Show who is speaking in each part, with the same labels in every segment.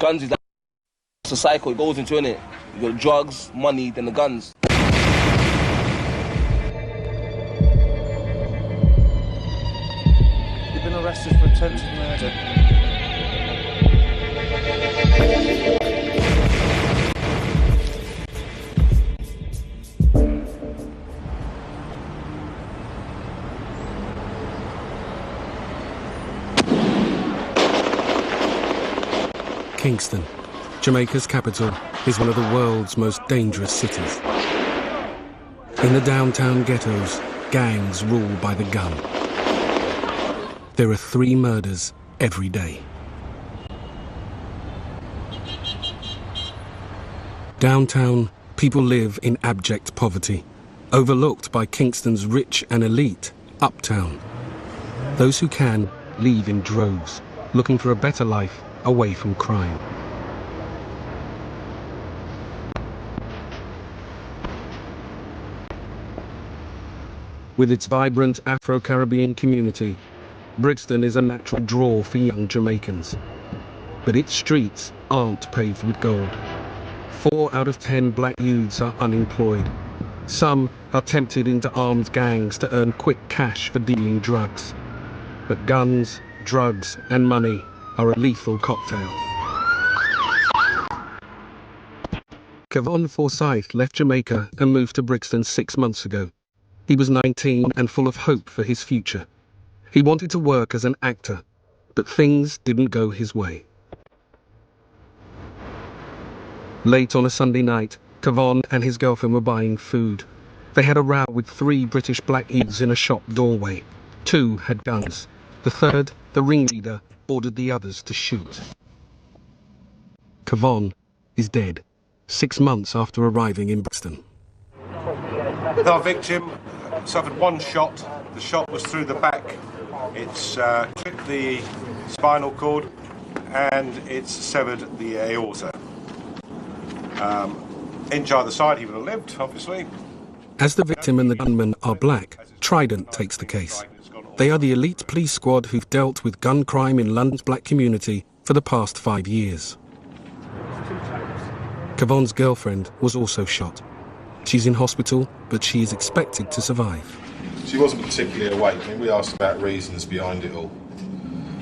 Speaker 1: Guns is like it's a cycle, it goes into it. You got drugs, money, then the guns.
Speaker 2: You've been arrested for attempted murder.
Speaker 3: Kingston, Jamaica's capital, is one of the world's most dangerous cities. In the downtown ghettos, gangs rule by the gun. There are 3 murders every day. Downtown, people live in abject poverty, overlooked by Kingston's rich and elite, uptown. Those who can leave in droves, looking for a better life away from crime. With its vibrant Afro-Caribbean community, Brixton is a natural draw for young Jamaicans. But its streets aren't paved with gold. 4 out of 10 black youths are unemployed. Some are tempted into armed gangs to earn quick cash for dealing drugs. But guns, drugs, and money are a lethal cocktail. Kevon Forsyth left Jamaica and moved to Brixton 6 months ago. He was 19 and full of hope for his future. He wanted to work as an actor, but things didn't go his way. Late on a Sunday night, Kevon and his girlfriend were buying food. They had a row with 3 British black youths in a shop doorway. 2 had guns. The third, the ringleader, ordered the others to shoot. Kevon is dead, 6 months after arriving in Brixton.
Speaker 4: Our victim suffered 1 shot. The shot was through the back. It's clipped the spinal cord and it's severed the aorta. Inch either side, he would have lived, obviously.
Speaker 3: As the victim and the gunman are black, Trident takes the case. They are the elite police squad who've dealt with gun crime in London's black community for the past 5 years. Kevon's girlfriend was also shot. She's in hospital, but she is expected to survive.
Speaker 5: She wasn't particularly awake. I mean, we asked about reasons behind it all,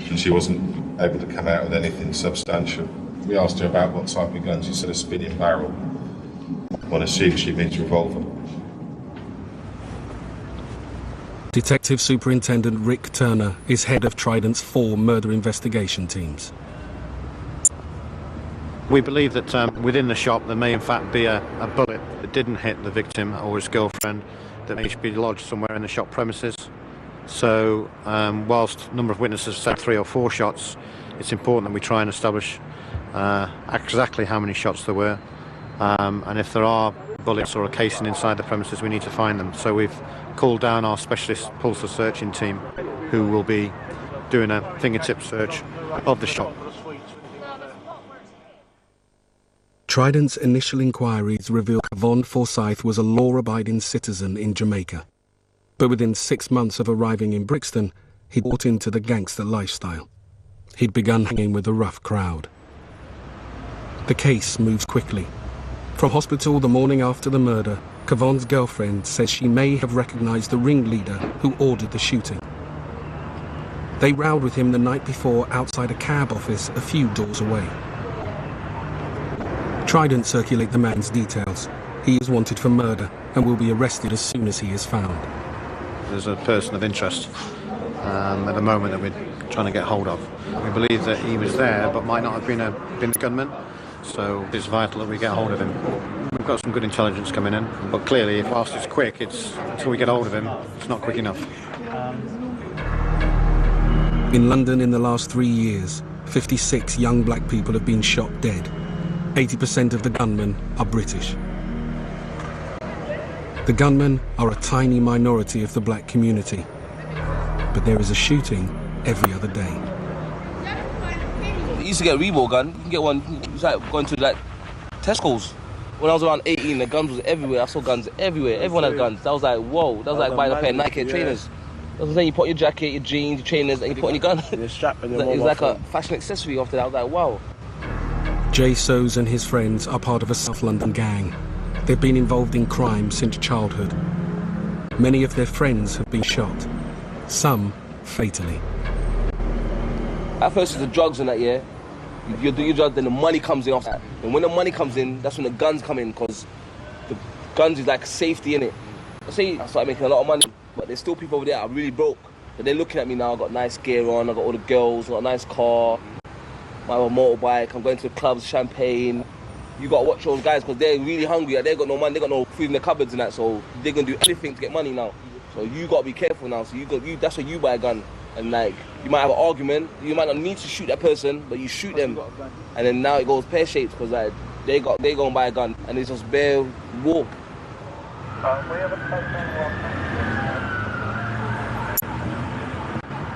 Speaker 5: and she wasn't able to come out with anything substantial. We asked her about what type of gun. She said a spinning barrel. One assumes she means revolver.
Speaker 3: Detective Superintendent Rick Turner is head of Trident's 4 murder investigation teams.
Speaker 6: We believe that within the shop there may in fact be a bullet that didn't hit the victim or his girlfriend that may be lodged somewhere in the shop premises. So whilst a number of witnesses said 3 or 4 shots, it's important that we try and establish exactly how many shots there were, and if there are bullets or a casing inside the premises, we need to find them. So we've called down our specialist pulsar searching team, who will be doing a fingertip search of the shop.
Speaker 3: Trident's initial inquiries reveal Kevon Forsyth was a law-abiding citizen in Jamaica. But within 6 months of arriving in Brixton, he'd bought into the gangster lifestyle. He'd begun hanging with a rough crowd. The case moves quickly. From hospital the morning after the murder, Kevon's girlfriend says she may have recognized the ringleader who ordered the shooting. They rowed with him the night before outside a cab office a few doors away. Trident circulate the man's details. He is wanted for murder and will be arrested as soon as he is found.
Speaker 6: There's a person of interest at the moment that we're trying to get hold of. We believe that he was there but might not have been a gunman, so it's vital that we get hold of him. We've got some good intelligence coming in, but clearly whilst it's quick, until we get hold of him, it's not quick enough.
Speaker 3: In London in the last 3 years, 56 young black people have been shot dead. 80% of the gunmen are British. The gunmen are a tiny minority of the black community, but there is a shooting every other day.
Speaker 1: You used to get a Reebok gun. You can get one. It's like going to like Tesco's. When I was around 18, the guns was everywhere. I saw guns everywhere. Everyone had guns. That was like, whoa. That was like buying a pair of Nike trainers. That was when you put your jacket, your jeans, your trainers, and you put on your gun.
Speaker 2: Your strap and your
Speaker 1: It was like a fashion accessory after that. I was like, wow.
Speaker 3: Jay Sows and his friends are part of a South London gang. They've been involved in crime since childhood. Many of their friends have been shot, some fatally.
Speaker 1: At first it's the drugs and that, yeah. You do your drugs, then the money comes in off that. And when the money comes in, that's when the guns come in, because the guns is like safety, innit? I say I started making a lot of money, but there's still people over there that are really broke. But they're looking at me now, I got nice gear on, I got all the girls, I got a nice car, I have a motorbike, I'm going to the clubs, champagne. You got to watch those guys, because they're really hungry, like, they got no money, they got no food in the cupboards and that, so they're going to do anything to get money now. So you got to be careful now, so that's why you buy a gun. And like, you might have an argument, you might not need to shoot that person, but you shoot them. And then now it goes pear-shaped, because like, they go and buy a gun, and it's just bare war.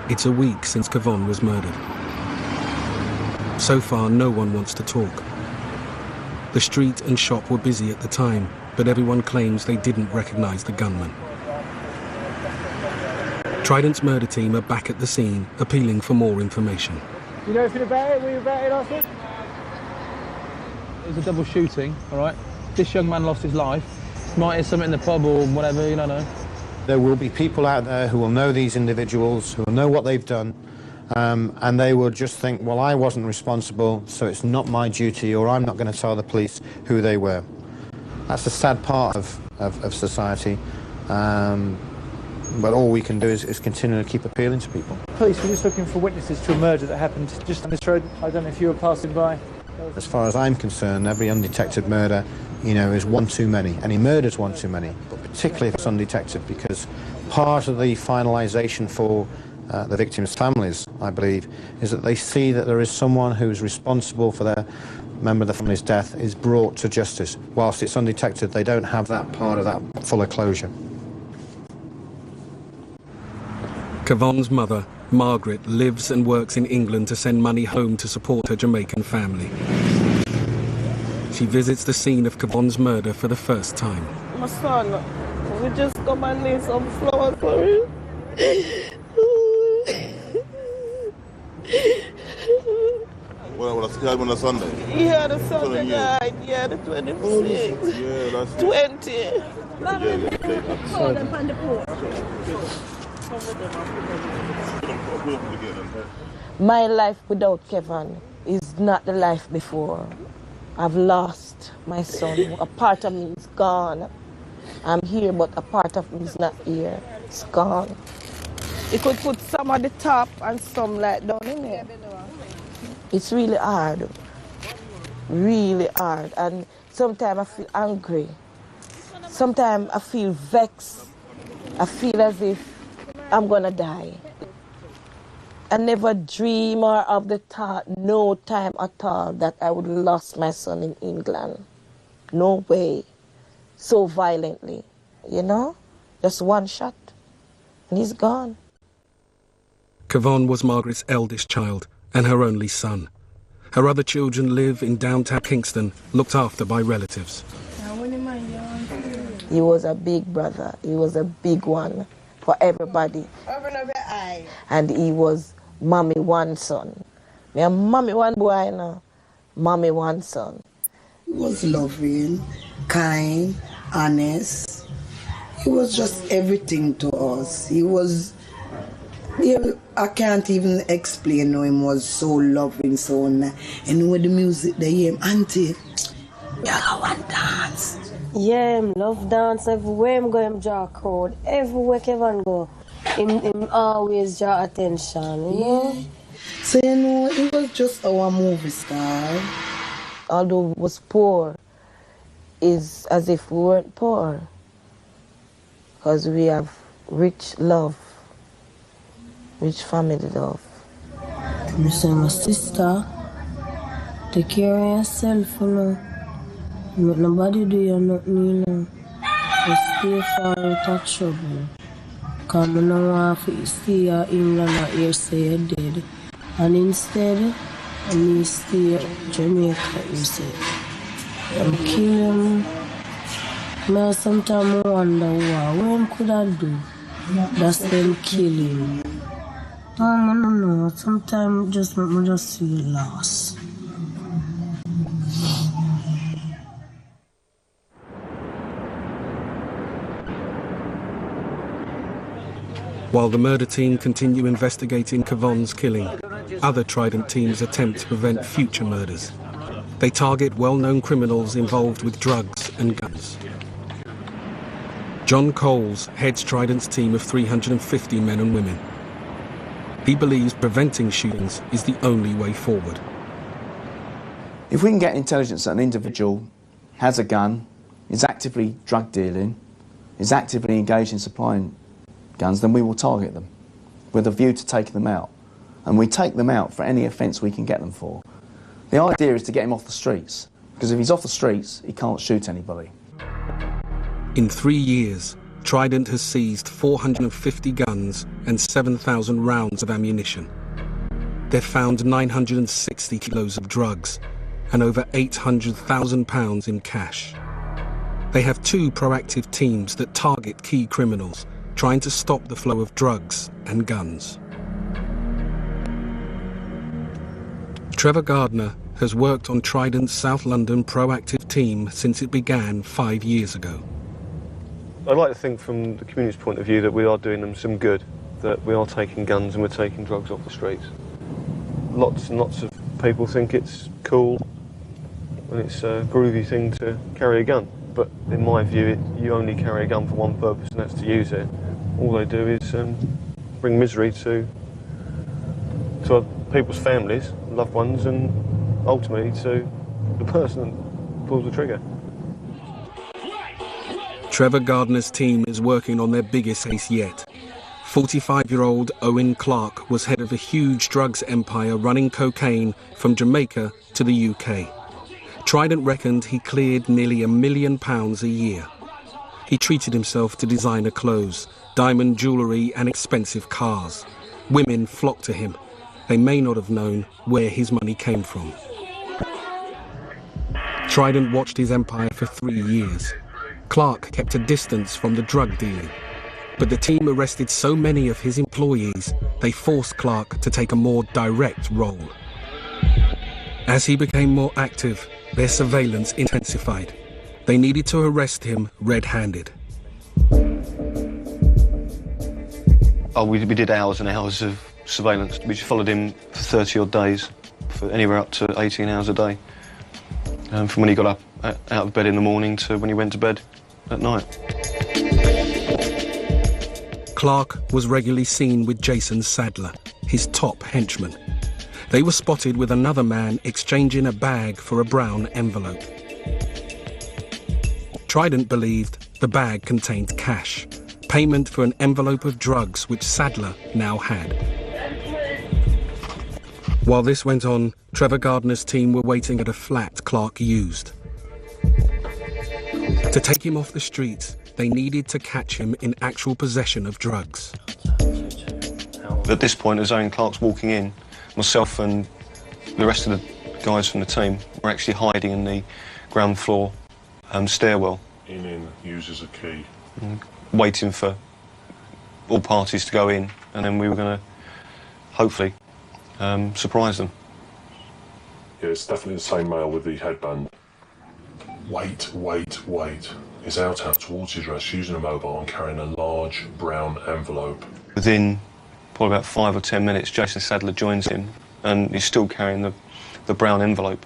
Speaker 3: It's a week since Kevon was murdered. So far, no one wants to talk. The street and shop were busy at the time, but everyone claims they didn't recognise the gunman. Trident's murder team are back at the scene, appealing for more information.
Speaker 2: You know anything about it? Were you about it last week? It was a double shooting, all right? This young man lost his life. Might have something in the pub or whatever, you don't know.
Speaker 6: There will be people out there who will know these individuals, who will know what they've done, and they will just think, well, I wasn't responsible, so it's not my duty, or I'm not going to tell the police who they were. That's a sad part of society. But all we can do is continue to keep appealing to people.
Speaker 2: Police were just looking for witnesses to a murder that happened just on this road. I don't know if you were passing by.
Speaker 6: As far as I'm concerned, every undetected murder, you know, is one too many. Any murder's one too many, but particularly if it's undetected, because part of the finalisation for the victims' families, I believe, is that they see that there is someone who's responsible for their member of the family's death is brought to justice. Whilst it's undetected, they don't have that part of that fuller closure.
Speaker 3: Kevon's mother, Margaret, lives and works in England to send money home to support her Jamaican family. She visits the scene of Kevon's murder for the first time.
Speaker 7: My son, we just come and lay some flowers for him.
Speaker 5: Well, he had one on Sunday?
Speaker 7: Yeah, the Sunday night, yeah, the 26th.
Speaker 5: Yeah, that's
Speaker 7: 20. My life without Kevon is not the life before. I've lost my son. A part of me is gone. I'm here, but a part of me is not here. It's gone. You could put some at the top and some like down in there. It's really hard. Really hard. And sometimes I feel angry. Sometimes I feel vexed. I feel as if I'm gonna die. I never dream or of the thought, no time at all, that I would lost my son in England. No way. So violently, you know? Just one shot, and he's gone.
Speaker 3: Kevon was Margaret's eldest child and her only son. Her other children live in downtown Kingston, looked after by relatives.
Speaker 7: He was a big brother. He was a big one for everybody. And he was mommy one son. Me and mommy one boy now. Mommy one son.
Speaker 8: He was loving, kind, honest. He was just everything to us. He was, I can't even explain how he was so loving, so nice. And with the music they hear him, Auntie, I want dance.
Speaker 9: Yeah, him love dance everywhere him go, him draw crowd. Everywhere Kevon go, him always draw attention, you know?
Speaker 8: So, you know, he was just our movie star.
Speaker 7: Although he was poor, it's as if we weren't poor. Because we have rich love, rich family love.
Speaker 9: You say, my sister, take care of yourself, you know. Let nobody do you nothing, you know. Just stay far out of trouble. Because I don't want to stay in England or here say you're dead. And instead, I may stay in Jamaica, you say. And kill him. Now sometimes I wonder what could I do? That's them kill him. I don't know. Sometimes I just feel lost.
Speaker 3: While the murder team continue investigating Kavon's killing, other Trident teams attempt to prevent future murders. They target well-known criminals involved with drugs and guns. John Coles heads Trident's team of 350 men and women. He believes preventing shootings is the only way forward.
Speaker 10: If we can get intelligence that an individual has a gun, is actively drug dealing, is actively engaged in supplying guns, then we will target them with a view to taking them out. And we take them out for any offence we can get them for. The idea is to get him off the streets, because if he's off the streets, he can't shoot anybody.
Speaker 3: In 3 years, Trident has seized 450 guns and 7,000 rounds of ammunition. They've found 960 kilos of drugs and over £800,000 in cash. They have 2 proactive teams that target key criminals, trying to stop the flow of drugs and guns. Trevor Gardner has worked on Trident's South London proactive team since it began 5 years ago.
Speaker 11: I'd like to think from the community's point of view that we are doing them some good, that we are taking guns and we're taking drugs off the streets. Lots and lots of people think it's cool and it's a groovy thing to carry a gun, but in my view you only carry a gun for one purpose, and that's to use it. All they do is bring misery to people's families, loved ones, and ultimately to the person that pulls the trigger.
Speaker 3: Trevor Gardner's team is working on their biggest case yet. 45-year-old Owen Clark was head of a huge drugs empire running cocaine from Jamaica to the UK. Trident reckoned he cleared nearly £1 million a year. He treated himself to designer clothes, diamond jewellery and expensive cars. Women flocked to him. They may not have known where his money came from. Trident watched his empire for 3 years. Clark kept a distance from the drug dealing, but the team arrested so many of his employees, they forced Clark to take a more direct role. As he became more active, their surveillance intensified. They needed to arrest him red-handed.
Speaker 11: We did hours and hours of surveillance. We just followed him for 30 odd days, for anywhere up to 18 hours a day. From when he got up out of bed in the morning to when he went to bed at night.
Speaker 3: Clark was regularly seen with Jason Sadler, his top henchman. They were spotted with another man exchanging a bag for a brown envelope. Trident believed the bag contained cash, payment for an envelope of drugs which Sadler now had. While this went on, Trevor Gardner's team were waiting at a flat Clark used. To take him off the streets, they needed to catch him in actual possession of drugs.
Speaker 11: At this point, as Owen Clark's walking in, myself and the rest of the guys from the team were actually hiding in the ground floor stairwell.
Speaker 5: In, uses a key.
Speaker 11: Waiting for all parties to go in, and then we were going to, hopefully, surprise them.
Speaker 5: Yeah, it's definitely the same male with the headband. Wait. He's out towards his dress, using a mobile and carrying a large brown envelope.
Speaker 11: Within probably about 5 or 10 minutes, Jason Sadler joins him, and he's still carrying the brown envelope.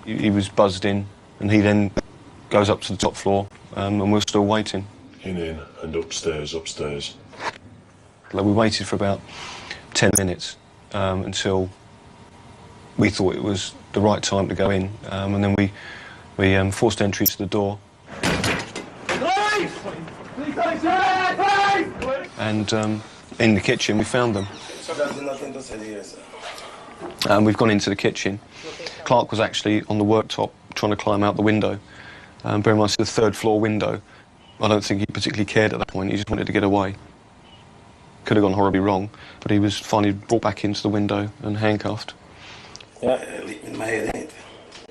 Speaker 11: He was buzzed in, and he then goes up to the top floor, and we're still waiting.
Speaker 5: In, and upstairs.
Speaker 11: We waited for about 10 minutes until we thought it was the right time to go in, and then we forced entry to the door. And in the kitchen, we found them. And we've gone into the kitchen. Clark was actually on the worktop trying to climb out the window. Bear in mind, it's the 3rd floor window. I don't think he particularly cared at that point. He just wanted to get away. Could have gone horribly wrong, but he was finally brought back into the window and handcuffed.
Speaker 12: Yeah. In my head, ain't it?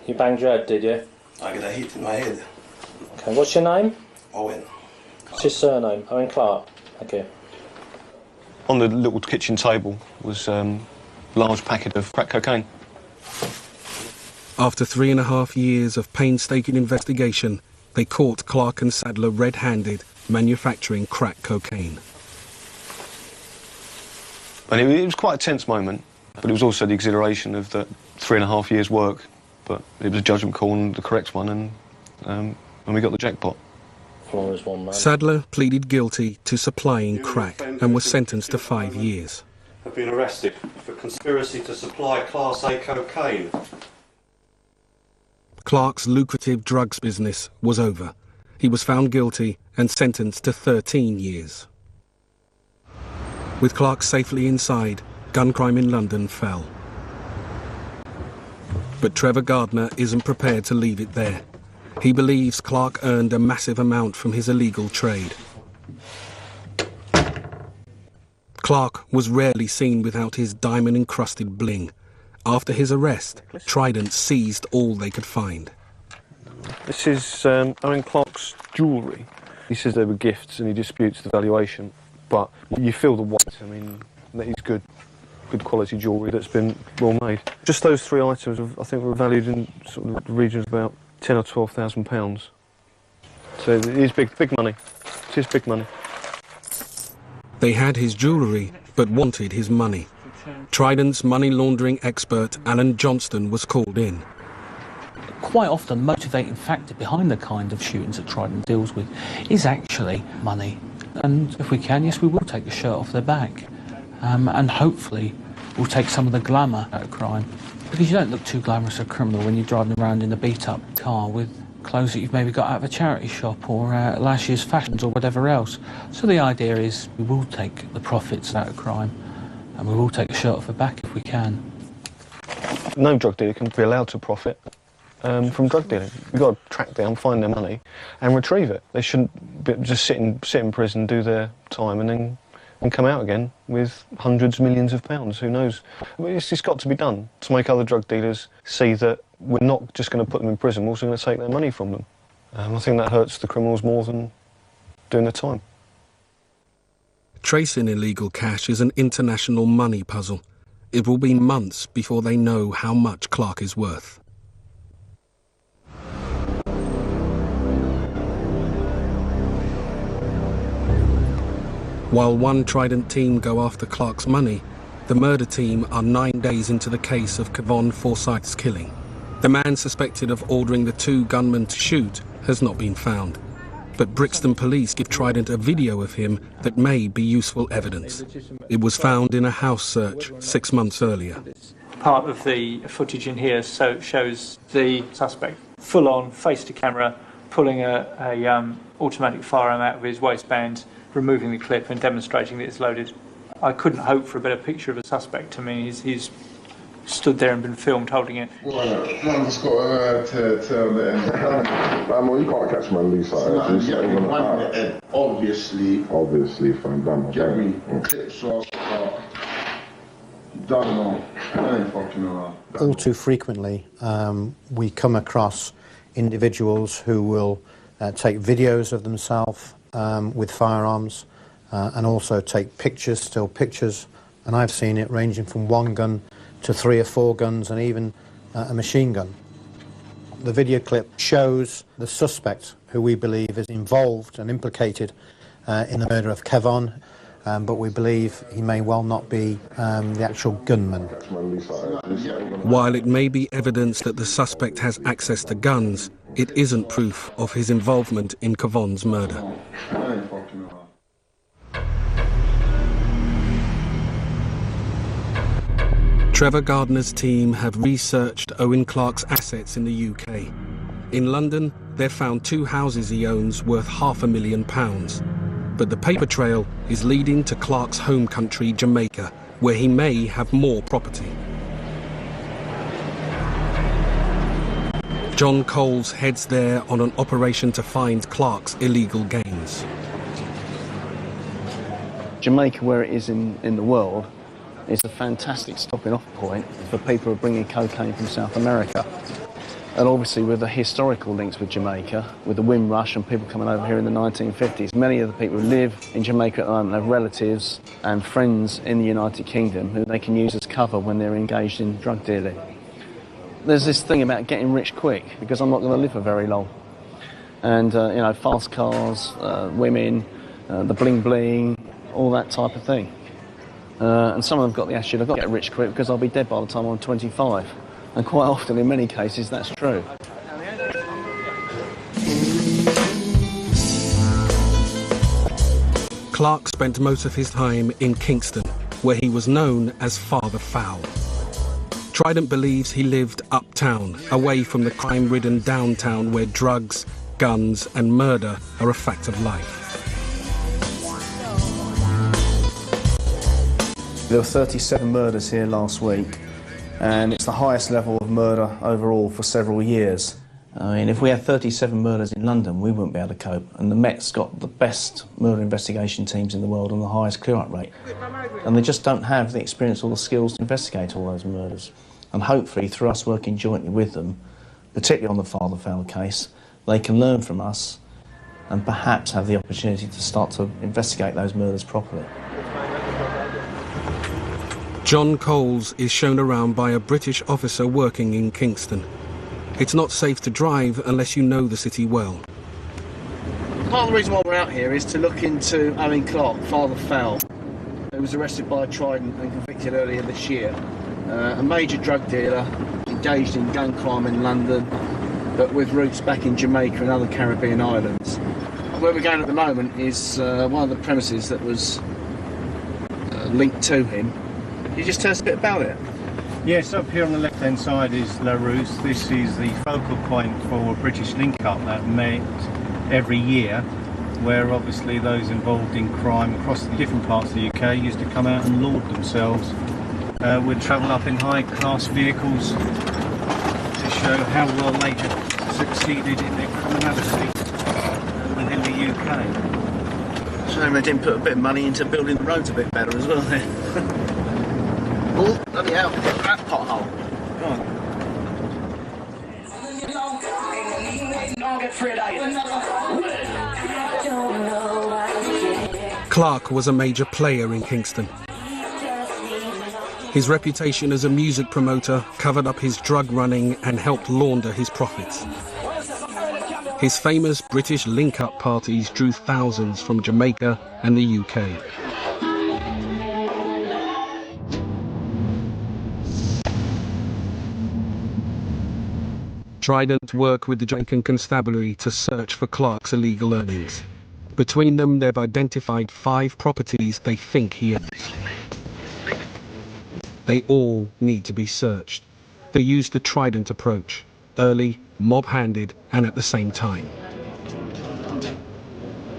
Speaker 13: You banged your head, did you?
Speaker 12: I got a hit in my head.
Speaker 13: Okay, what's your name?
Speaker 12: Owen.
Speaker 13: What's your surname? Owen Clark. Okay.
Speaker 11: On the little kitchen table was a large packet of crack cocaine.
Speaker 3: After 3.5 years of painstaking investigation, they caught Clark and Sadler red-handed manufacturing crack cocaine.
Speaker 11: And it was quite a tense moment, but it was also the exhilaration of the 3.5 years' work. But it was a judgment call and the correct one, and we got the jackpot.
Speaker 3: Sadler pleaded guilty to supplying crack and was sentenced to 5 years.
Speaker 4: Have been arrested for conspiracy to supply Class A cocaine.
Speaker 3: Clark's lucrative drugs business was over. He was found guilty and sentenced to 13 years. With Clark safely inside, gun crime in London fell. But Trevor Gardner isn't prepared to leave it there. He believes Clark earned a massive amount from his illegal trade. Clark was rarely seen without his diamond-encrusted bling. After his arrest, Trident seized all they could find.
Speaker 11: This is Owen Clark's jewellery. He says they were gifts and he disputes the valuation, but you feel the weight. I mean, that is good quality jewellery that's been well made. Just those 3 items, I think, were valued in sort of the region of about £10,000 or £12,000. So it is big money. It is big money.
Speaker 3: They had his jewellery, but wanted his money. Trident's money laundering expert, Alan Johnston, was called in.
Speaker 2: Quite often, the motivating factor behind the kind of shootings that Trident deals with is actually money. And if we can, yes, we will take the shirt off their back. And hopefully we'll take some of the glamour out of crime. Because you don't look too glamorous as a criminal when you're driving around in a beat-up car with clothes that you've maybe got out of a charity shop or last year's fashions or whatever else. So the idea is we will take the profits out of crime and we will take the shirt off the back if we can.
Speaker 11: No drug dealer can be allowed to profit from drug dealing. We've got to track down, find their money and retrieve it. They shouldn't just sit in prison, do their time and come out again with hundreds of millions of pounds. Who knows? I mean, it's just got to be done to make other drug dealers see that we're not just going to put them in prison, we're also going to take their money from them. I think that hurts the criminals more than doing the time.
Speaker 3: Tracing illegal cash is an international money puzzle. It will be months before they know how much Clark is worth. While one Trident team go after Clark's money, the murder team are 9 days into the case of Kevon Forsyth's killing. The man suspected of ordering the 2 gunmen to shoot has not been found. But Brixton police give Trident a video of him that may be useful evidence. It was found in a house search 6 months earlier.
Speaker 14: Part of the footage in here shows the suspect full on, face to camera, pulling a automatic firearm out of his waistband, removing the clip and demonstrating that it's loaded. I couldn't hope for a better picture of a suspect. I mean, he's stood there and been filmed holding it.
Speaker 15: Well, man just got to tell them. Well, you can't catch man loose like that. Obviously, fam, damn. Get me clips off. Don't know. I ain't fucking know.
Speaker 6: All too frequently, we come across individuals who will take videos of themselves with firearms and also take pictures, still pictures, and I've seen it ranging from 1 gun to 3 or 4 guns and even a machine gun. The video clip shows the suspect who we believe is involved and implicated in the murder of Kevon, but we believe he may well not be the actual gunman.
Speaker 3: While it may be evidence that the suspect has access to guns, it isn't proof of his involvement in Kevon's murder. Trevor Gardner's team have researched Owen Clark's assets in the UK. In London, they've found 2 houses he owns worth £500,000. But the paper trail is leading to Clark's home country, Jamaica, where he may have more property. John Coles heads there on an operation to find Clark's illegal gains.
Speaker 10: Jamaica, where it is in the world, is a fantastic stopping off point for people who are bringing cocaine from South America. And obviously with the historical links with Jamaica, with the Windrush and people coming over here in the 1950s, many of the people who live in Jamaica at the moment have relatives and friends in the United Kingdom who they can use as cover when they're engaged in drug dealing. There's this thing about getting rich quick, because I'm not going to live for very long. And, you know, fast cars, women, the bling-bling, all that type of thing. and some of them got the attitude, I've got to get rich quick because I'll be dead by the time I'm 25. And quite often, in many cases, that's true.
Speaker 3: Clark spent most of his time in Kingston, where he was known as Father Foul. Trident believes he lived uptown, away from the crime-ridden downtown where drugs, guns and murder are a fact of life.
Speaker 10: There were 37 murders here last week, and it's the highest level of murder overall for several years. I mean, if we had 37 murders in London, we wouldn't be able to cope. And the Met's got the best murder investigation teams in the world and the highest clear-up rate. And they just don't have the experience or the skills to investigate all those murders. And hopefully, through us working jointly with them, particularly on the Father Foul case, they can learn from us and perhaps have the opportunity to start to investigate those murders properly.
Speaker 3: John Coles is shown around by a British officer working in Kingston. It's not safe to drive unless you know the city well.
Speaker 10: Part of the reason why we're out here is to look into Owen Clark, Father Foul, who was arrested by Trident and convicted earlier this year. A major drug dealer engaged in gun crime in London, but with roots back in Jamaica and other Caribbean islands. Where we're going at the moment is one of the premises that was linked to him. Can you just tell us a bit about it?
Speaker 4: Yes, up here on the left-hand side is La Rousse. This is the focal point for a British link-up that met every year, where obviously those involved in crime across the different parts of the UK used to come out and laud themselves. Would travel up in high-class vehicles to show how well they had succeeded in their criminality within the UK.
Speaker 10: So they didn't put a bit of money into building the roads a bit better as well then. Oh, bloody hell, that pothole.
Speaker 3: Clark was a major player in Kingston. His reputation as a music promoter covered up his drug running and helped launder his profits. His famous British link-up parties drew thousands from Jamaica and the UK. Trident worked with the Jamaican Constabulary to search for Clark's illegal earnings. Between them, they've identified 5 properties they think he owns. They all need to be searched. They used the Trident approach, early, mob-handed, and at the same time.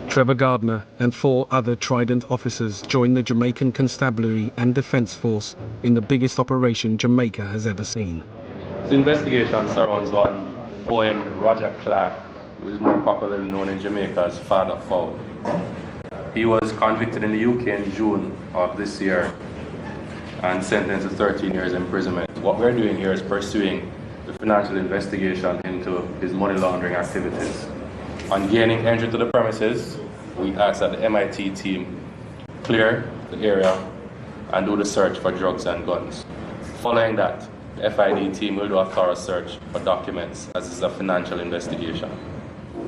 Speaker 3: Trevor Gardner and 4 other Trident officers joined the Jamaican Constabulary and Defence Force in the biggest operation Jamaica has ever seen.
Speaker 16: The investigation surrounds one poem Roger Clark, who is more popularly known in Jamaica as Father Foul. He was convicted in the UK in June of this year and sentenced to 13 years imprisonment. What we're doing here is pursuing the financial investigation into his money laundering activities. On gaining entry to the premises, we asked that the MIT team clear the area and do the search for drugs and guns. Following that, the FID team will do a thorough search for documents, as this is a financial investigation.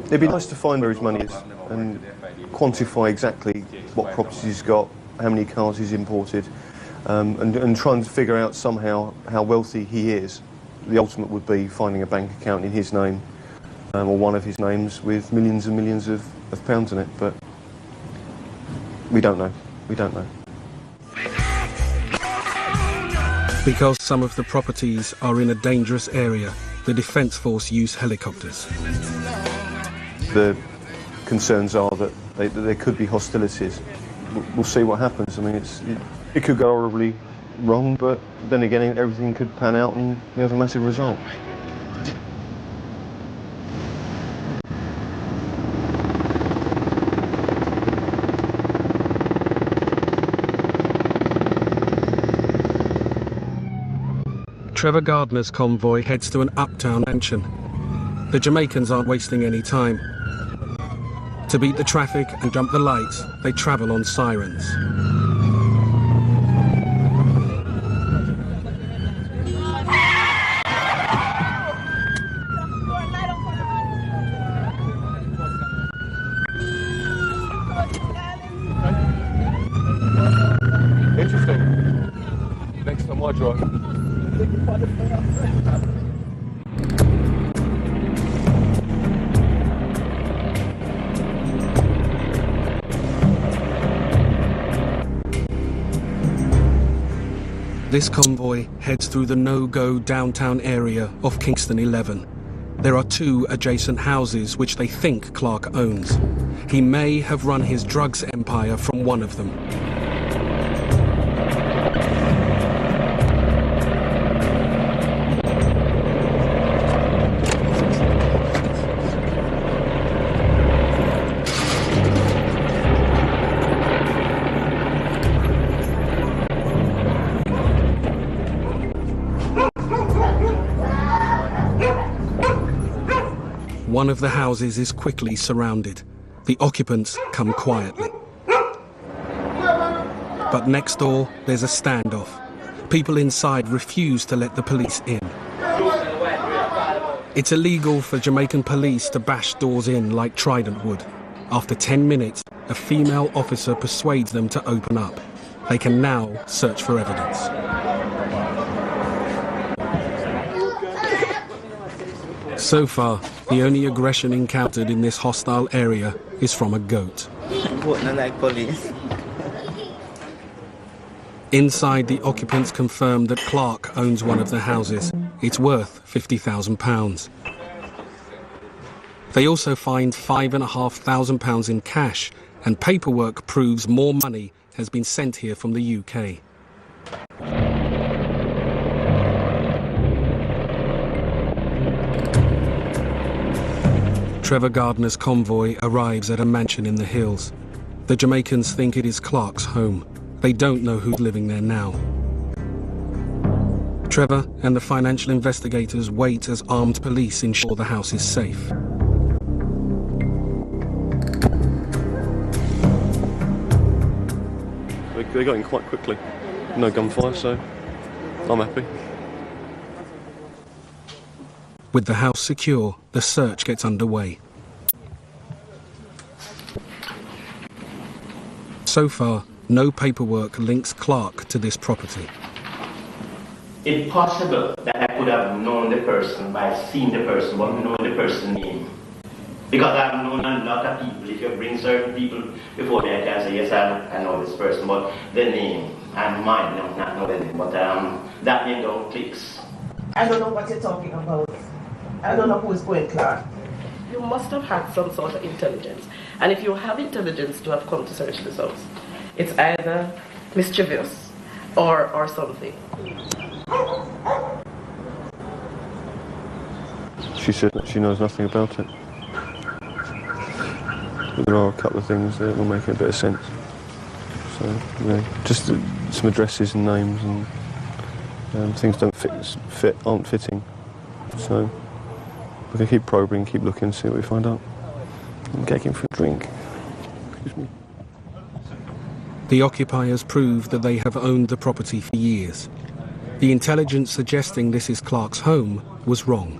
Speaker 11: It'd be nice to find where his money is and quantify exactly what properties he's got, how many cars he's imported, and try and figure out somehow how wealthy he is. The ultimate would be finding a bank account in his name, or one of his names, with millions and millions of pounds in it, but we don't know. We don't know.
Speaker 3: Because some of the properties are in a dangerous area, the Defence Force use helicopters.
Speaker 11: The concerns are that there could be hostilities. We'll see what happens. I mean, it could go horribly wrong, but then again, everything could pan out and we have a massive result.
Speaker 3: Trevor Gardner's convoy heads to an uptown mansion. The Jamaicans aren't wasting any time. To beat the traffic and jump the lights, they travel on sirens.
Speaker 11: Interesting. quite dry.
Speaker 3: This convoy heads through the no-go downtown area of Kingston 11. There are 2 adjacent houses which they think Clark owns. He may have run his drugs empire from one of them. One of the houses is quickly surrounded. The occupants come quietly. But next door, there's a standoff. People inside refuse to let the police in. It's illegal for Jamaican police to bash doors in like Trident would. After 10 minutes, a female officer persuades them to open up. They can now search for evidence. So far, the only aggression encountered in this hostile area is from a goat. Inside, the occupants confirm that Clark owns one of the houses. It's worth £50,000. They also find £5,500 in cash, and paperwork proves more money has been sent here from the UK. Trevor Gardner's convoy arrives at a mansion in the hills. The Jamaicans think it is Clark's home. They don't know who's living there now. Trevor and the financial investigators wait as armed police ensure the house is safe.
Speaker 11: They got in quite quickly. No gunfire, so I'm happy.
Speaker 3: With the house secure, the search gets underway. So far, no paperwork links Clark to this property.
Speaker 17: It's possible that I could have known the person by seeing the person, but knowing the person's name. Because I've known a lot of people. If you bring certain people before me, I can say, yes, I know this person, but the name, I might not know the name, but that name don't clicks.
Speaker 18: I don't know what you're talking about. I don't know who is going, Clark.
Speaker 19: You must have had some sort of intelligence. And if you have intelligence to have come to search this house, it's either mischievous or something.
Speaker 11: She said that she knows nothing about it. But there are a couple of things that will make a bit of sense. So, you know, just some addresses and names and things don't aren't fitting. So we can keep probing, keep looking, see what we find out. I'm gagging for a drink. Excuse me.
Speaker 3: The occupiers prove that they have owned the property for years. The intelligence suggesting this is Clark's home was wrong.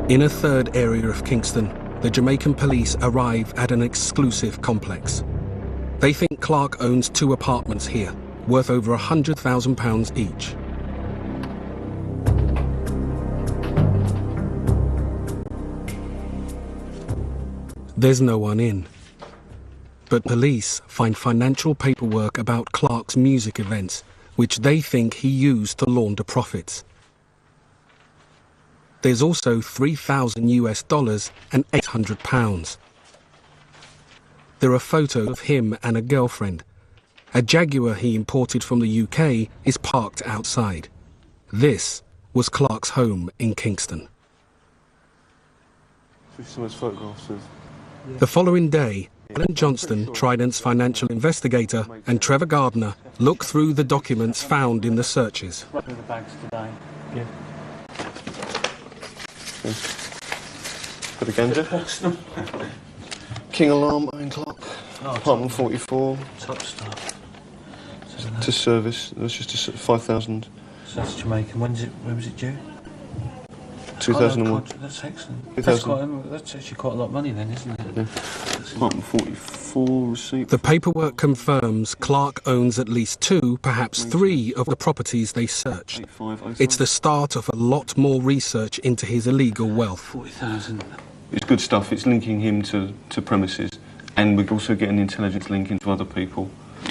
Speaker 3: In a third area of Kingston, the Jamaican police arrive at an exclusive complex. They think Clark owns 2 apartments here, worth over £100,000 each. There's no one in. But police find financial paperwork about Clark's music events, which they think he used to launder profits. There's also $3,000 and £800. There are photos of him and a girlfriend. A Jaguar he imported from the UK is parked outside. This was Clark's home in Kingston.
Speaker 11: Someone's photographs of...
Speaker 3: The following day, Alan Johnston, Trident's financial investigator, and Trevor Gardner look through the documents found in the searches.
Speaker 2: The bags today. Yeah.
Speaker 11: Got a ganja. King Alarm, Iron Clock. Apartment 44.
Speaker 2: Top stuff.
Speaker 11: To service, it was just 5,000.
Speaker 2: So that's Jamaican. When was it due?
Speaker 11: 2001.
Speaker 2: That's excellent.
Speaker 11: 2000.
Speaker 2: That's actually quite a lot of money then, isn't it?
Speaker 11: Yeah. 44 receipts.
Speaker 3: The paperwork confirms Clark owns at least 2, perhaps 3 of the properties they searched. It's the start of a lot more research into his illegal wealth.
Speaker 2: 40,000.
Speaker 11: It's good stuff. It's linking him to premises, and we're also getting intelligence link into other people.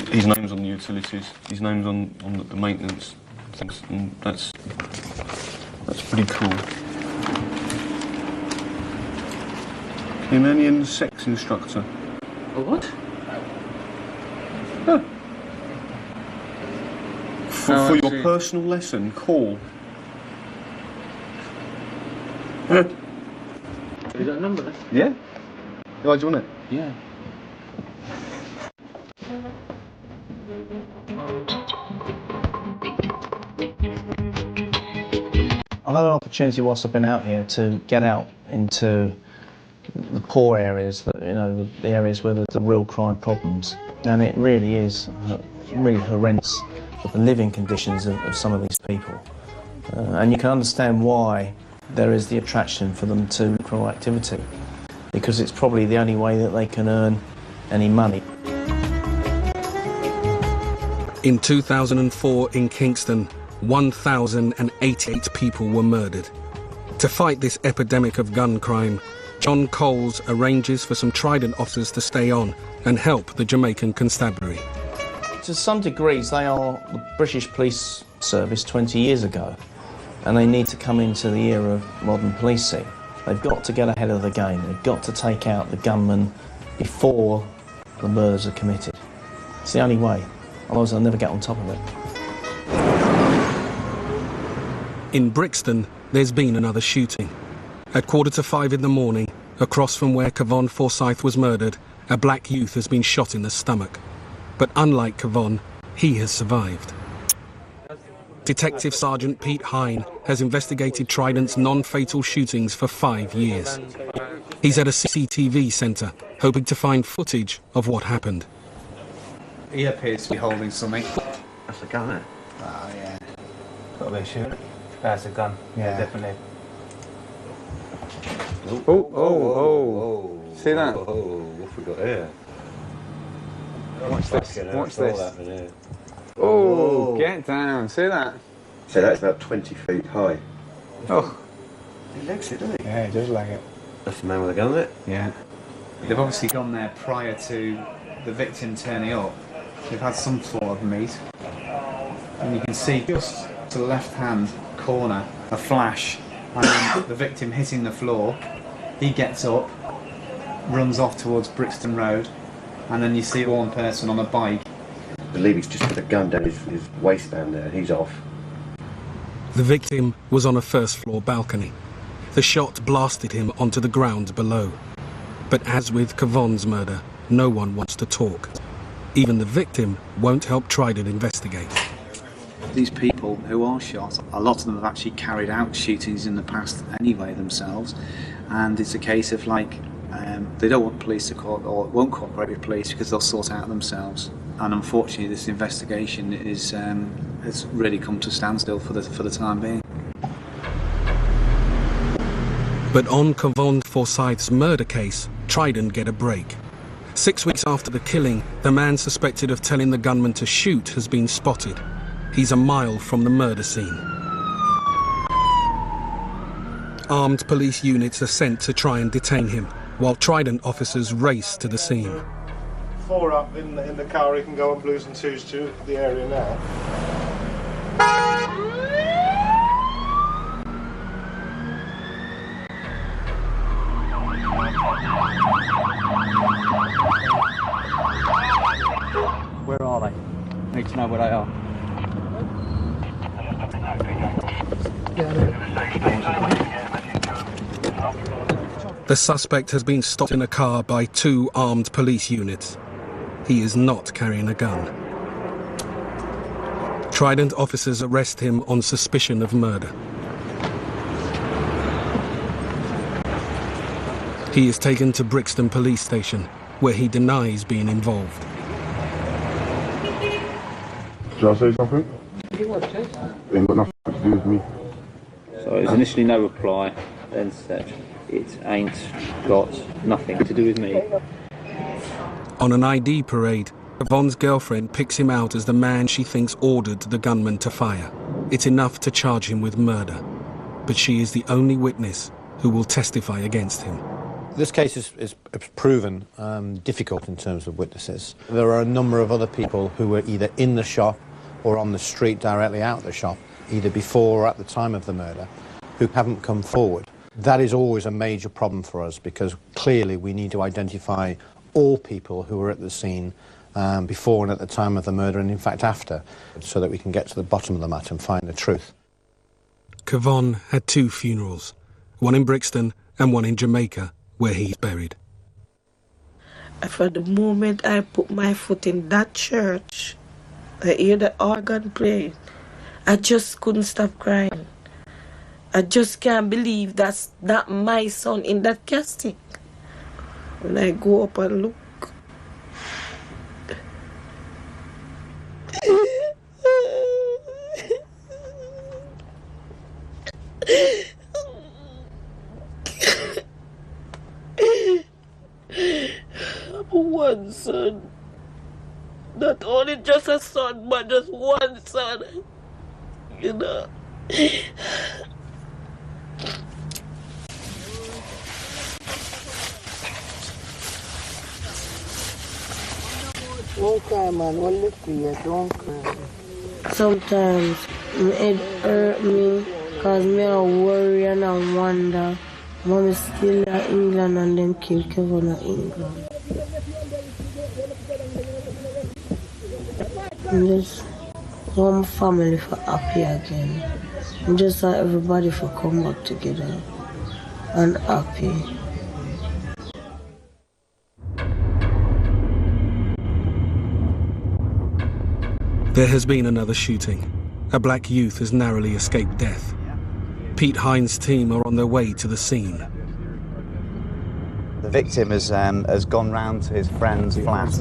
Speaker 11: His name's on the utilities. His name's on the maintenance things, and that's pretty cool. Iranian sex instructor.
Speaker 2: A what?
Speaker 11: Yeah. For your personal lesson, call.
Speaker 2: Have you got a number there?
Speaker 11: Yeah. Oh, do you want it?
Speaker 2: Yeah.
Speaker 10: I've had an opportunity whilst I've been out here to get out into the poor areas, the areas where there's the real crime problems, and it really is really horrendous, the living conditions of some of these people, and you can understand why there is the attraction for them to criminal activity, because it's probably the only way that they can earn any money.
Speaker 3: In 2004 in Kingston, 1,088 people were murdered. To fight this epidemic of gun crime, John Coles arranges for some Trident officers to stay on and help the Jamaican Constabulary.
Speaker 10: To some degrees, they are the British Police Service 20 years ago, and they need to come into the era of modern policing. They've got to get ahead of the game. They've got to take out the gunmen before the murders are committed. It's the only way, otherwise they'll never get on top of it.
Speaker 3: In Brixton, there's been another shooting. At 4:45 in the morning, across from where Kevon Forsyth was murdered, a black youth has been shot in the stomach. But unlike Kevon, he has survived. Detective Sergeant Pete Hine has investigated Trident's non-fatal shootings for 5 years. He's at a CCTV centre, hoping to find footage of what happened.
Speaker 20: He appears to be holding something.
Speaker 12: That's a gun, isn't it?
Speaker 20: Oh, yeah.
Speaker 12: Got a bit of shooting.
Speaker 20: That's a gun.
Speaker 12: Yeah.
Speaker 20: Definitely.
Speaker 12: Oh.
Speaker 20: See that?
Speaker 12: Oh, what have we got here?
Speaker 20: Watch this. Watch this.
Speaker 12: Here.
Speaker 20: Oh, get down. See that?
Speaker 12: So that's about 20 feet high.
Speaker 20: Oh.
Speaker 12: He legs it, doesn't he?
Speaker 20: Yeah, he does like it.
Speaker 12: That's the man with a gun, isn't it?
Speaker 20: Yeah. They've obviously gone there prior to the victim turning up. They've had some sort of meat. And you can see just to the left-hand corner a flash and the victim hitting the floor. He gets up, runs off towards Brixton Road, and then you see one person on a bike.
Speaker 12: I believe he's just put a gun down his waistband there. He's off.
Speaker 3: The victim was on a first-floor balcony. The shot blasted him onto the ground below. But as with Kevon's murder, no one wants to talk. Even the victim won't help Trident investigate.
Speaker 20: These people who are shot, a lot of them have actually carried out shootings in the past anyway themselves, and it's a case of they don't want police to or won't cooperate with police because they'll sort out themselves. And unfortunately, this investigation has really come to a standstill for the time being.
Speaker 3: But on Kevon Forsyth's murder case, Trident get a break. 6 weeks after the killing, the man suspected of telling the gunman to shoot has been spotted. He's a mile from the murder scene. Armed police units are sent to try and detain him, while Trident officers race to the scene.
Speaker 4: 4 up in the car, he can go on Blues and Twos to the area now.
Speaker 2: Where are they? Need to know where they are.
Speaker 3: The suspect has been stopped in a car by 2 armed police units. He is not carrying a gun. Trident officers arrest him on suspicion of murder. He is taken to Brixton Police Station, where he denies being involved.
Speaker 15: Should I say something? Ain't got nothing to do with me.
Speaker 12: So
Speaker 21: Well, it was initially no reply, then said, it ain't got nothing to do with me.
Speaker 3: On an ID parade, Yvonne's girlfriend picks him out as the man she thinks ordered the gunman to fire. It's enough to charge him with murder. But she is the only witness who will testify against him.
Speaker 6: This case is proven difficult in terms of witnesses. There are a number of other people who were either in the shop or on the street directly out of the shop, either before or at the time of the murder, who haven't come forward. That is always a major problem for us, because clearly we need to identify all people who were at the scene before and at the time of the murder, and in fact after, so that we can get to the bottom of the matter and find the truth.
Speaker 3: Kevon had 2 funerals, one in Brixton and one in Jamaica, where he's buried.
Speaker 7: From the moment I put my foot in that church, I hear the organ playing, I just couldn't stop crying. I just can't believe that's not my son in that casket. When I go up and look, one son. Not only just a son, but just one son. You know.
Speaker 8: Don't cry, man. One look for you. Don't cry.
Speaker 9: Sometimes it hurt me because me I worry and I wonder. Mommy still in England and them kill Kevin in England. And just want my family for happy again. And just want everybody for come back together and happy.
Speaker 3: There has been another shooting. A black youth has narrowly escaped death. Pete Hines' team are on their way to the scene.
Speaker 10: The victim has gone round to his friend's flat,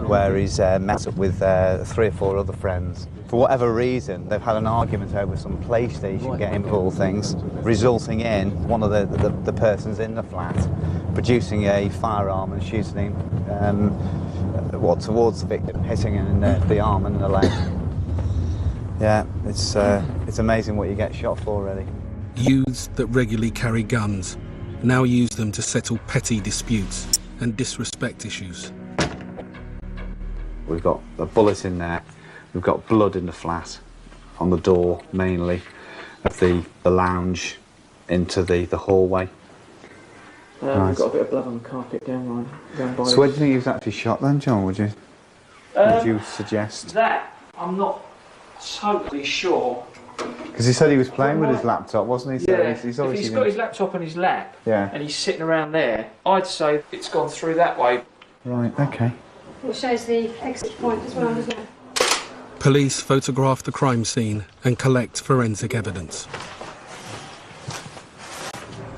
Speaker 10: where he's met up with 3 or 4 other friends. For whatever reason, they've had an argument over some PlayStation game of all things, resulting in one of the persons in the flat producing a firearm and shooting him towards the victim, hitting him in the arm and the leg. Yeah, it's amazing what you get shot for, really.
Speaker 3: Youths that regularly carry guns now use them to settle petty disputes and disrespect issues.
Speaker 10: We've got a bullet in there, we've got blood in the flat, on the door mainly, of the lounge into the hallway.
Speaker 2: Right. We've got a bit of blood on the carpet down by.
Speaker 10: So where do you think he was actually shot then, John, would you suggest?
Speaker 2: That, I'm not totally sure.
Speaker 10: Because he said he was playing with his laptop, wasn't he? So
Speaker 2: yeah,
Speaker 10: he's
Speaker 2: if he's got his laptop on his lap,
Speaker 10: yeah,
Speaker 2: and he's sitting around there, I'd say it's gone through that way.
Speaker 10: Right, okay.
Speaker 22: It shows the exit point as well, doesn't it?
Speaker 3: Police photograph the crime scene and collect forensic evidence.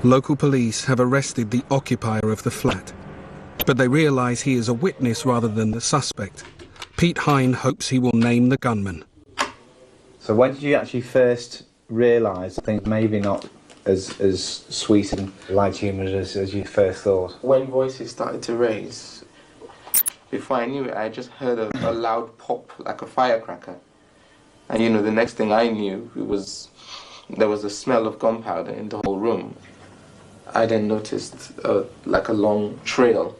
Speaker 3: Local police have arrested the occupier of the flat, but they realise he is a witness rather than the suspect. Pete Hine hopes he will name the gunman.
Speaker 10: So when did you actually first realise things maybe not as sweet and light-humoured as you first thought?
Speaker 23: When voices started to raise, before I knew it, I just heard a loud pop like a firecracker. And you know, the next thing I knew, there was a smell of gunpowder in the whole room. I then noticed like a long trail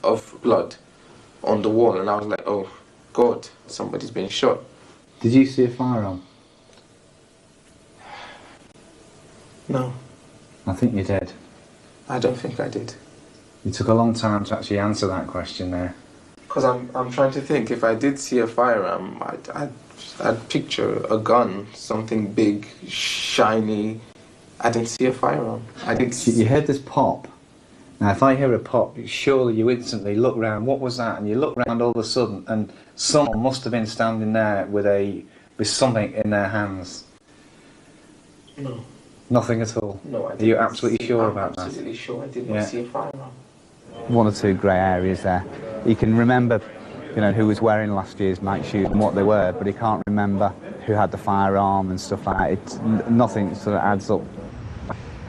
Speaker 23: of blood on the wall, and I was like, oh God, somebody's been shot.
Speaker 10: Did you see a firearm?
Speaker 23: No.
Speaker 10: I think you did.
Speaker 23: I don't think I did.
Speaker 10: You took a long time to actually answer that question there.
Speaker 23: Because I'm trying to think, if I did see a firearm, I'd picture a gun, something big, shiny. I didn't see a firearm.
Speaker 10: You heard this pop. Now, if I hear a pop, surely you instantly look round. What was that? And you look round all of a sudden, and someone must have been standing there with something in their hands.
Speaker 23: No.
Speaker 10: Nothing at all?
Speaker 23: No, I didn't.
Speaker 10: Are you absolutely sure about that?
Speaker 23: I'm absolutely sure I did not see a firearm.
Speaker 10: One or two grey areas there. You can remember
Speaker 1: you know, who was wearing last year's night shoes and what they were, but he can't remember who had the firearm and stuff like that. It's nothing sort of adds up.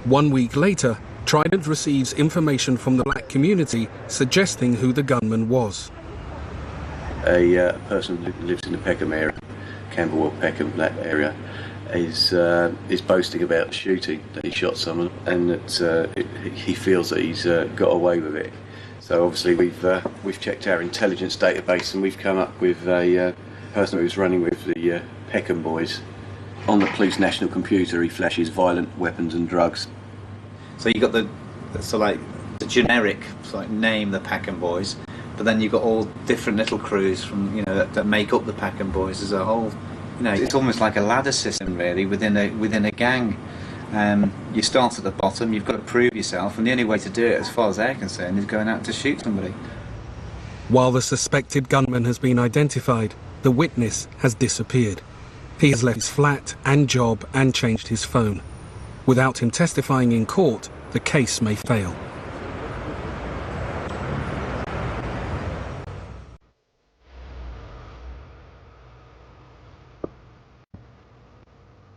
Speaker 3: 1 week later, Trident receives information from the black community suggesting who the gunman was.
Speaker 5: A person who lives in the Peckham area, Camberwell, Peckham, that area, is boasting about the shooting, that he shot someone, and that he feels that he's got away with it. So obviously we've checked our intelligence database and we've come up with a person who was running with the Peckham boys. On the police national computer, he flashes violent weapons and drugs.
Speaker 1: So you got the generic name, the Peckham boys, but then you've got all different little crews from, you know, that make up the Peckham boys as a whole. You know, it's almost like a ladder system really within a gang. You start at the bottom, you've got to prove yourself, and the only way to do it, as far as they're concerned, is going out to shoot somebody.
Speaker 3: While the suspected gunman has been identified, the witness has disappeared. He has left his flat and job and changed his phone. Without him testifying in court, the case may fail.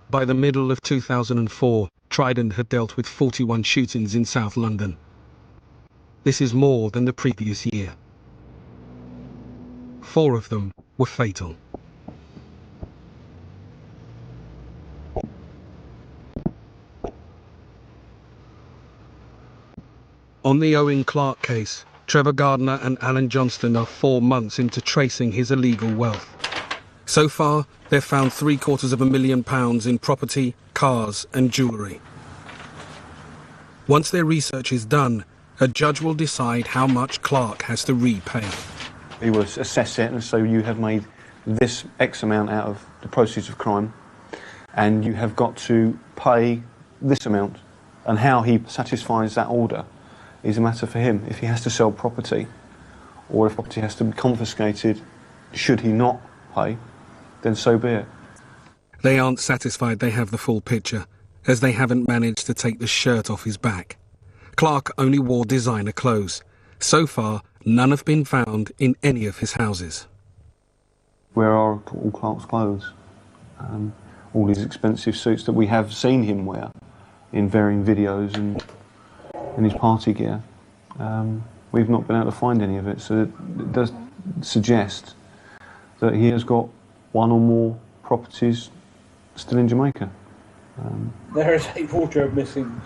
Speaker 3: By the middle of 2004, Trident had dealt with 41 shootings in South London. This is more than the previous year. 4 of them were fatal. On the Owen Clark case, Trevor Gardner and Alan Johnston are 4 months into tracing his illegal wealth. So far, they've found £750,000 in property, cars and jewellery. Once their research is done, a judge will decide how much Clark has to repay.
Speaker 11: He will assess it and so you have made this X amount out of the proceeds of crime and you have got to pay this amount, and how he satisfies that order is a matter for him. If he has to sell property or if property has to be confiscated should he not pay, then so be it.
Speaker 3: They aren't satisfied they have the full picture, as they haven't managed to take the shirt off his back. Clark only wore designer clothes. So far, none have been found in any of his houses.
Speaker 11: Where are all Clark's clothes? All his expensive suits that we have seen him wear in varying videos and in his party gear. We've not been able to find any of it, so it does suggest that he has got one or more properties still in Jamaica.
Speaker 2: There is a wardrobe missing.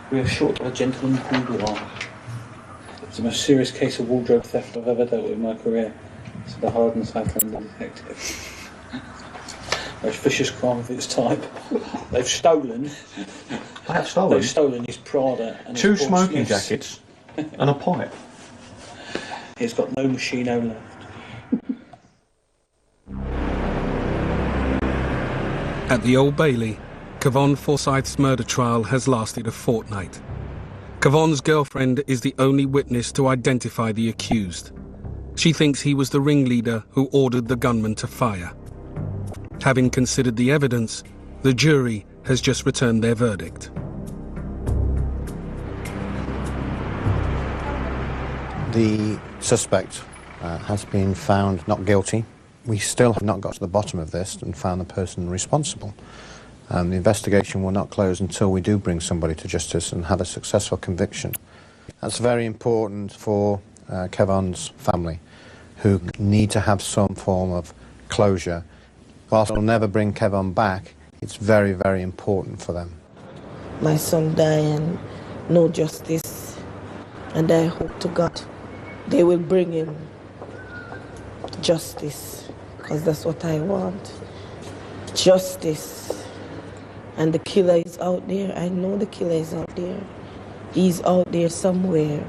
Speaker 2: We are short of a gentleman boudoir. It's the most serious case of wardrobe theft I've ever dealt with in my career. It's the Harden South London detective. Most vicious crime of its type. They've stolen.
Speaker 11: They've stolen?
Speaker 2: They've stolen his Prada and
Speaker 11: 2
Speaker 2: his Paul
Speaker 11: smoking
Speaker 2: Smiths.
Speaker 11: jackets and a pipe.
Speaker 2: He's got no machino left.
Speaker 3: At the Old Bailey, Kevon Forsyth's murder trial has lasted a fortnight. Kevon's girlfriend is the only witness to identify the accused. She thinks he was the ringleader who ordered the gunman to fire. Having considered the evidence, the jury has just returned their verdict.
Speaker 6: The suspect has been found not guilty. We still have not got to the bottom of this and found the person responsible. The investigation will not close until we do bring somebody to justice and have a successful conviction. That's very important for Kevon's family, who need to have some form of closure. Whilst it'll never bring Kevon back, it's very, very important for them.
Speaker 7: My son died and no justice, and I hope to God they will bring him justice, because that's what I want. Justice. And the killer is out there. I know the killer is out there. He's out there somewhere.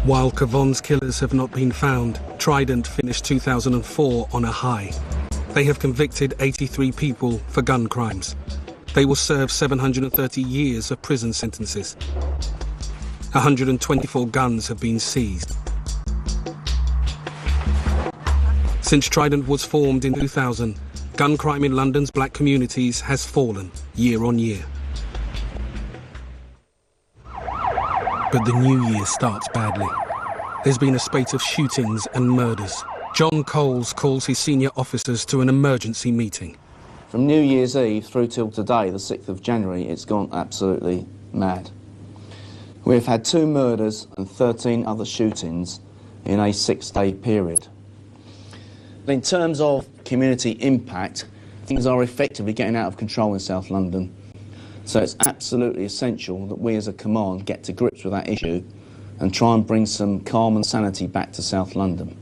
Speaker 3: While Kevon's killers have not been found, Trident finished 2004 on a high. They have convicted 83 people for gun crimes. They will serve 730 years of prison sentences. 124 guns have been seized. Since Trident was formed in 2000, gun crime in London's black communities has fallen. year on year. But the new year starts badly. There's been a spate of shootings and murders. John Coles calls his senior officers to an emergency meeting.
Speaker 10: From New Year's Eve through till today, the 6th of January, it's gone absolutely mad. We've had 2 murders and 13 other shootings in a 6-day period. In terms of community impact, things are effectively getting out of control in South London. So it's absolutely essential that we as a command get to grips with that issue and try and bring some calm and sanity back to South London.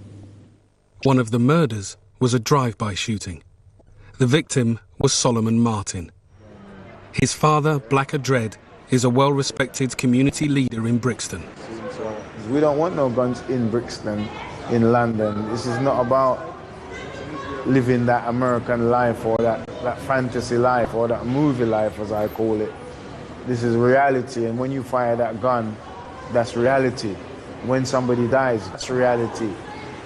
Speaker 3: One of the murders was a drive-by shooting. The victim was Solomon Martin. His father, Blacker Dread, is a well-respected community leader in Brixton.
Speaker 13: We don't want no guns in Brixton, in London. This is not about living that American life or that fantasy life or that movie life, as I call it. This is reality, and when you fire that gun, that's reality. When somebody dies, that's reality.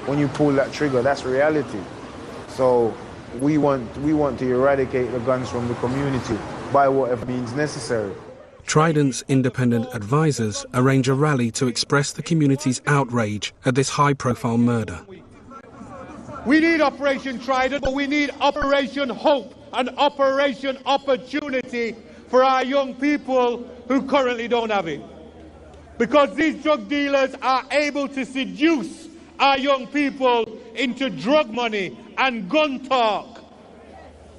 Speaker 13: When you pull that trigger, that's reality. So we want to eradicate the guns from the community by whatever means necessary.
Speaker 3: Trident's independent advisors arrange a rally to express the community's outrage at this high-profile murder.
Speaker 14: We need Operation Trident, but we need Operation Hope and Operation Opportunity for our young people who currently don't have it. Because these drug dealers are able to seduce our young people into drug money and gun talk.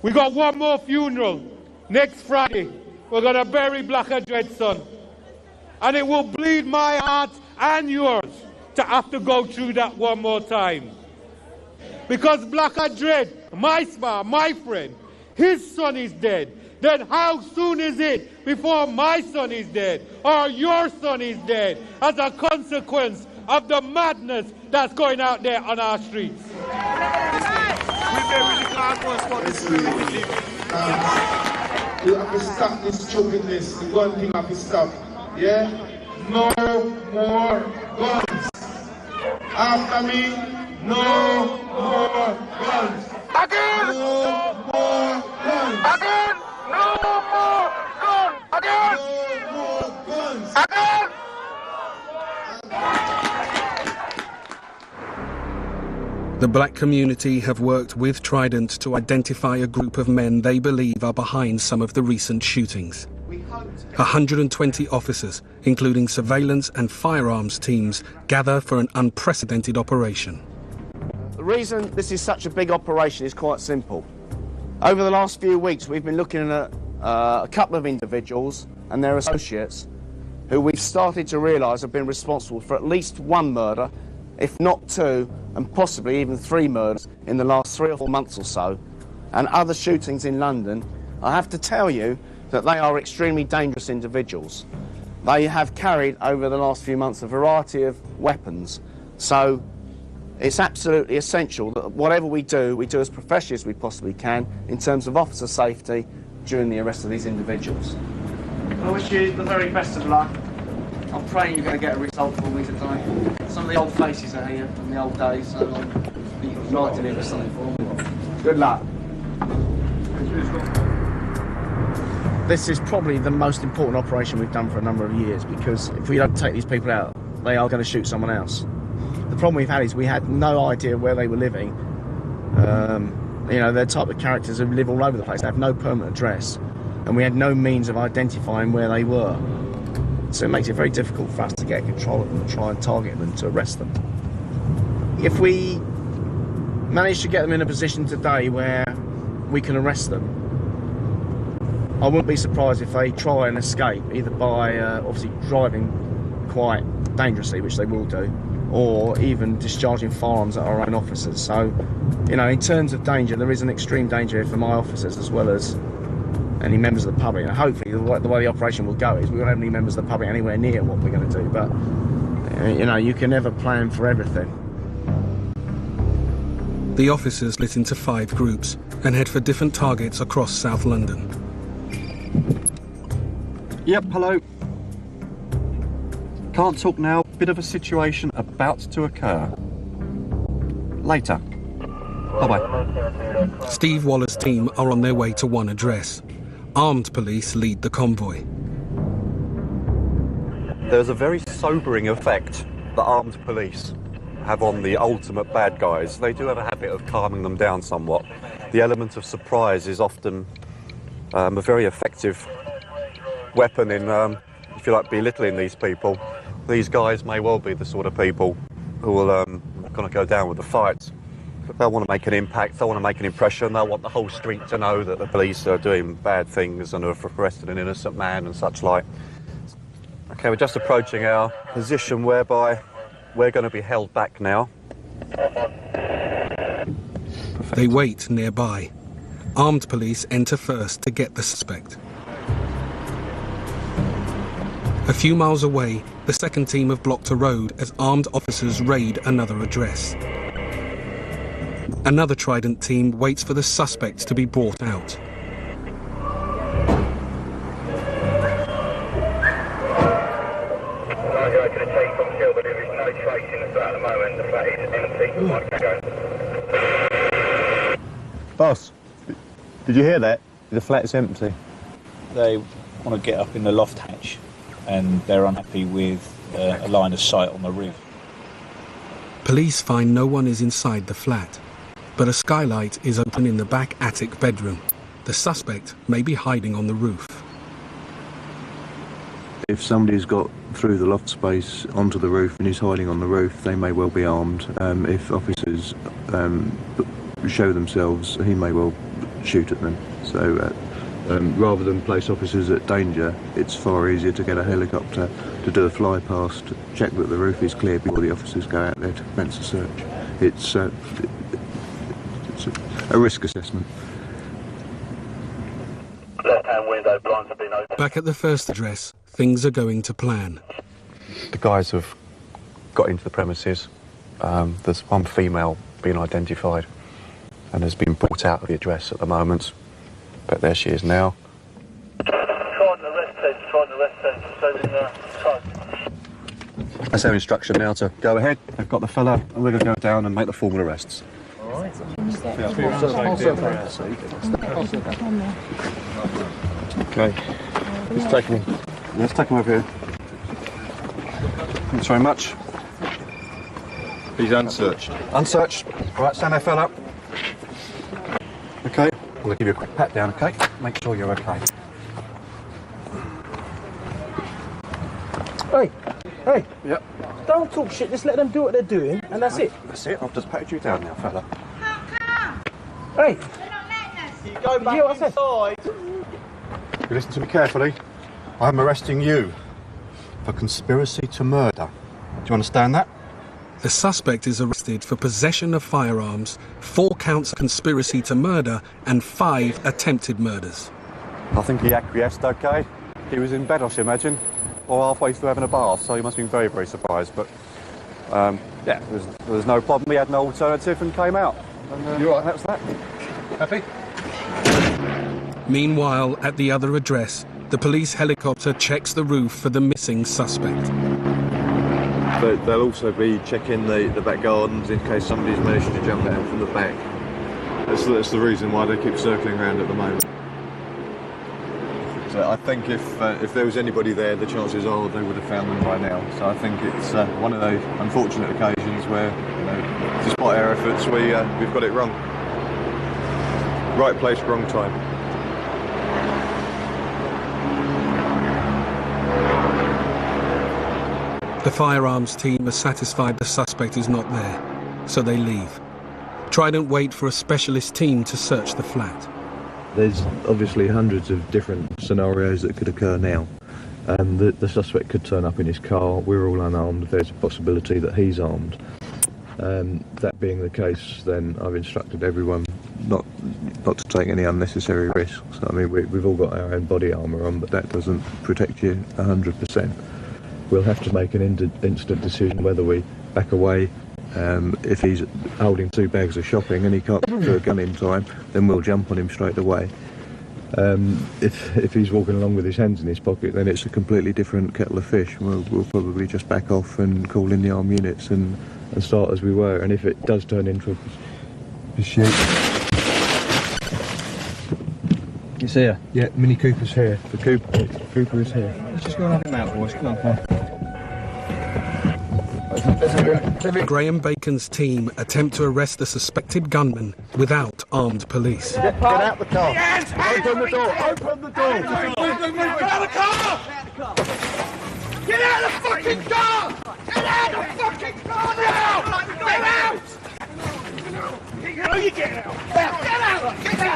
Speaker 14: We got one more funeral next Friday. We're going to bury Blacker Dread's son. And it will bleed my heart and yours to have to go through that one more time. Because Blacker Dread, my friend, his son is dead. Then how soon is it before my son is dead or your son is dead as a consequence of the madness that's going out there on our streets?
Speaker 16: You have to stop this stupidness. The gun thing have to stop. Yeah? No more guns. After me, no more guns. Again! No more guns. Again! No more guns. Again! No more guns. Again!
Speaker 3: The black community have worked with Trident to identify a group of men they believe are behind some of the recent shootings. 120 officers, including surveillance and firearms teams, gather for an unprecedented operation.
Speaker 10: The reason this is such a big operation is quite simple. Over the last few weeks, we've been looking at a couple of individuals and their associates who we've started to realise have been responsible for at least 1 murder, if not 2, and possibly even 3 murders in the last 3 or 4 months or so, and other shootings in London. I have to tell you that they are extremely dangerous individuals. They have carried, over the last few months, a variety of weapons. So it's absolutely essential that whatever we do as professionally as we possibly can in terms of officer safety during the arrest of these individuals. I wish you the very best of luck. I'm praying you're going to get a result for me today. Some of the old faces are here from the old days, so you'd like to deliver something for me. Good luck. This is probably the most important operation we've done for a number of years, because if we don't take these people out, they are going to shoot someone else. The problem we've had is we had no idea where they were living. You know, they're the type of characters who live all over the place. They have no permanent address, and we had no means of identifying where they were. So it makes it very difficult for us to get control of them and try and target them to arrest them. If we manage to get them in a position today where we can arrest them, I wouldn't be surprised if they try and escape, either by obviously driving quite dangerously, which they will do, or even discharging firearms at our own officers. So, you know, in terms of danger, there is an extreme danger here for my officers as well as any members of the public. And hopefully the way the operation will go is we won't have any members of the public anywhere near what we're going to do. But, you know, you can never plan for everything.
Speaker 3: The officers split into 5 groups and head for different targets across South London.
Speaker 24: Yep, hello. Can't talk now. Bit of a situation about to occur. Later. Bye-bye.
Speaker 3: Steve Waller's team are on their way to one address. Armed police lead the convoy.
Speaker 24: There's a very sobering effect that armed police have on the ultimate bad guys. They do have a habit of calming them down somewhat. The element of surprise is often a very effective weapon in, if you like, belittling these people. These guys may well be the sort of people who will kind of go down with the fight. But they'll want to make an impact, they'll want to make an impression, they'll want the whole street to know that the police are doing bad things and have arrested an innocent man and such like. Okay, we're just approaching our position whereby we're going to be held back now.
Speaker 3: They wait nearby. Armed police enter first to get the suspect. A few miles away, the second team have blocked a road as armed officers raid another address. Another Trident team waits for the suspect to be brought out.
Speaker 6: Boss, did you hear that? The flat is empty.
Speaker 17: They want to get up in the loft hatch and they're unhappy with a line of sight on the roof.
Speaker 3: Police find no one is inside the flat, but a skylight is open in the back attic bedroom. The suspect may be hiding on the roof.
Speaker 5: If somebody's got through the loft space onto the roof and is hiding on the roof, they may well be armed. If officers show themselves, he may well shoot at them. So rather than place officers at danger, it's far easier to get a helicopter to do a fly past, check that the roof is clear before the officers go out there to commence a search. It's a risk assessment.
Speaker 18: Left-hand window blinds have been opened.
Speaker 3: Back at the first address, things are going to plan.
Speaker 24: The guys have got into the premises. There's one female being identified and has been brought out of the address at the moment. But there she is now.
Speaker 18: Trying to arrest them.
Speaker 24: That's our instruction now to go ahead. They've got the fella and we're going to go down and make the formal arrests. Okay. Let's take him. Let's take him over here. Thanks very much.
Speaker 11: He's unsearched.
Speaker 24: Unsearched. All right, stand there, fella. Okay. I'm going to give you a quick pat down, okay? Make sure you're okay.
Speaker 19: Hey.
Speaker 24: Yep.
Speaker 19: Don't talk shit, just let them do what they're doing, and that's it.
Speaker 24: That's it. I've just patted you down now, fella.
Speaker 19: Hey.
Speaker 18: You go back inside.
Speaker 24: You listen to me carefully. I'm arresting you for conspiracy to murder. Do you understand that?
Speaker 3: The suspect is arrested for possession of firearms, 4 counts of conspiracy to murder, and 5 attempted murders.
Speaker 24: I think he acquiesced, okay? He was in bed, I should imagine, or halfway through having a bath, so he must have been very, very surprised. But, yeah, there was no problem. He had no alternative and came out. And,
Speaker 11: you all right?
Speaker 24: That was that.
Speaker 11: Happy?
Speaker 3: Meanwhile, at the other address, the police helicopter checks the roof for the missing suspect.
Speaker 5: They'll also be checking the back gardens in case somebody's managed to jump out from the back. That's the reason why they keep circling around at the moment. So I think if there was anybody there, the chances are they would have found them by now. So I think it's one of those unfortunate occasions where, despite our efforts, we've got it wrong. Right place, wrong time.
Speaker 3: The firearms team are satisfied the suspect is not there, so they leave. Trident wait for a specialist team to search the flat.
Speaker 5: There's obviously hundreds of different scenarios that could occur now. The suspect could turn up in his car, we're all unarmed, there's a possibility that he's armed. That being the case, then I've instructed everyone not to take any unnecessary risks. I mean, we've all got our own body armour on, but that doesn't protect you 100%. We'll have to make an instant decision whether we back away. If he's holding 2 bags of shopping and he can't put a gun in time, then we'll jump on him straight away. If he's walking along with his hands in his pocket, then it's a completely different kettle of fish. We'll probably just back off and call in the armed units and start as we were. And if it does turn into a pursuit,
Speaker 4: It's here?
Speaker 12: Yeah, Mini Cooper's here. The Cooper is here.
Speaker 4: Let's just go and have him out, boys. Come on, come on.
Speaker 3: Graham Bacon's team attempt to arrest the suspected gunman without armed police.
Speaker 12: Get out the car. Open the door. Open the door.
Speaker 18: Get out of the car! Get out of the fucking car! Get out of the fucking car now! Get out! You get out! Get out! Get out!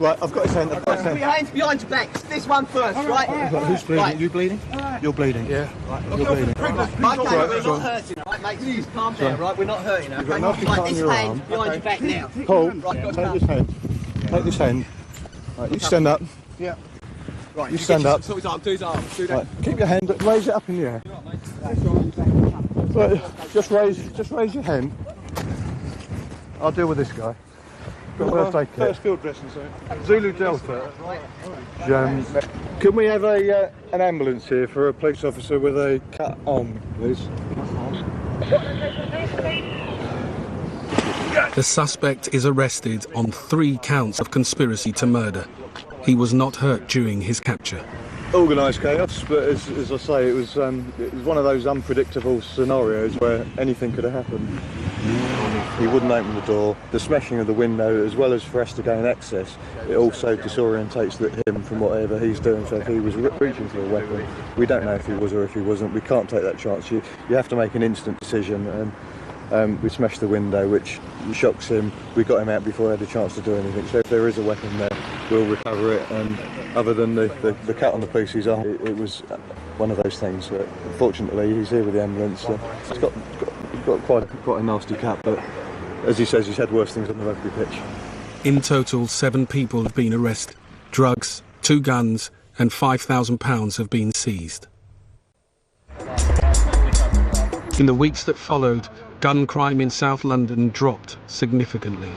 Speaker 12: Right, I've got his hand.
Speaker 15: Put your hands behind your back. This one first, right?
Speaker 12: Who's bleeding?
Speaker 15: Right.
Speaker 12: You bleeding? You're bleeding. Yeah. Right. You're bleeding.
Speaker 15: Okay, we're not hurting, right, mate? Please calm down, right? We're not hurting, okay?
Speaker 12: You've got nothing
Speaker 15: Right,
Speaker 12: on
Speaker 15: this
Speaker 12: your
Speaker 15: hand
Speaker 12: arm.
Speaker 15: behind your back now.
Speaker 12: Paul,
Speaker 15: Right, got
Speaker 12: take this hand. Take this hand. Right, you stand up.
Speaker 15: Yeah. Right,
Speaker 12: You stand up.
Speaker 15: Do his arm, do his arm. Do that.
Speaker 12: Right, keep your hand, but raise it up in the air. Right, just raise your hand. I'll deal with this guy. Got birthday cake.
Speaker 11: First field dressing, sorry.
Speaker 12: Zulu Delta. Can we have an ambulance here for a police officer with a cut arm, please?
Speaker 3: The suspect is arrested on 3 counts of conspiracy to murder. He was not hurt during his capture.
Speaker 12: Organised chaos, but as I say, it was one of those unpredictable scenarios where anything could have happened. He wouldn't open the door. The smashing of the window, as well as for us to gain access, it also disorientates him from whatever he's doing. So if he was reaching for a weapon, we don't know if he was or if he wasn't. We can't take that chance. You have to make an instant decision, and we smashed the window, which shocks him. We got him out before he had a chance to do anything. So if there is a weapon there, we'll recover it. And other than the cut on the piece he's on, it was one of those things. But fortunately, he's here with the ambulance. He's got quite a nasty cut, but as he says, he's had worse things on the rugby pitch.
Speaker 3: In total, 7 people have been arrested. Drugs, 2 guns, and £5,000 have been seized. In the weeks that followed, gun crime in South London dropped significantly.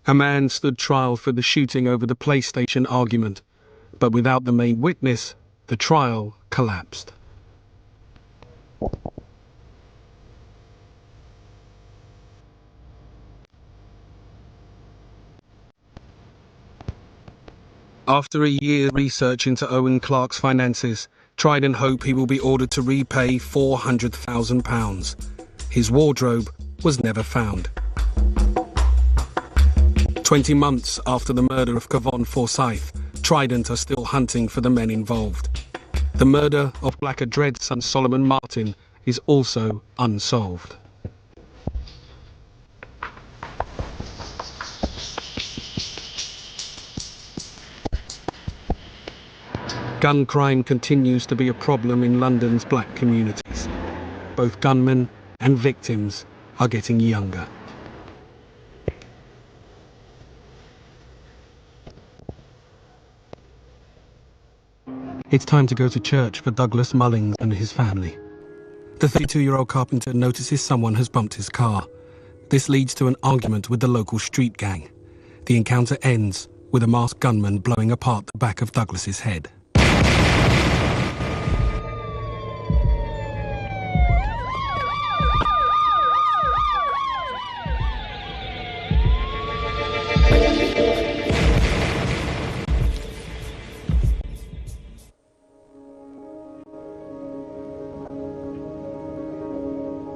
Speaker 3: A man stood trial for the shooting over the PlayStation argument, but without the main witness, the trial collapsed. After a year research into Owen Clark's finances, tried and hope he will be ordered to repay £400,000. His wardrobe was never found. 20 months after the murder of Kevon Forsyth, Trident are still hunting for the men involved. The murder of Blacker Dread's son Solomon Martin is also unsolved. Gun crime continues to be a problem in London's black communities. Both gunmen and victims are getting younger. It's time to go to church for Douglas Mullings and his family. The 32-year-old carpenter notices someone has bumped his car. This leads to an argument with the local street gang. The encounter ends with a masked gunman blowing apart the back of Douglas's head.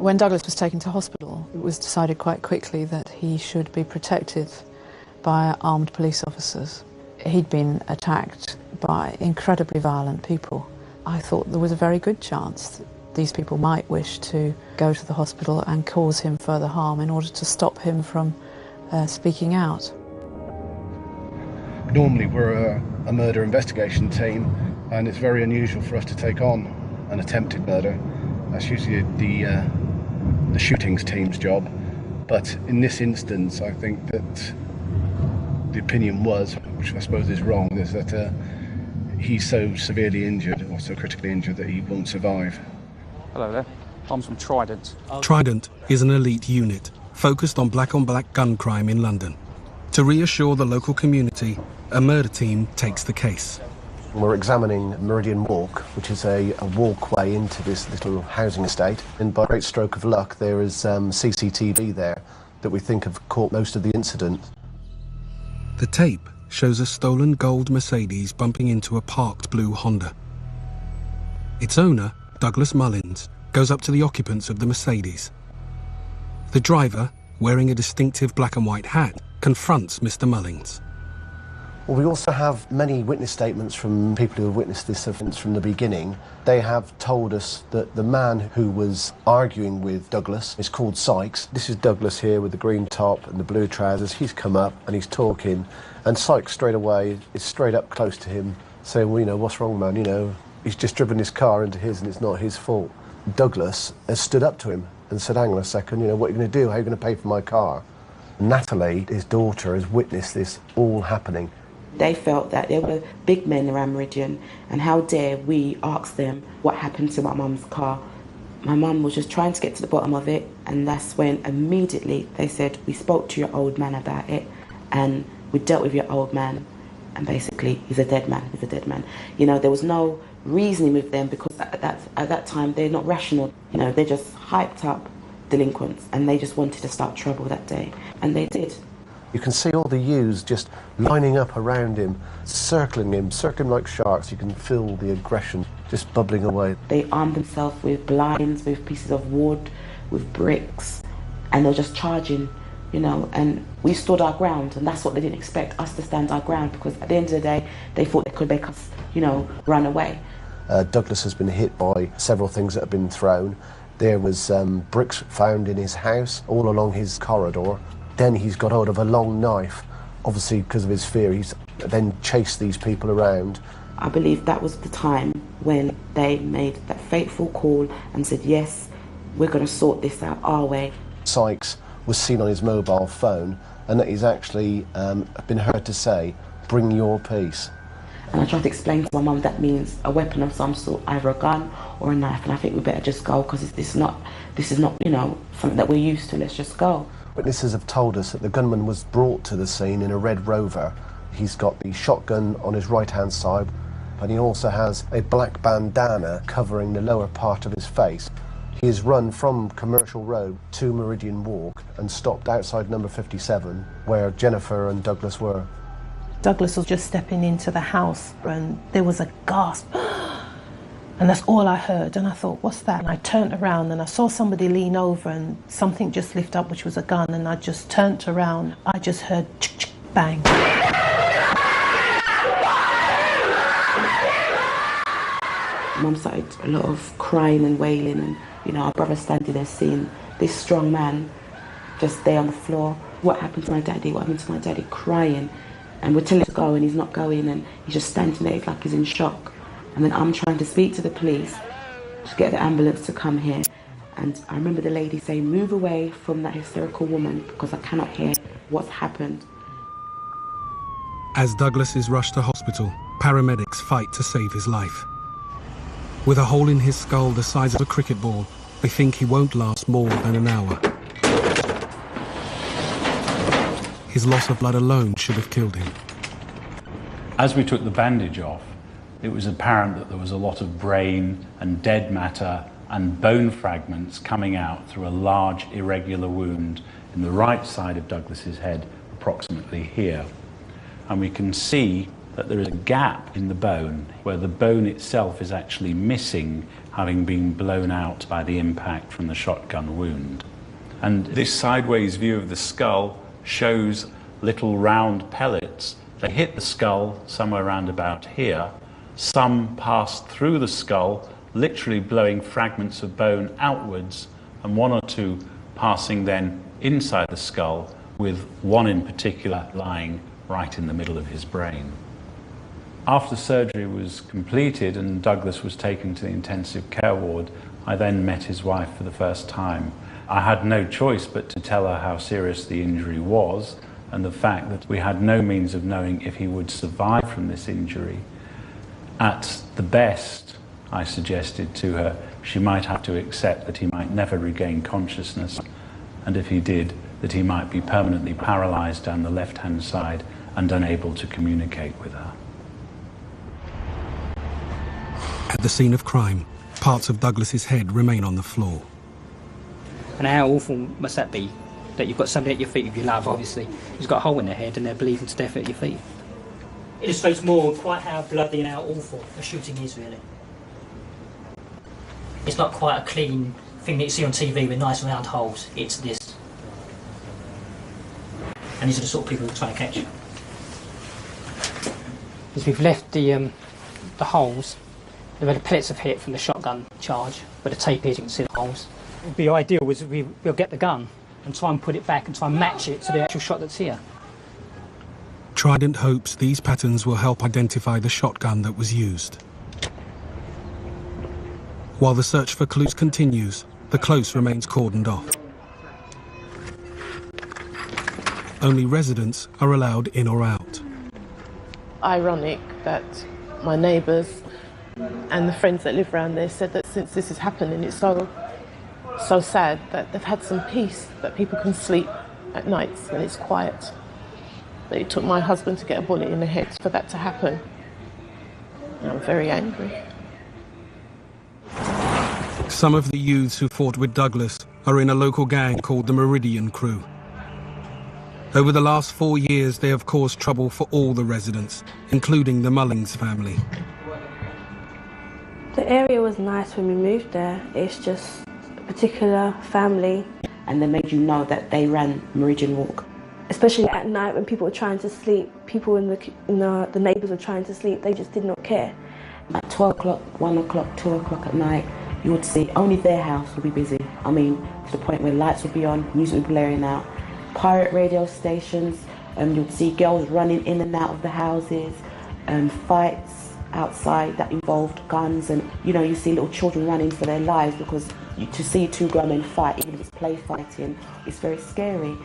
Speaker 20: When Douglas was taken to hospital, it was decided quite quickly that he should be protected by armed police officers. He'd been attacked by incredibly violent people. I thought there was a very good chance that these people might wish to go to the hospital and cause him further harm in order to stop him from speaking out.
Speaker 25: Normally we're a murder investigation team, and it's very unusual for us to take on an attempted murder. That's usually the shootings team's job, but in this instance I think that the opinion was, which I suppose is wrong, is that he's so severely injured or so critically injured that he won't survive.
Speaker 26: Hello there, I'm from Trident.
Speaker 3: Trident is an elite unit focused on black-on-black gun crime in London. To reassure the local community, a murder team takes the case.
Speaker 1: We're examining Meridian Walk, which is a walkway into this little housing estate. And by great stroke of luck, there is CCTV there that we think have caught most of the incident.
Speaker 3: The tape shows a stolen gold Mercedes bumping into a parked blue Honda. Its owner, Douglas Mullins, goes up to the occupants of the Mercedes. The driver, wearing a distinctive black and white hat, confronts Mr. Mullins.
Speaker 1: Well, we also have many witness statements from people who have witnessed this offence from the beginning. They have told us that the man who was arguing with Douglas is called Sykes. This is Douglas here with the green top and the blue trousers. He's come up and he's talking, and Sykes straight away is straight up close to him, saying, well, you know, what's wrong, man? You know, he's just driven his car into his and it's not his fault. Douglas has stood up to him and said, hang on a second, you know, what are you going to do? How are you going to pay for my car? Natalie, his daughter, has witnessed this all happening.
Speaker 8: They felt that there were big men around Meridian, and how dare we ask them what happened to my mum's car. My mum was just trying to get to the bottom of it, and that's when immediately they said, we spoke to your old man about it, and we dealt with your old man, and basically he's a dead man, he's a dead man. You know, there was no reasoning with them, because at that time they're not rational. You know, they're just hyped up delinquents, and they just wanted to start trouble that day, and they did.
Speaker 1: You can see all the ewes just lining up around him, circling like sharks. You can feel the aggression just bubbling away.
Speaker 8: They armed themselves with blinds, with pieces of wood, with bricks, and they were just charging, you know, and we stood our ground, and that's what they didn't expect, us to stand our ground, because at the end of the day, they thought they could make us, you know, run away.
Speaker 1: Douglas has been hit by several things that have been thrown. There was bricks found in his house, all along his corridor. Then he's got hold of a long knife, obviously because of his fear. He's then chased these people around.
Speaker 8: I believe that was the time when they made that fateful call and said, yes, we're going to sort this out our way.
Speaker 1: Sykes was seen on his mobile phone, and that he's actually been heard to say, bring your peace.
Speaker 8: And I tried to explain to my mum that means a weapon of some sort, either a gun or a knife, and I think we better just go, because this is not, you know, something that we're used to. Let's just go.
Speaker 1: Witnesses have told us that the gunman was brought to the scene in a Red Rover. He's got the shotgun on his right-hand side, and he also has a black bandana covering the lower part of his face. He has run from Commercial Road to Meridian Walk and stopped outside number 57, where Jennifer and Douglas were.
Speaker 9: Douglas was just stepping into the house, and there was a gasp. And that's all I heard, and I thought, what's that? And I turned around and I saw somebody lean over and something just lift up, which was a gun, and I just turned around. I just heard chick, bang.
Speaker 8: Mum started a lot of crying and wailing, and, you know, our brother standing there seeing this strong man just there on the floor. What happened to my daddy? What happened to my daddy? Crying. And we're telling him to go, and he's not going, and he's just standing there like he's in shock. And then I'm trying to speak to the police to get the ambulance to come here. And I remember the lady saying, move away from that hysterical woman, because I cannot hear what's happened.
Speaker 3: As Douglas is rushed to hospital, paramedics fight to save his life. With a hole in his skull the size of a cricket ball, they think he won't last more than an hour. His loss of blood alone should have killed him.
Speaker 17: As we took the bandage off, it was apparent that there was a lot of brain and dead matter and bone fragments coming out through a large irregular wound in the right side of Douglas's head, approximately here. And we can see that there is a gap in the bone where the bone itself is actually missing, having been blown out by the impact from the shotgun wound. And this sideways view of the skull shows little round pellets. They hit the skull somewhere around about here. Some passed through the skull, literally blowing fragments of bone outwards, and one or two passing then inside the skull, with one in particular lying right in the middle of his brain. After surgery was completed and Douglas was taken to the intensive care ward, I then met his wife for the first time. I had no choice but to tell her how serious the injury was, and the fact that we had no means of knowing if he would survive from this injury. At the best, I suggested to her, she might have to accept that he might never regain consciousness, and if he did, that he might be permanently paralyzed down the left-hand side and unable to communicate with her.
Speaker 3: At the scene of crime, parts of Douglas's head remain on the floor.
Speaker 2: And how awful must that be? That you've got somebody at your feet, if you love, obviously, who's got a hole in their head and they're bleeding to death at your feet. It illustrates more quite how bloody and how awful a shooting is, really. It's not quite a clean thing that you see on TV with nice round holes. It's this. And these are the sort of people we're trying to catch. As we've left the holes, where the pellets have hit from the shotgun charge, where the tape is, you can see the holes. What would be ideal was we'll get the gun and try and put it back and try and match it to the actual shot that's here.
Speaker 3: Trident hopes these patterns will help identify the shotgun that was used. While the search for clues continues, the close remains cordoned off. Only residents are allowed in or out.
Speaker 9: Ironic that my neighbours and the friends that live around there said that since this is happening, it's so sad that they've had some peace, that people can sleep at nights when it's quiet. That it took my husband to get a bullet in the head for that to happen. And I'm very angry.
Speaker 3: Some of the youths who fought with Douglas are in a local gang called the Meridian Crew. Over the last 4 years, they have caused trouble for all the residents, including the Mullings family.
Speaker 7: The area was nice when we moved there. It's just a particular family.
Speaker 8: And they made you know that they ran Meridian Walk.
Speaker 7: Especially at night when people were trying to sleep, people in the neighbours were trying to sleep, they just did not care.
Speaker 8: At 12 o'clock, 1 o'clock, 2 o'clock at night, you would see only their house would be busy. I mean, to the point where lights would be on, music would be blaring out. Pirate radio stations, you'd see girls running in and out of the houses, fights outside that involved guns, and you see little children running for their lives because to see two grown men fight, even if it's play fighting, it's very scary.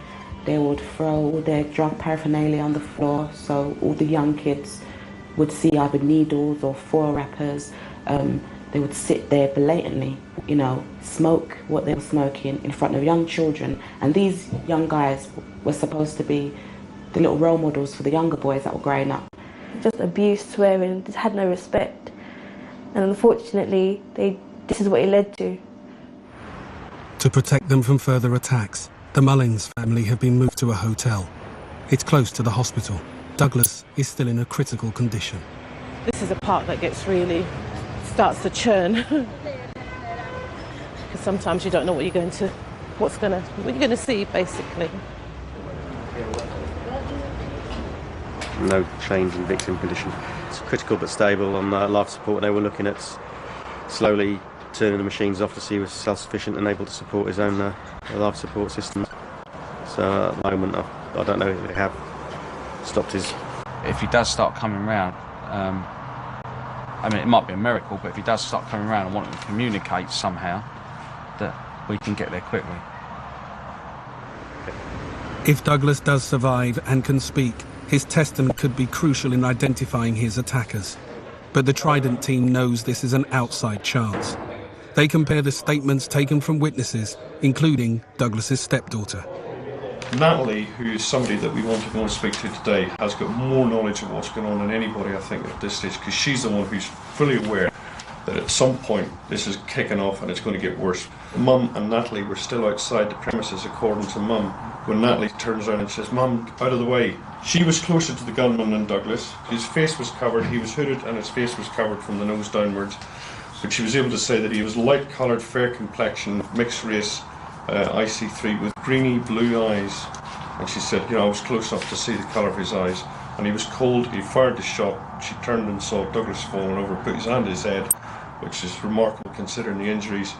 Speaker 8: They would throw all their drug paraphernalia on the floor, so all the young kids would see either needles or foil wrappers. They would sit there blatantly, smoke what they were smoking in front of young children. And these young guys were supposed to be the little role models for the younger boys that were growing up.
Speaker 7: Just abuse, swearing, just had no respect. And unfortunately, this is what it led to.
Speaker 3: To protect them from further attacks, the Mullings family have been moved to a hotel. It's close to the hospital. Douglas is still in a critical condition.
Speaker 9: This is a part that starts to churn. Because sometimes you don't know what you're going to see, basically.
Speaker 13: No change in victim condition. It's critical but stable on life support. They were looking at slowly turning the machines off to see he was self-sufficient and able to support his own life support system. So at the moment, I don't know if they have stopped his...
Speaker 21: If he does start coming round, I mean, it might be a miracle, but if he does start coming around and wanting to communicate somehow, that we can get there quickly.
Speaker 3: If Douglas does survive and can speak, his testimony could be crucial in identifying his attackers. But the Trident team knows this is an outside chance. They compare the statements taken from witnesses, including Douglas's stepdaughter.
Speaker 22: Natalie, who is somebody that we want to go and speak to today, has got more knowledge of what's going on than anybody, I think, at this stage, because she's the one who's fully aware that at some point this is kicking off and it's going to get worse. Mum and Natalie were still outside the premises, according to Mum, when Natalie turns around and says, "Mum, out of the way." She was closer to the gunman than Douglas. His face was covered, he was hooded, and his face was covered from the nose downwards. But she was able to say that he was light-coloured, fair complexion, mixed race, IC3 with greeny blue eyes. And she said, I was close enough to see the colour of his eyes. And he was cold, he fired the shot. She turned and saw Douglas falling over, put his hand to his head, which is remarkable considering the injuries.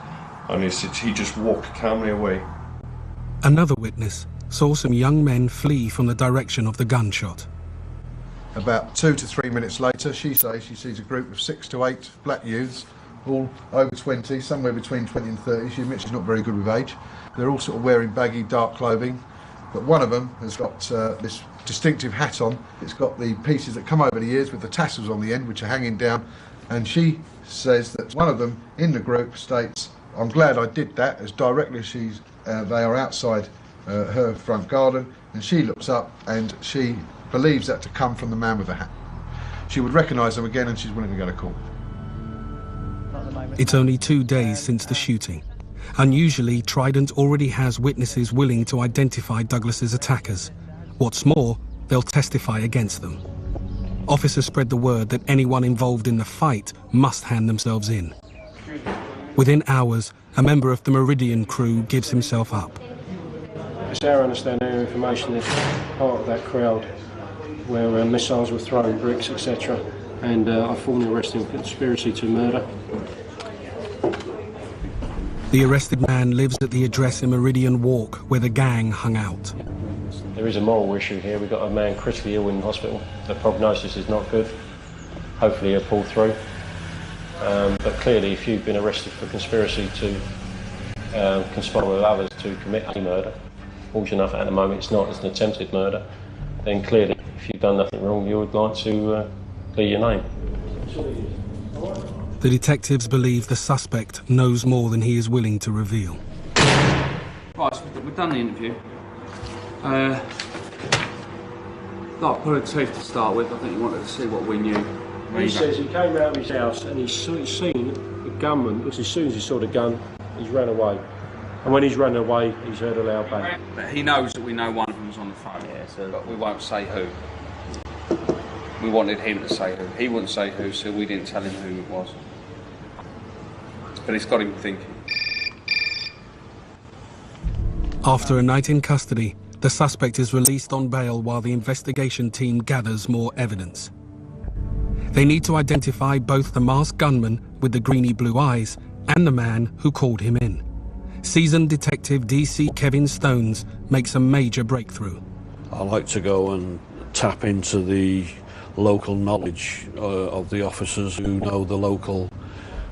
Speaker 22: And he said he just walked calmly away.
Speaker 3: Another witness saw some young men flee from the direction of the gunshot.
Speaker 23: About 2 to 3 minutes later, she says she sees a group of 6 to 8 black youths, all over 20, somewhere between 20 and 30. She admits she's not very good with age. They're all sort of wearing baggy, dark clothing, but one of them has got this distinctive hat on. It's got the pieces that come over the ears with the tassels on the end, which are hanging down, and she says that one of them in the group states, "I'm glad I did that," as directly as they are outside her front garden, and she looks up and she believes that to come from the man with the hat. She would recognise them again and she's willing to go to court.
Speaker 2: moment.
Speaker 3: It's only 2 days since the shooting. Unusually, Trident already has witnesses willing to identify Douglas's attackers. What's more, they'll testify against them. Officers spread the word that anyone involved in the fight must hand themselves in. Within hours, a member of the Meridian crew gives himself up.
Speaker 6: It's our understanding and information that part of that crowd where missiles were thrown, bricks, etc. And I formally arrested him for conspiracy to murder.
Speaker 3: The arrested man lives at the address in Meridian Walk where the gang hung out.
Speaker 6: There is a moral issue here. We've got a man critically ill in hospital. The prognosis is not good. Hopefully he'll pull through. But clearly if you've been arrested for conspiracy to conspire with others to commit a murder, fortunate enough at the moment it's not, it's an attempted murder, then clearly if you've done nothing wrong you would like to clear your name.
Speaker 3: The detectives believe the suspect knows more than he is willing to reveal.
Speaker 21: Right, so we've done the interview. Like put a tooth to start with. I think he wanted to see what we knew.
Speaker 6: He says he came out of his house and he's seen the gunman, because as soon as he saw the gun, he's ran away. And when he's run away, he's heard a loud bang.
Speaker 21: But he knows that we know one of them's on the phone, but we won't say who. We wanted him to say who. He wouldn't say who, so we didn't tell him who it was. But it's got him thinking.
Speaker 3: After a night in custody, the suspect is released on bail while the investigation team gathers more evidence. They need to identify both the masked gunman with the greeny blue eyes and the man who called him in. Seasoned detective DC Kevin Stones makes a major breakthrough.
Speaker 10: I like to go and tap into the local knowledge of the officers who know the local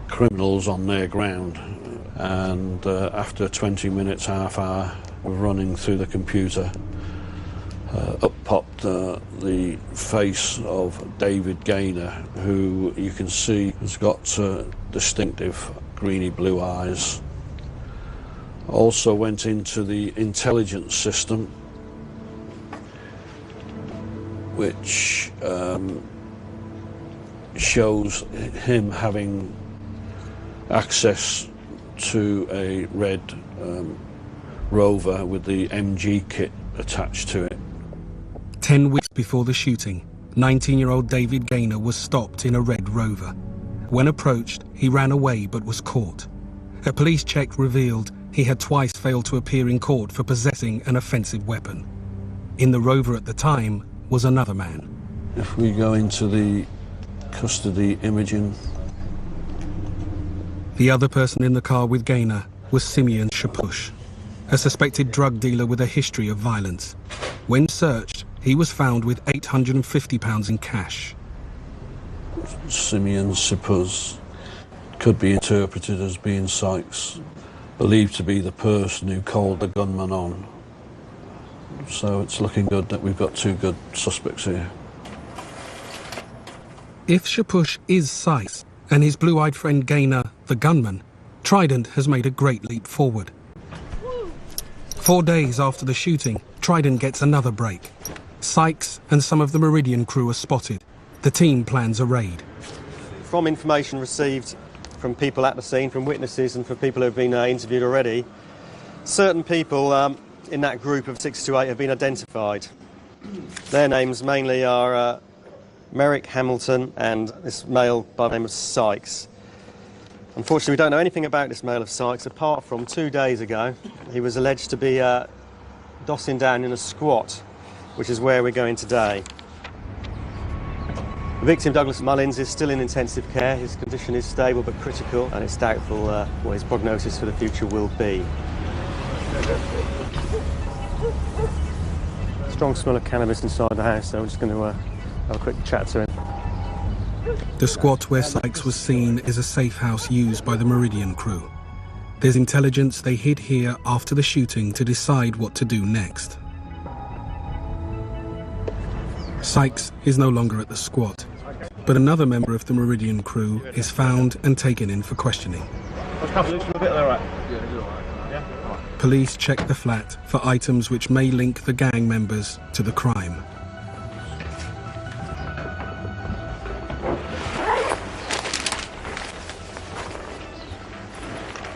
Speaker 10: criminals on their ground. And after 20 minutes, half hour of running through the computer, up popped the face of David Gaynor, who you can see has got distinctive greeny blue eyes. Also went into the intelligence system, which shows him having access to a red Rover with the MG kit attached to it.
Speaker 3: 10 weeks before the shooting, 19-year-old David Gaynor was stopped in a red Rover. When approached, he ran away but was caught. A police check revealed he had twice failed to appear in court for possessing an offensive weapon. In the Rover at the time was another man.
Speaker 10: If we go into the custody imaging.
Speaker 3: The other person in the car with Gaynor was Simeon Shapush, a suspected drug dealer with a history of violence. When searched, he was found with £850 in cash.
Speaker 10: Simeon Shapush could be interpreted as being Sykes, believed to be the person who called the gunman on. So it's looking good that we've got two good suspects here.
Speaker 3: If Shapush is Sykes and his blue-eyed friend Gaynor, the gunman, Trident has made a great leap forward. 4 days after the shooting, Trident gets another break. Sykes and some of the Meridian crew are spotted. The team plans a raid.
Speaker 13: From information received from people at the scene, from witnesses and from people who have been interviewed already, certain people in that group of 6 to 8 have been identified. Their names mainly are Merrick Hamilton and this male by the name of Sykes. Unfortunately, we don't know anything about this male of Sykes apart from 2 days ago he was alleged to be dossing down in a squat, which is where we're going today. The victim, Douglas Mullins, is still in intensive care. His condition is stable but critical, and it's doubtful what his prognosis for the future will be. Strong smell of cannabis inside the house, so I'm just going to have a quick chat to him.
Speaker 3: The squat where Sykes was seen is a safe house used by the Meridian crew. There's intelligence they hid here after the shooting to decide what to do next. Sykes is no longer at the squat, but another member of the Meridian crew is found and taken in for questioning. Police check the flat for items which may link the gang members to the crime.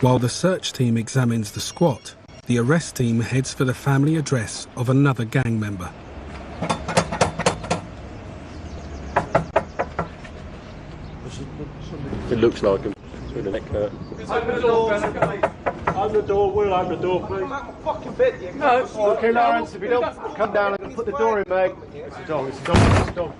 Speaker 3: While the search team examines the squat, the arrest team heads for the family address of another gang member.
Speaker 6: It looks like him. Through the neck hurt.
Speaker 18: Open the door. Open the door. We'll open the door, please. Fucking bed, you no.
Speaker 6: Okay, Lawrence, if you don't come down, I'm going to put the door in, mate. It's a dog, it's a dog, it's a dog.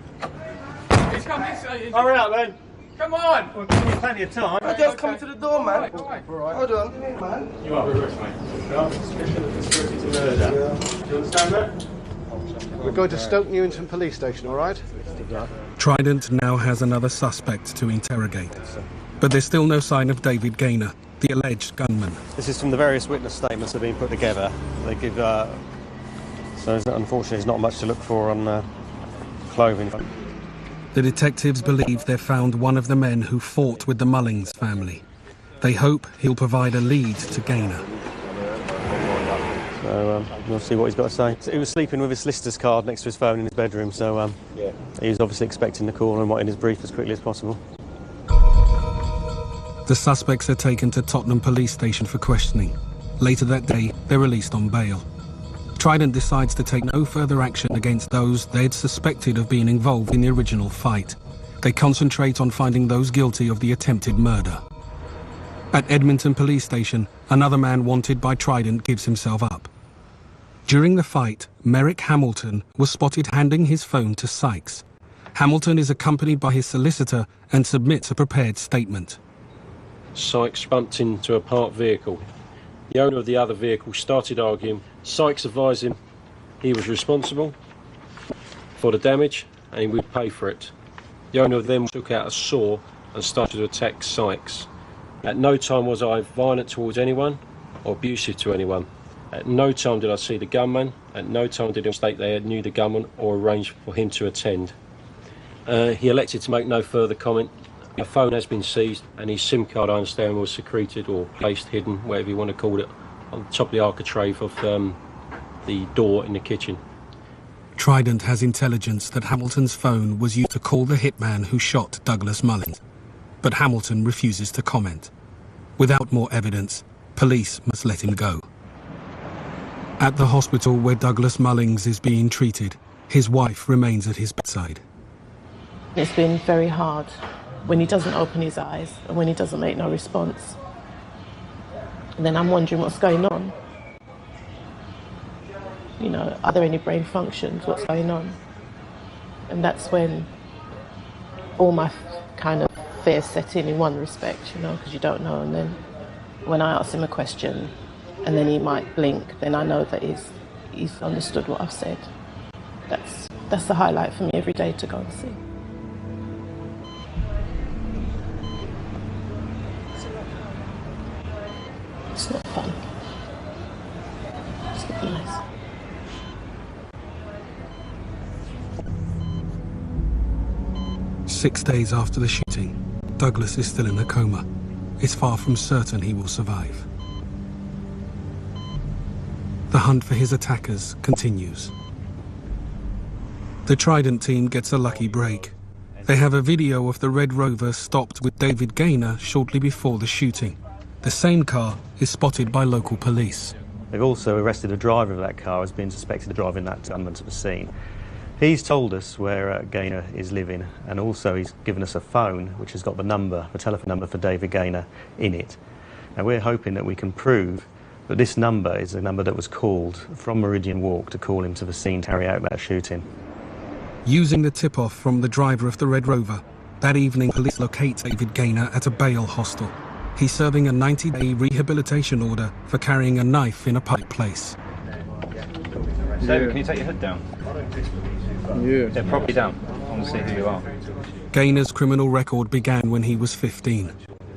Speaker 18: He's coming.
Speaker 6: Hurry up, then.
Speaker 18: Come on.
Speaker 6: We'll give you plenty of time.
Speaker 18: The girl's coming to the door, man. Hold on. Man.
Speaker 6: You are arrested, mate. No, suspicion of conspiracy to murder. Do you understand that?
Speaker 1: We're going to Stoke Newington Police Station, all right?
Speaker 3: Trident now has another suspect to interrogate. But there's still no sign of David Gaynor, the alleged gunman.
Speaker 13: This is from the various witness statements that have been put together. They give, so unfortunately there's not much to look for on clothing.
Speaker 3: The detectives believe they've found one of the men who fought with the Mullings family. They hope he'll provide a lead to Gaynor.
Speaker 13: So we'll see what he's got to say. So he was sleeping with his solicitor's card next to his phone in his bedroom, so he was obviously expecting the call and wanting his brief as quickly as possible.
Speaker 3: The suspects are taken to Tottenham Police Station for questioning. Later that day, they're released on bail. Trident decides to take no further action against those they'd suspected of being involved in the original fight. They concentrate on finding those guilty of the attempted murder. At Edmonton Police Station, another man wanted by Trident gives himself up. During the fight, Merrick Hamilton was spotted handing his phone to Sykes. Hamilton is accompanied by his solicitor and submits a prepared statement.
Speaker 6: Sykes bumped into a parked vehicle. The owner of the other vehicle started arguing. Sykes advised him he was responsible for the damage and he would pay for it. The owner then took out a saw and started to attack Sykes. At no time was I violent towards anyone or abusive to anyone. At no time did I see the gunman. At no time did I state they knew the gunman or arrange for him to attend. He elected to make no further comment. A phone has been seized and his SIM card, I understand, was secreted or placed, hidden, whatever you want to call it, on top of the architrave of the door in the kitchen.
Speaker 3: Trident has intelligence that Hamilton's phone was used to call the hitman who shot Douglas Mullings. But Hamilton refuses to comment. Without more evidence, police must let him go. At the hospital where Douglas Mullings is being treated, his wife remains at his bedside.
Speaker 9: It's been very hard when he doesn't open his eyes and when he doesn't make no response. And then I'm wondering what's going on. You know, are there any brain functions? What's going on? And that's when all my kind of fears set in one respect, you know, because you don't know. And then when I ask him a question and then he might blink, then I know that he's understood what I've said. That's the highlight for me every day, to go and see. It's not fun. It's not nice.
Speaker 3: Six days after the shooting, Douglas is still in a coma. It's far from certain he will survive. The hunt for his attackers continues. The Trident team gets a lucky break. They have a video of the Red Rover stopped with David Gaynor shortly before the shooting. The same car is spotted by local police.
Speaker 13: They've also arrested a driver of that car as being suspected of driving that gunman to the scene. He's told us where Gaynor is living, and also he's given us a phone which has got the telephone number for David Gaynor in it. Now we're hoping that we can prove that this number is the number that was called from Meridian Walk to call him to the scene to carry out that shooting.
Speaker 3: Using the tip-off from the driver of the Red Rover, that evening police locate David Gaynor at a bail hostel. He's serving a 90-day rehabilitation order for carrying a knife in a public place.
Speaker 4: David, can you take your head down? Yeah, properly down. I want to see who you are.
Speaker 3: Gaynor's criminal record began when he was 15.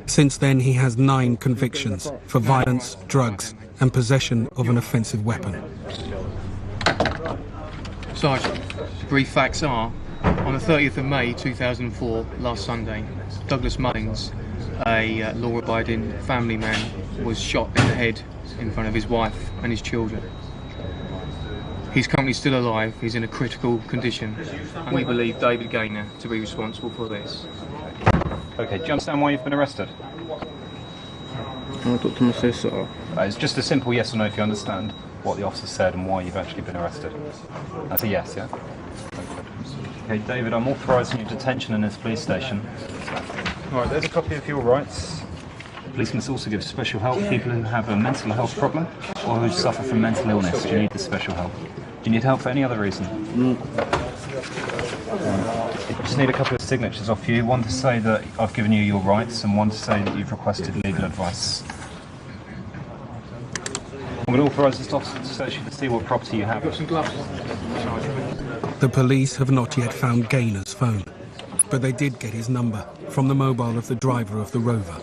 Speaker 3: Since then, he has 9 convictions for violence, drugs, and possession of an offensive weapon.
Speaker 5: Sergeant, the brief facts are, on the 30th of May 2004, last Sunday, Douglas Mullings, a law-abiding family man, was shot in the head in front of his wife and his children. He's currently still alive, he's in a critical condition, and we believe David Gaynor to be responsible for this.
Speaker 4: Okay, do you understand why you've been arrested?
Speaker 26: I talked to my solicitor.
Speaker 4: It's just a simple yes or no if you understand what the officer said and why you've actually been arrested. That's a yes, yeah? Okay, David, I'm authorising your detention in this police station. Alright, there's a copy of your rights. Police must also give special help to people who have a mental health problem or who suffer from mental illness. Do you need this special help? Do you need help for any other reason?
Speaker 26: No.
Speaker 4: I just need a couple of signatures off you. One to say that I've given you your rights and one to say that you've requested legal advice. I'm going to authorise this officer to search you to see what property you have.
Speaker 26: Got some gloves.
Speaker 3: The police have not yet found Gaynor's phone, but they did get his number from the mobile of the driver of the Rover.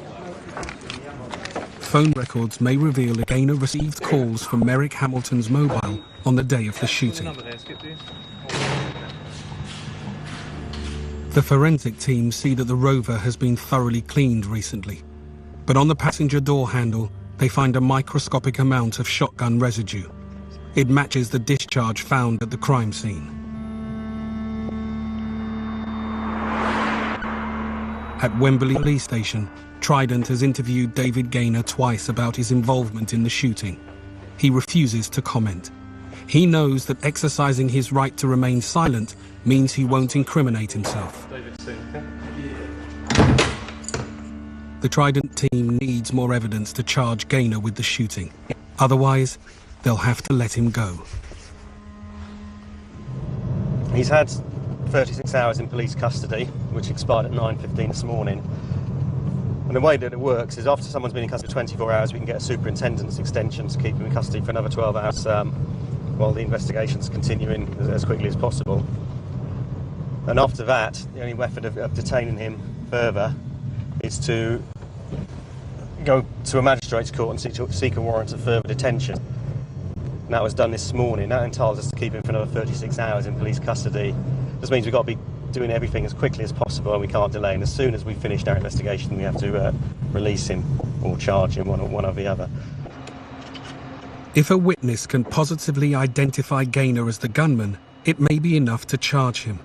Speaker 3: Phone records may reveal that Gaynor received calls from Merrick Hamilton's mobile on the day of the shooting. The forensic team see that the Rover has been thoroughly cleaned recently, but on the passenger door handle they find a microscopic amount of shotgun residue. It matches the discharge found at the crime scene. At Wembley Police Station, Trident has interviewed David Gaynor twice about his involvement in the shooting. He refuses to comment. He knows that exercising his right to remain silent means he won't incriminate himself. The Trident team needs more evidence to charge Gaynor with the shooting. Otherwise, they'll have to let him go.
Speaker 13: He's had 36 hours in police custody, which expired at 9:15 this morning. And the way that it works is after someone's been in custody for 24 hours, we can get a superintendent's extension to keep him in custody for another 12 hours while the investigation's continuing as quickly as possible. And after that, the only method of detaining him further is to go to a magistrate's court and seek a warrant of further detention. And that was done this morning. That entitles us to keep him for another 36 hours in police custody. This means we've got to be doing everything as quickly as possible and we can't delay. And as soon as we've finished our investigation, we have to release him or charge him, one or the other.
Speaker 3: If a witness can positively identify Gaynor as the gunman, it may be enough to charge him.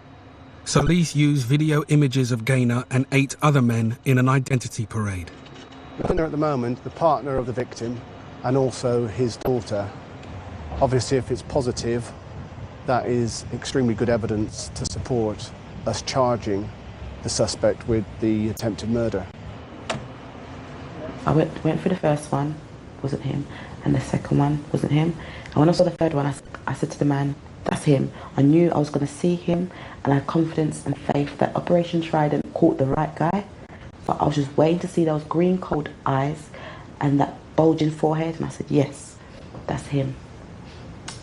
Speaker 3: So police use video images of Gaynor and 8 other men in an identity parade.
Speaker 1: At the moment, the partner of the victim and also his daughter. Obviously, if it's positive, that is extremely good evidence to support us charging the suspect with the attempted murder.
Speaker 8: I went for the first one, wasn't him, and the second one wasn't him. And when I saw the third one, I said to the man, that's him. I knew I was going to see him, and I had confidence and faith that Operation Trident caught the right guy. But I was just waiting to see those green cold eyes and that bulging forehead, and I said, yes, that's him.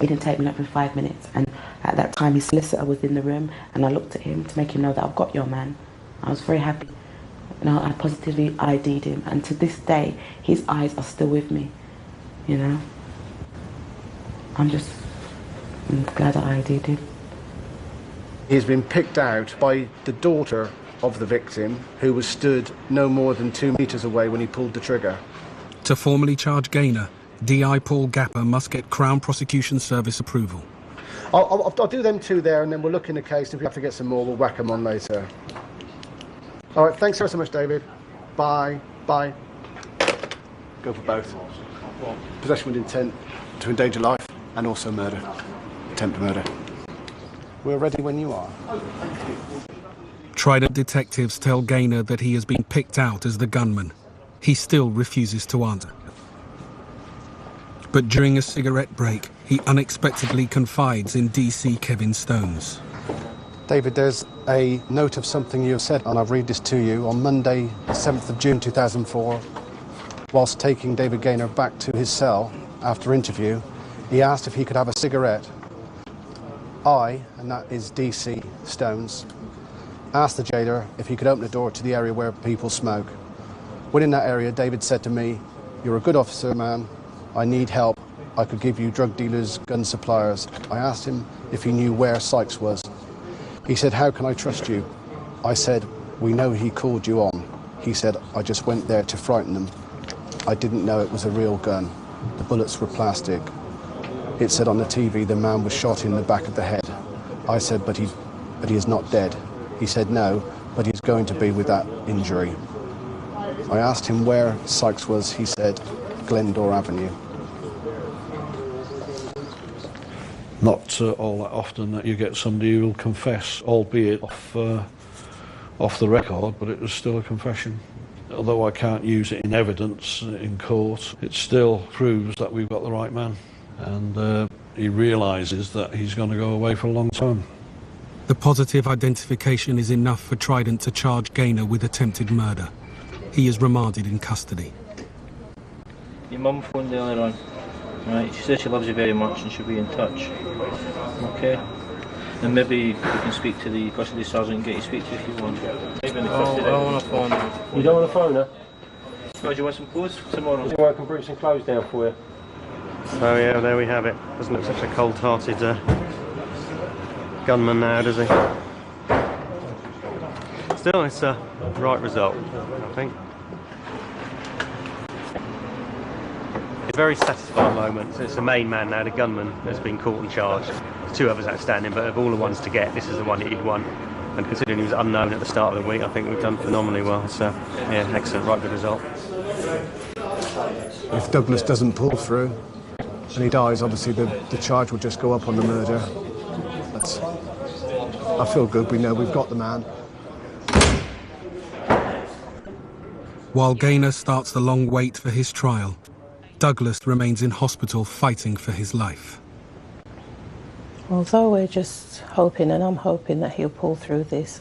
Speaker 8: It didn't take me less than 5 minutes, and at that time his solicitor was in the room, and I looked at him to make him know that I've got your man. I was very happy. And I positively ID'd him, and to this day his eyes are still with me, you know. I'm glad I ID'd him.
Speaker 1: He's been picked out by the daughter of the victim, who was stood no more than 2 meters away when he pulled the trigger.
Speaker 3: To formally charge Gaynor, DI Paul Gapper must get Crown Prosecution Service approval.
Speaker 1: I'll do them 2 there, and then we'll look in the case. If we have to get some more, we'll whack them on later. All right, thanks so much, David. Bye. Bye. Go for both. Possession with intent to endanger life and also murder. Attempted murder. We're ready when you are.
Speaker 3: Trident detectives tell Gaynor that he has been picked out as the gunman. He still refuses to answer. But during a cigarette break, he unexpectedly confides in DC Kevin Stones.
Speaker 1: David, there's a note of something you have said, and I'll read this to you. On Monday, the 7th of June 2004, whilst taking David Gaynor back to his cell after interview, he asked if he could have a cigarette. I, and that is DC Stones, asked the jailer if he could open the door to the area where people smoke. Within that area, David said to me, "You're a good officer, man. I need help. I could give you drug dealers, gun suppliers." I asked him if he knew where Sykes was. He said, "How can I trust you?" I said, "We know he called you on." He said, "I just went there to frighten them. I didn't know it was a real gun. The bullets were plastic. It said on the TV the man was shot in the back of the head." I said, but he is not dead." He said, "No, but he's going to be with that injury."
Speaker 25: I asked him where Sykes was. He said Glendore Avenue.
Speaker 10: Not all that often that you get somebody who will confess, albeit off the record, but it was still a confession. Although I can't use it in evidence in court, it still proves that we've got the right man. And he realises that he's going to go away for a long time.
Speaker 3: The positive identification is enough for Trident to charge Gaynor with attempted murder. He is remanded in custody.
Speaker 11: Your mum phoned earlier on. Right, she says she loves you very much and she'll be in touch. Okay? And maybe you can speak to the custody sergeant and get you to speak to if you want. Maybe in the custody.
Speaker 6: I don't want to phone her.
Speaker 11: You don't want to phone her? Oh, do you want some clothes tomorrow?
Speaker 6: Do you want to bring some clothes down for you?
Speaker 13: So yeah, there we have it. Doesn't look such a cold-hearted gunman now, does he? Still, it's a right result, I think. It's a very satisfying moment. So it's the main man now, the gunman, that's been caught and charged. There's two others outstanding, but of all the ones to get, this is the one that he'd won. And considering he was unknown at the start of the week, I think we've done phenomenally well. So, yeah, excellent, right good result.
Speaker 1: If Douglas doesn't pull through and he dies, obviously the charge will just go up on the murder. I feel good, we know we've got the man.
Speaker 3: While Gaynor starts the long wait for his trial, Douglas remains in hospital fighting for his life.
Speaker 9: Although we're just hoping, and I'm hoping that he'll pull through this,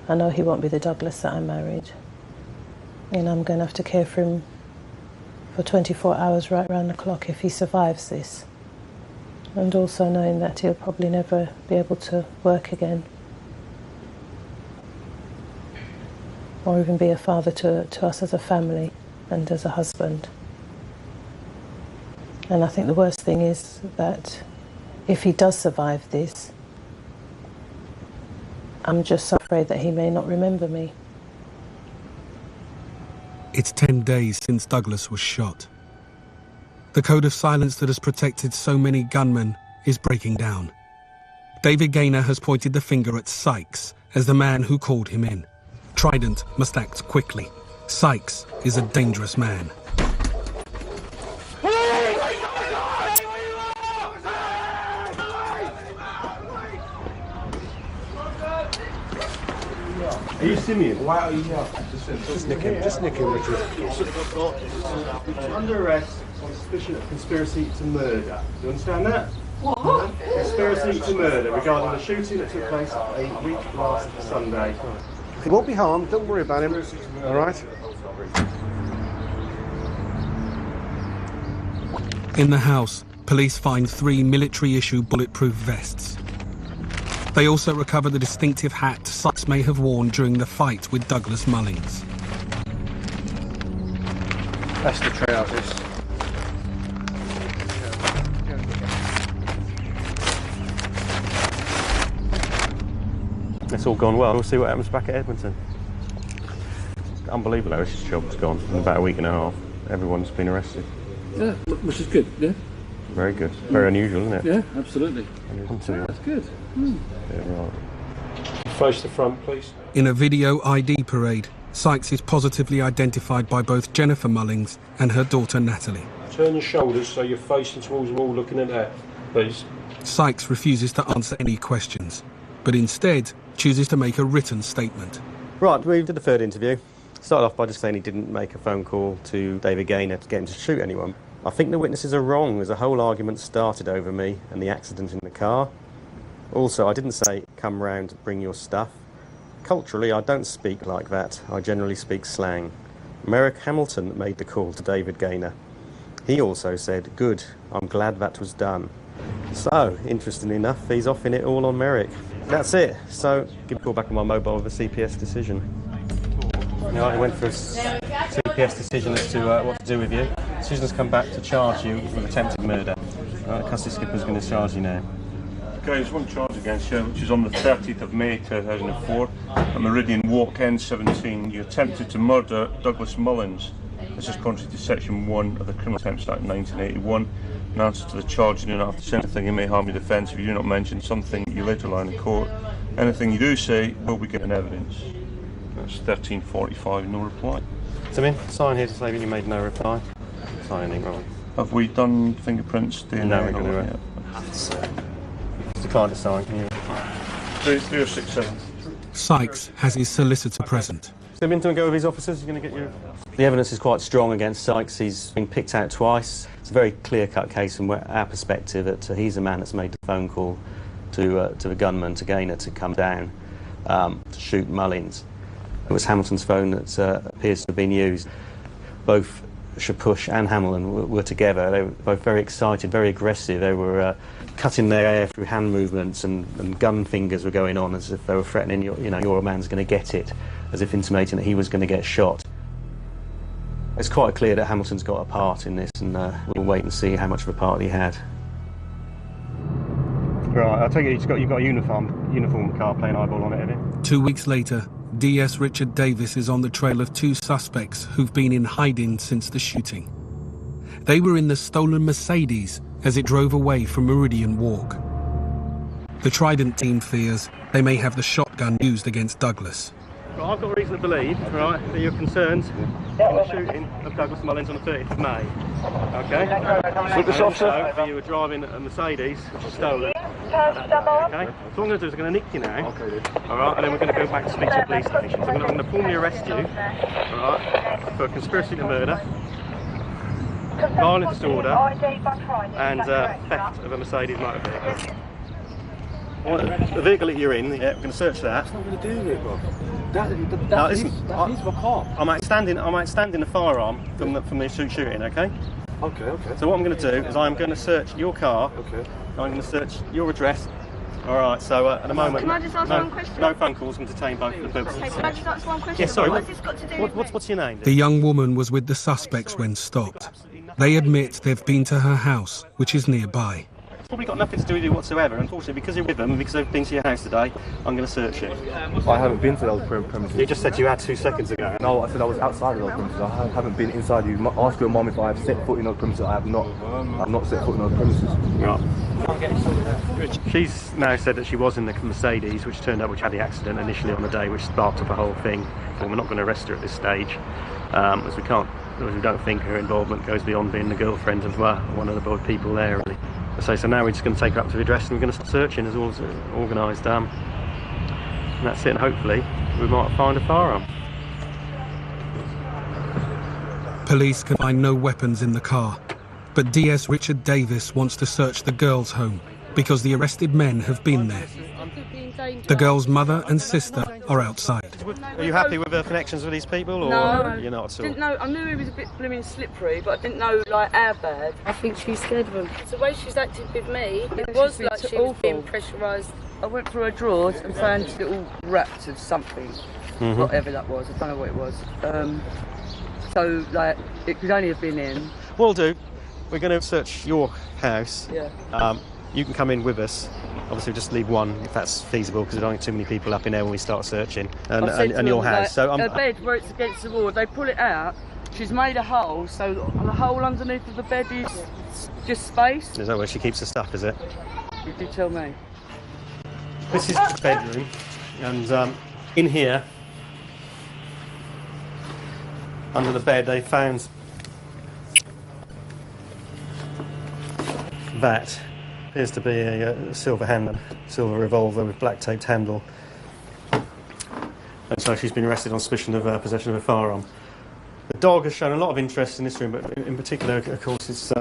Speaker 9: I know he won't be the Douglas that I married. And I'm going to have to care for him for 24 hours right round the clock if he survives this. And also knowing that he'll probably never be able to work again. Or even be a father to us as a family and as a husband. And I think the worst thing is that if he does survive this, I'm just so afraid that he may not remember me.
Speaker 3: It's 10 days since Douglas was shot. The code of silence that has protected so many gunmen is breaking down. David Gaynor has pointed the finger at Sykes as the man who called him in. Trident must act quickly. Sykes is a dangerous man.
Speaker 6: Are you Simeon?
Speaker 1: Why are you here? Just nick him, Richard.
Speaker 6: Under arrest on suspicion of conspiracy to murder. Do you understand that? What? Conspiracy to murder regarding the shooting that took place a week last Sunday.
Speaker 1: He won't be harmed, don't worry about him. All right?
Speaker 3: In the house, police find 3 military-issue bulletproof vests. They also recover the distinctive hat Sykes may have worn during the fight with Douglas Mullins.
Speaker 6: That's the trousers. It's all gone well. We'll see what happens back at Edmonton. It's unbelievable how this job's gone in about a week and a half. Everyone's been arrested.
Speaker 10: Yeah, which is good, yeah?
Speaker 6: Very good. Very unusual, isn't it?
Speaker 10: Yeah, absolutely.
Speaker 6: That's
Speaker 10: good.
Speaker 6: Yeah, right. Face the front, please.
Speaker 3: In a video ID parade, Sykes is positively identified by both Jennifer Mullins and her daughter Natalie.
Speaker 6: Turn your shoulders so you're facing towards the wall looking at that, please.
Speaker 3: Sykes refuses to answer any questions, but instead chooses to make a written statement.
Speaker 13: Right, we did the third interview. Started off by just saying he didn't make a phone call to David Gaynor to get him to shoot anyone. I think the witnesses are wrong, as a whole argument started over me and the accident in the car. Also, I didn't say, come round, bring your stuff. Culturally, I don't speak like that. I generally speak slang. Merrick Hamilton made the call to David Gaynor. He also said, good, I'm glad that was done. So, interestingly enough, he's off in it all on Merrick. That's it. So, give a call back on my mobile with a CPS decision. I went for a CPS decision as to what to do with you. The decision's come back to charge you with attempted murder. The custody skipper's going to charge you now.
Speaker 22: Okay, there's one charge against you, which is on the 30th of May 2004 at Meridian Walk N17. You attempted to murder Douglas Mullins. This is contrary to Section 1 of the Criminal Attempts Act 1981. In answer to the charge, you do not have to say anything you may harm your defence if you do not mention something you later lie in court. Anything you do say will be given evidence. That's 13:45, no reply.
Speaker 13: Come in, sign here to say that you made no reply. Sign anything wrong.
Speaker 22: Have we done fingerprints, DNA?
Speaker 13: No, we're going to. Decline to sign. Can you?
Speaker 22: 3067.
Speaker 3: Sykes has his solicitor present.
Speaker 13: Step into and go with his officers. You're going to get your. The evidence is quite strong against Sykes. He's been picked out twice. It's a very clear-cut case from our perspective that he's the man that's made the phone call to the gunman, to Gaynor, to come down to shoot Mullins. It was Hamilton's phone that appears to have been used. Both Shapush and Hamilton were together. They were both very excited, very aggressive. They were cutting their air through hand movements, and gun fingers were going on as if they were threatening, your man's going to get it, as if intimating that he was going to get shot. It's quite clear that Hamilton's got a part in this, and we'll wait and see how much of a part he had. Right, I take it you've got a uniform car playing eyeball on it, have you?
Speaker 3: 2 weeks later, DS Richard Davis is on the trail of two suspects who've been in hiding since the shooting. They were in the stolen Mercedes as it drove away from Meridian Walk. The Trident team fears they may have the shotgun used against Douglas.
Speaker 13: Right, I've got reason to believe, right, that you're concerned in the shooting of Douglas Mullins on the 30th of May. Okay?
Speaker 22: With this officer?
Speaker 13: That you were driving a Mercedes, which was stolen. Okay? So what I'm going to do is I'm going to nick you now. Okay, then. Alright, and then we're going to go back to speak to the police station. So I'm going to formally arrest you, alright, for conspiracy to murder, violent disorder, and theft of a Mercedes motor vehicle. The vehicle that you're in, yeah, we're going to search that.
Speaker 22: That's not going to do it, bro.
Speaker 13: Now, listen,
Speaker 22: He's my car.
Speaker 13: I might stand in the firearm from the shooting, okay?
Speaker 22: Okay.
Speaker 13: So what I'm going to do is I'm going to search your car. Okay. I'm going to search your address. All right. So at the moment,
Speaker 12: can I just ask one question?
Speaker 13: No phone calls can detain both for the purposes.
Speaker 12: Okay, can I just ask one question?
Speaker 13: Yes, sorry.
Speaker 12: What's this got to do with
Speaker 13: what's your name?
Speaker 3: The young woman was with the suspects when stopped. They admit they've been to her house, which is nearby.
Speaker 13: It's probably got nothing to do with you whatsoever. Unfortunately, because you're with them and because they've been to your house today, I'm going to search you.
Speaker 22: I haven't been to those premises.
Speaker 13: You just said you had 2 seconds ago.
Speaker 22: No, I said I was outside of those premises. I haven't been inside. You asked your mum if I have set foot in those premises. I have not. I've not set foot in those premises.
Speaker 13: Right. She's now said that she was in the Mercedes, which had the accident initially on the day, which sparked up the whole thing. Well, we're not going to arrest her at this stage, as we don't think her involvement goes beyond being the girlfriend of one of the people there, really. So now we're just going to take her up to the address and we're going to start searching as all organised. And that's it, and hopefully we might find a firearm.
Speaker 3: Police can find no weapons in the car, but DS Richard Davis wants to search the girls' home because the arrested men have been there. The girl's mother and sister are outside.
Speaker 13: Are you happy with her connections with these people, or
Speaker 12: no,
Speaker 13: you're not at all?
Speaker 12: Didn't know. I knew he was a bit blooming slippery, but I didn't know how bad. I think she's scared of him. The way she's acted with me, it was like she was being pressurised. I went through her drawers and found little wraps of something, whatever that was. I don't know what it was. So it could only have been in.
Speaker 13: We'll do. We're going to search your house.
Speaker 12: Yeah.
Speaker 13: You can come in with us. Obviously, just leave one if that's feasible, because there aren't too many people up in there when we start searching. And your house. So
Speaker 12: her bed where it's against the wall, they pull it out. She's made a hole, so the hole underneath of the bed is just space.
Speaker 13: Is that where she keeps her stuff? Is it?
Speaker 12: You did tell me.
Speaker 13: This is the bedroom, and in here, under the bed, they found that. Appears to be a silver silver revolver with black taped handle. And so she's been arrested on suspicion of possession of a firearm. The dog has shown a lot of interest in this room, but in particular, of course, it's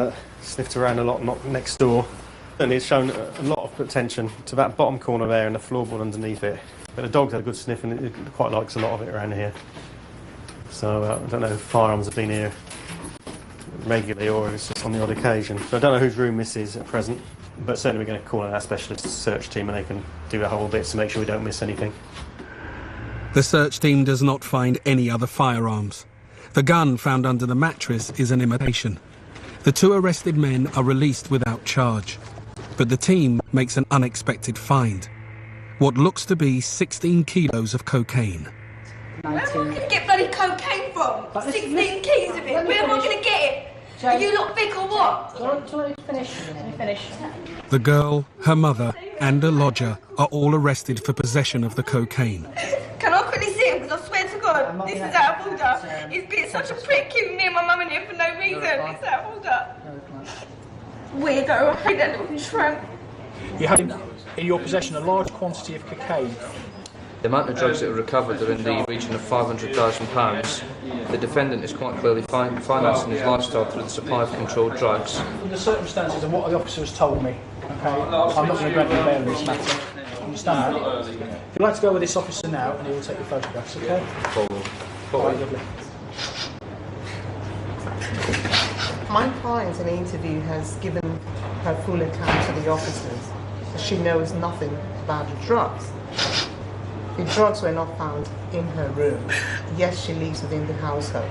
Speaker 13: sniffed around a lot, not next door. And it's shown a lot of attention to that bottom corner there and the floorboard underneath it. But the dog's had a good sniff and it quite likes a lot of it around here. So I don't know if firearms have been here regularly or it's just on the odd occasion. So I don't know whose room this is at present. But certainly we're going to call in our specialist search team and they can do a whole bit to make sure we don't miss anything.
Speaker 3: The search team does not find any other firearms. The gun found under the mattress is an imitation. The two arrested men are released without charge. But the team makes an unexpected find. What looks to be 16 kilos of cocaine.
Speaker 14: Where am I going to get bloody cocaine from? 16 keys of it. Where am I going to get it? Are you lot big or what? Finish.
Speaker 3: The girl, her mother, and a lodger are all arrested for possession of the cocaine.
Speaker 14: Can I quickly see him? Because I swear to This is out of order. He's been such a prick, killing me and my mum and him for no reason. It's out of order. Weirdo, I hate that little tramp.
Speaker 26: You have in your possession a large quantity of cocaine.
Speaker 15: The amount of drugs that were recovered are in the region of £500,000. The defendant is quite clearly financing his lifestyle through the supply of controlled drugs.
Speaker 26: In the circumstances of what the officer has told me, okay, I'm not going to grant you bail in this matter. Understand that? If you'd like to go with this officer now, and he will take your photographs, okay? Right, lovely.
Speaker 16: My client in the interview has given her full account to the officers. She knows nothing about the drugs. The drugs were not found in her room. Yes, she lives within the household.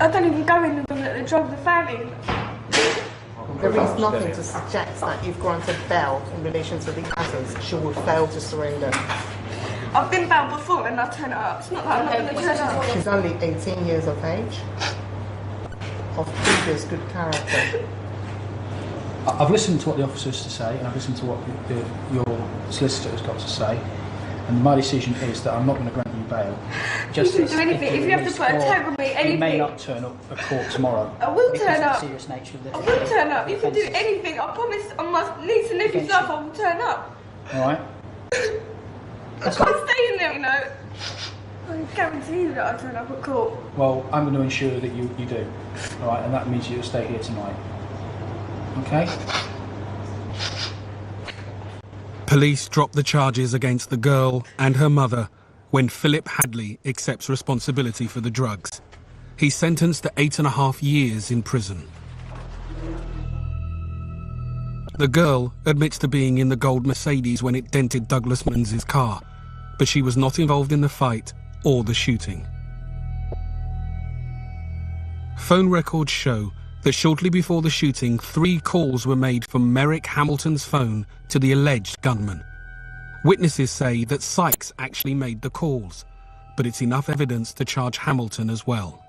Speaker 14: I don't even go in the room that the drugs are found in.
Speaker 16: There is nothing to suggest that if granted bail in relation to the matters, she will fail to surrender.
Speaker 14: I've been bailed before and I turn up. It's not like I'm not going to turn up.
Speaker 16: She's only 18 years of age, of previous good character.
Speaker 26: I've listened to what the officer has to say, and I've listened to what your solicitor has got to say, and my decision is that I'm not going to grant you bail.
Speaker 14: You can do anything. If you have to put a tag on me, anything.
Speaker 26: You may not turn up at court tomorrow.
Speaker 14: I will turn up.
Speaker 26: The serious nature of the
Speaker 14: I will turn up. You can do anything. I promise on my niece and nephew's life I will turn up.
Speaker 26: Alright?
Speaker 14: I can't stay in there, you know. I guarantee you that I'll turn up at court.
Speaker 26: Well, I'm going to ensure that you do. Alright, and that means you'll stay here tonight. Okay?
Speaker 3: Police drop the charges against the girl and her mother when Philip Hadley accepts responsibility for the drugs. He's sentenced to 8.5 years in prison. The girl admits to being in the gold Mercedes when it dented Douglas Munns's car, but she was not involved in the fight or the shooting. Phone records show that shortly before the shooting, 3 calls were made from Merrick Hamilton's phone to the alleged gunman. Witnesses say that Sykes actually made the calls, but it's enough evidence to charge Hamilton as well.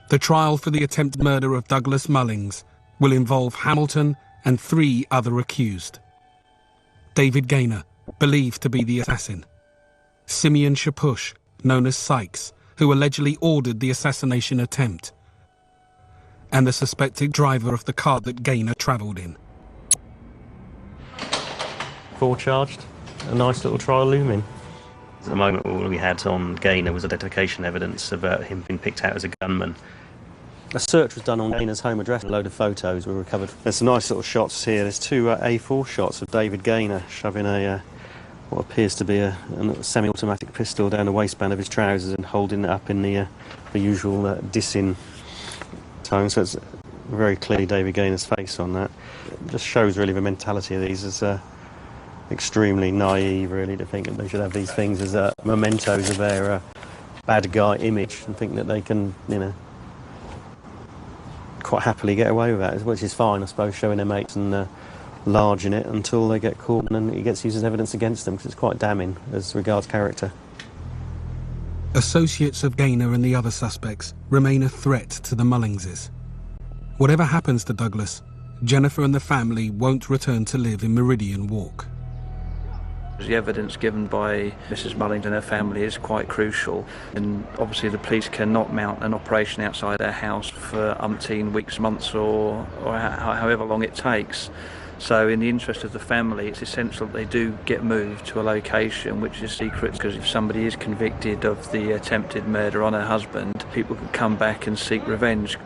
Speaker 3: The trial for the attempted murder of Douglas Mullings will involve Hamilton and 3 other accused. David Gaynor, believed to be the assassin. Simeon Shapush, known as Sykes, who allegedly ordered the assassination attempt. And the suspected driver of the car that Gaynor travelled in.
Speaker 13: 4 charged, a nice little trial looming. At the moment, all we had on Gaynor was identification evidence about him being picked out as a gunman. A search was done on Gaynor's home address. A load of photos were recovered. There's some nice little shots here. There's 2 A4 shots of David Gaynor shoving what appears to be a semi-automatic pistol down the waistband of his trousers and holding it up in the usual dissing tone. So it's very clearly David Gaynor's face on that. It just shows really the mentality of these as extremely naive, really, to think that they should have these things as mementos of their bad guy image and think that they can, you know, quite happily get away with that, which is fine, I suppose, showing their mates and larging it until they get caught and then it gets used as evidence against them, because it's quite damning as regards character.
Speaker 3: Associates of Gaynor and the other suspects remain a threat to the Mullingses. Whatever happens to Douglas, Jennifer and the family won't return to live in Meridian Walk.
Speaker 17: The evidence given by Mrs. Mullings and her family is quite crucial, and obviously the police cannot mount an operation outside their house for umpteen weeks, months or however long it takes. So in the interest of the family, it's essential that they do get moved to a location which is secret, because if somebody is convicted of the attempted murder on her husband, people could come back and seek revenge.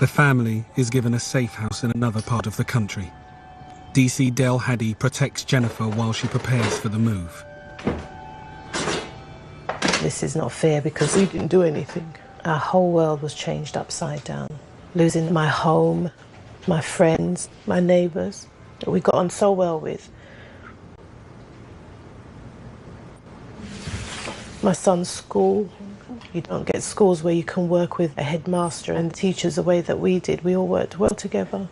Speaker 3: The family is given a safe house in another part of the country. DC Del Haddy protects Jennifer while she prepares for the move.
Speaker 9: This is not fair because we didn't do anything. Our whole world was changed upside down. Losing my home, my friends, my neighbours that we got on so well with. My son's school. You don't get schools where you can work with a headmaster and teachers the way that we did. We all worked well together.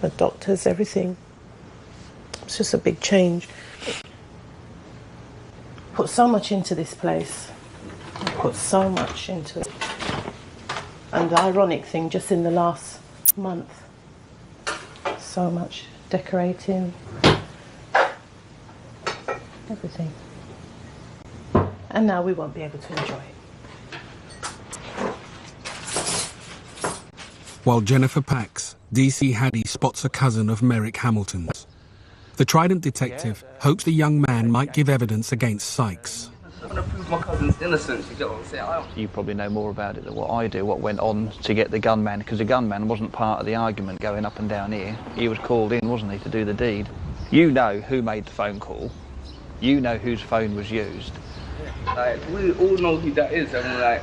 Speaker 9: The doctors, everything. It's just a big change. Put so much into this place. I put so much into it. And the ironic thing, just in the last month, so much decorating, everything. And now we won't be able to enjoy it.
Speaker 3: While Jennifer packs, DC Yardie spots a cousin of Merrick Hamilton's. The Trident detective hopes the young man might give evidence against Sykes.
Speaker 2: I'm going to prove my cousin's innocence, you get what I'm saying?
Speaker 17: You probably know more about it than what I do, what went on to get the gunman, because the gunman wasn't part of the argument going up and down here. He was called in, wasn't he, to do the deed. You know who made the phone call. You know whose phone was used.
Speaker 2: Like, we all know who that is, and we're like,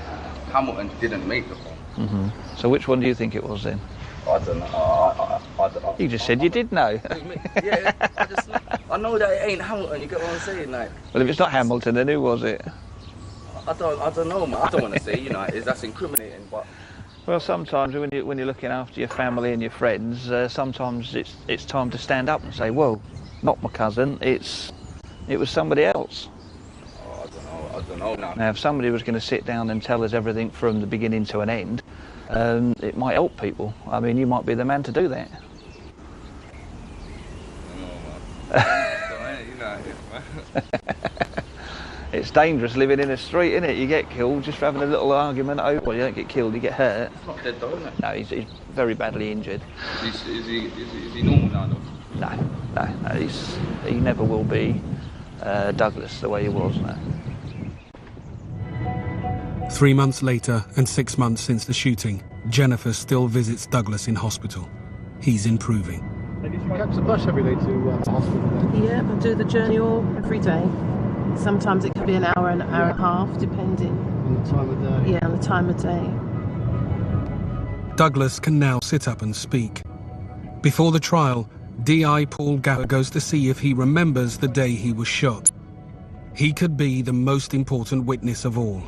Speaker 2: Hamilton didn't make the phone.
Speaker 17: So which one do you think it was then?
Speaker 2: I don't know.
Speaker 17: You just said you did know.
Speaker 2: Yeah, I know that it ain't Hamilton, you get what I'm saying? Like,
Speaker 17: Well, if it's not Hamilton, then who was it?
Speaker 2: I don't know, man. I don't want to say, that's incriminating, but...
Speaker 17: Well, sometimes when you're looking after your family and your friends, sometimes it's time to stand up and say, well, not my cousin, it was somebody else.
Speaker 2: I don't know now.
Speaker 17: Now, if somebody was going to sit down and tell us everything from the beginning to an end, it might help people. I mean, you might be the man to do that. It's dangerous living in a street, isn't it? You get killed just for having a little argument over. Well, you don't get killed, you get hurt.
Speaker 2: It's not dead though, isn't it?
Speaker 17: No, he's very badly injured.
Speaker 2: Is he normal now though?
Speaker 17: No, he never will be Douglas the way he was. No.
Speaker 3: 3 months later and 6 months since the shooting, Jennifer still visits Douglas in hospital. He's improving.
Speaker 25: And you catch the bus every day to the hospital then?
Speaker 9: Yeah, I do the journey all every day. Sometimes it can be an hour and a half, depending.
Speaker 25: On the time of day?
Speaker 9: Yeah, on the time of day.
Speaker 3: Douglas can now sit up and speak. Before the trial, DI Paul Gower goes to see if he remembers the day he was shot. He could be the most important witness of all.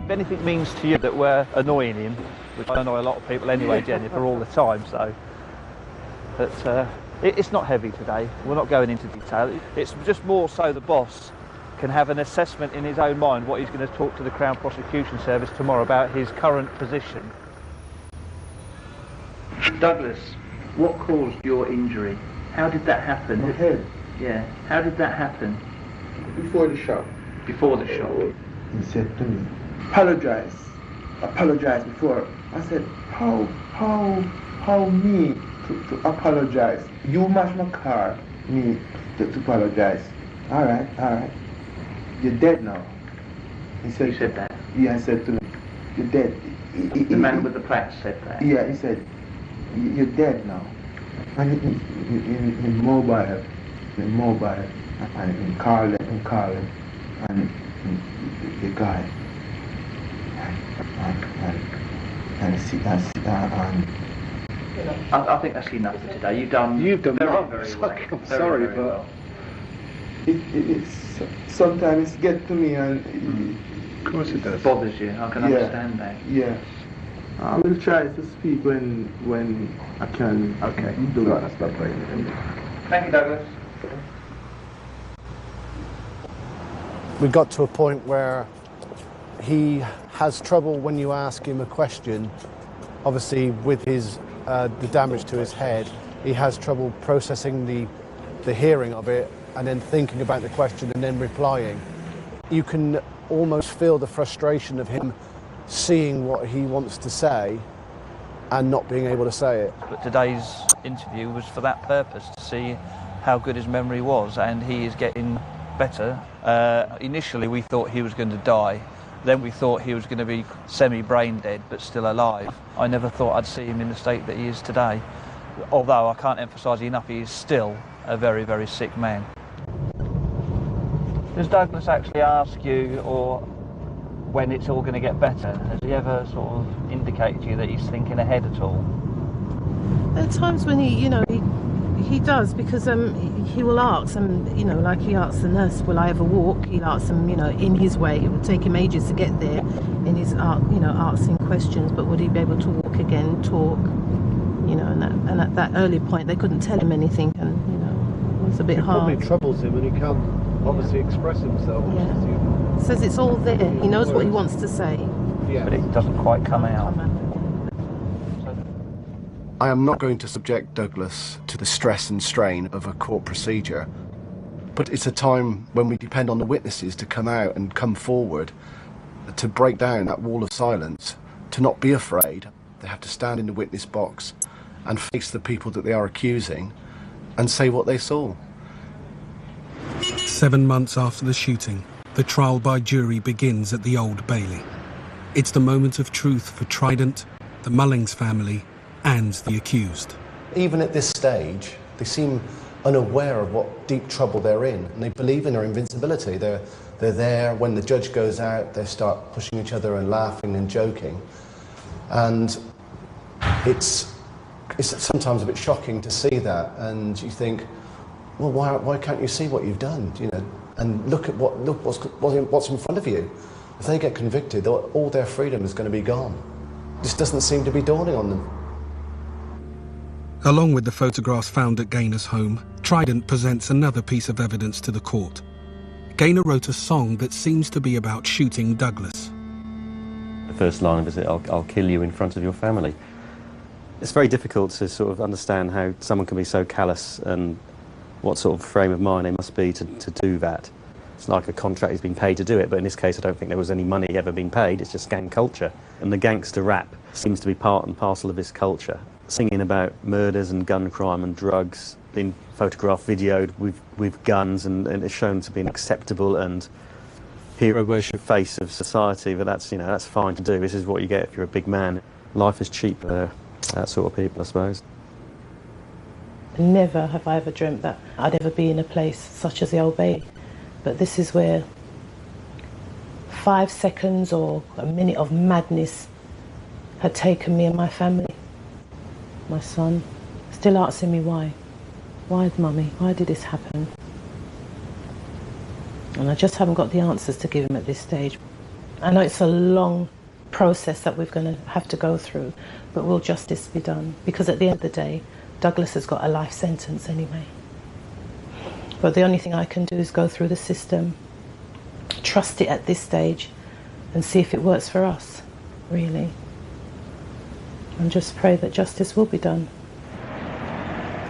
Speaker 17: If anything means to you that we're annoying him, which I annoy a lot of people anyway, Jennifer, all the time, so... But it's not heavy today. We're not going into detail. It's just more so the boss can have an assessment in his own mind what he's going to talk to the Crown Prosecution Service tomorrow about his current position. Douglas, what caused your injury? How did that happen?
Speaker 7: My head.
Speaker 17: Yeah. How did that happen?
Speaker 7: Before the shot.
Speaker 17: Before the shot?
Speaker 7: He said to me, apologize before. I said, how me to apologize? You match my car, me to apologize. All right. You're dead now. He said.
Speaker 17: You said that?
Speaker 7: Yeah, I said to him, you're dead.
Speaker 17: The man with the plaque said that?
Speaker 7: Yeah, he said, you're dead now. And in mobile, and in calling, and the guy,
Speaker 17: I think that's enough for today. You've done very well.
Speaker 7: I'm sorry, but well. It's sometimes it gets to me and
Speaker 17: of course it does. It bothers you. I can understand that.
Speaker 7: Yeah. I will try to speak when I can.
Speaker 17: Okay.
Speaker 7: Do
Speaker 17: that.
Speaker 7: That's not right.
Speaker 17: Thank you, Douglas.
Speaker 1: We got to a point where he has trouble when you ask him a question. Obviously, with his the damage to his head, he has trouble processing the hearing of it and then thinking about the question and then replying. You can almost feel the frustration of him seeing what he wants to say and not being able to say it.
Speaker 17: But today's interview was for that purpose, to see how good his memory was, and he is getting better. Initially we thought he was going to die, then we thought he was going to be semi-brain dead but still alive. I never thought I'd see him in the state that he is today, although I can't emphasise enough, he is still a very, very sick man. Does Douglas actually ask you, or when it's all going to get better? Has he ever sort of indicated to you that he's thinking ahead at all?
Speaker 9: There are times when he does, because he will ask, and like he asks the nurse, will I ever walk? He'll ask them, in his way. It would take him ages to get there in his asking questions, but would he be able to walk again, talk? And at that early point they couldn't tell him anything, and it was a bit hard.
Speaker 25: It probably troubles him, and he can't obviously express himself.
Speaker 9: Yeah. Says it's all there. He knows what he wants to say.
Speaker 25: Yeah.
Speaker 17: But it doesn't quite come out.
Speaker 1: I am not going to subject Douglas to the stress and strain of a court procedure, But it's a time when we depend on the witnesses to come out and come forward to break down that wall of silence, to not be afraid. They have to stand in the witness box and face the people that they are accusing and say what they saw.
Speaker 3: 7 months after the shooting, the trial by jury begins at the Old Bailey. It's the moment of truth for Trident, the Mullings family, and the accused.
Speaker 1: Even at this stage, they seem unaware of what deep trouble they're in, and they believe in their invincibility. They're there. When the judge goes out, they start pushing each other and laughing and joking. And it's sometimes a bit shocking to see that, and you think, well, why can't you see what you've done? You know, and look what's in front of you. If they get convicted, all their freedom is going to be gone. This doesn't seem to be dawning on them.
Speaker 3: Along with the photographs found at Gaynor's home, Trident presents another piece of evidence to the court. Gaynor wrote a song that seems to be about shooting Douglas.
Speaker 13: The first line of it is, I'll kill you in front of your family. It's very difficult to sort of understand how someone can be so callous and what sort of frame of mind they must be to do that. It's like a contract has been paid to do it, but in this case I don't think there was any money ever being paid, it's just gang culture. And the gangster rap seems to be part and parcel of this culture. Singing about murders and gun crime and drugs, being photographed, videoed with guns, and it's shown to be an acceptable and hero worship face of society, but that's, you know, that's fine to do. This is what you get if you're a big man. Life is cheap for that sort of people, I suppose.
Speaker 9: Never have I ever dreamt that I'd ever be in a place such as the Old Bailey. But this is where 5 seconds or a minute of madness had taken me and my family. My son still asking me why. Why, Mummy? Why did this happen? And I just haven't got the answers to give him at this stage. I know it's a long process that we're going to have to go through, but will justice be done? Because at the end of the day, Douglas has got a life sentence anyway. But the only thing I can do is go through the system, trust it at this stage, and see if it works for us, really. And just pray that justice will be done.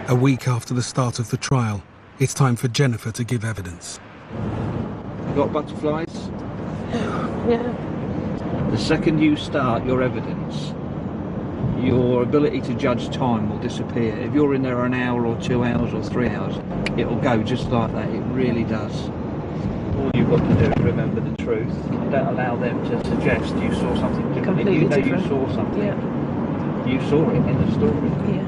Speaker 3: A week after the start of the trial, it's time for Jennifer to give evidence.
Speaker 11: You got butterflies?
Speaker 9: Yeah.
Speaker 11: The second you start your evidence, your ability to judge time will disappear. If you're in there an hour or 2 hours or 3 hours, it'll go just like that. It really does. All you've got to do is remember the truth. Don't allow them to suggest you saw something different.
Speaker 9: Completely
Speaker 11: You know
Speaker 9: different.
Speaker 11: you saw something.
Speaker 9: Yeah.
Speaker 11: You saw it in the story.
Speaker 9: Yeah.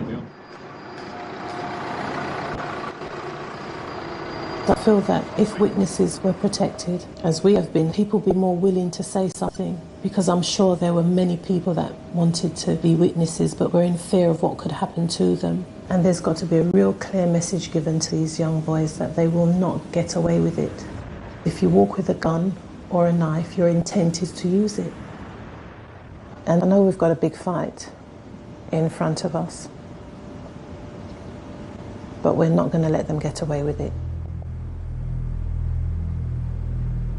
Speaker 9: I feel that if witnesses were protected, as we have been, people would be more willing to say something, because I'm sure there were many people that wanted to be witnesses but were in fear of what could happen to them. And there's got to be a real clear message given to these young boys that they will not get away with it. If you walk with a gun or a knife, your intent is to use it. And I know we've got a big fight in front of us, but we're not going to let them get away with it.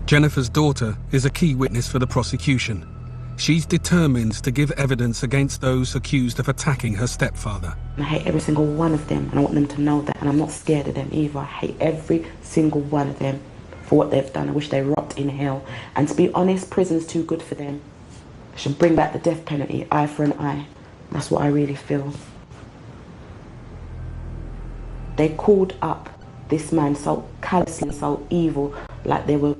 Speaker 3: Jennifer's daughter is a key witness for the prosecution. She's determined to give evidence against those accused of attacking her stepfather.
Speaker 8: I hate every single one of them, and I want them to know that, and I'm not scared of them either. I hate every single one of them for what they've done. I wish they rot in hell. And to be honest, prison's too good for them. I should bring back the death penalty, eye for an eye. That's what I really feel. They called up this man so callously, so evil, like they were,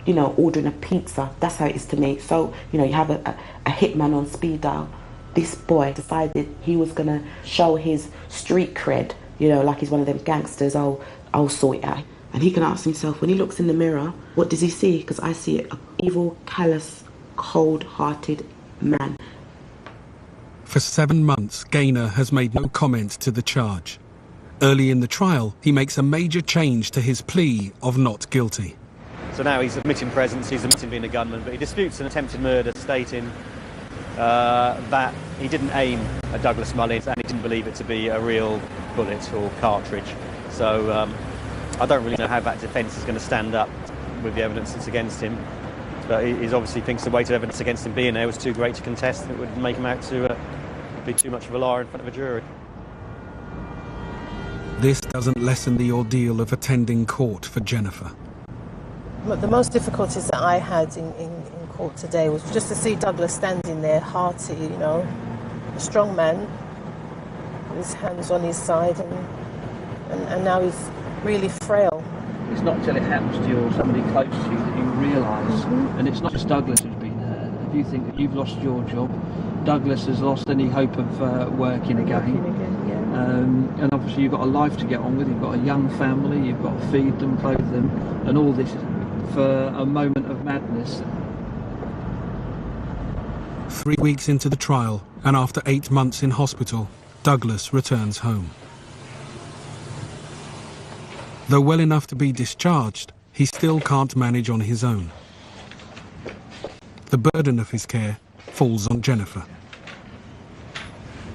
Speaker 8: you know, ordering a pizza. That's how it is to me. So, you know, you have a hitman on speed dial. This boy decided he was going to show his street cred, you know, like he's one of them gangsters. I'll sort it out. And he can ask himself, when he looks in the mirror, what does he see? Because I see an evil, callous, cold-hearted man.
Speaker 3: For 7 months, Gaynor has made no comment to the charge. Early in the trial, he makes a major change to his plea of not guilty.
Speaker 13: So now he's admitting presence, he's admitting being a gunman, but he disputes an attempted murder, stating that he didn't aim at Douglas Mullins and he didn't believe it to be a real bullet or cartridge. So I don't really know how that defence is going to stand up with the evidence that's against him. But he obviously thinks the weight of evidence against him being there was too great to contest, and it would make him out to be too much of a liar in front of a jury.
Speaker 3: this doesn't lessen the ordeal of attending court for Jennifer.
Speaker 9: The most difficulties that I had in court today was just to see Douglas standing there, hearty, you know, a strong man, with his hands on his side, and now he's really frail.
Speaker 18: It's not till it happens to you or somebody close to you that you realise, and it's not just Douglas who's been hurt. If you think that you've lost your job, Douglas has lost any hope of working again. And obviously you've got a life to get on with, you've got a young family, you've got to feed them, clothe them, and all this for a moment of madness.
Speaker 3: 3 weeks into the trial, and after 8 months in hospital, Douglas returns home. Though well enough to be discharged, he still can't manage on his own. The burden of his care falls on Jennifer.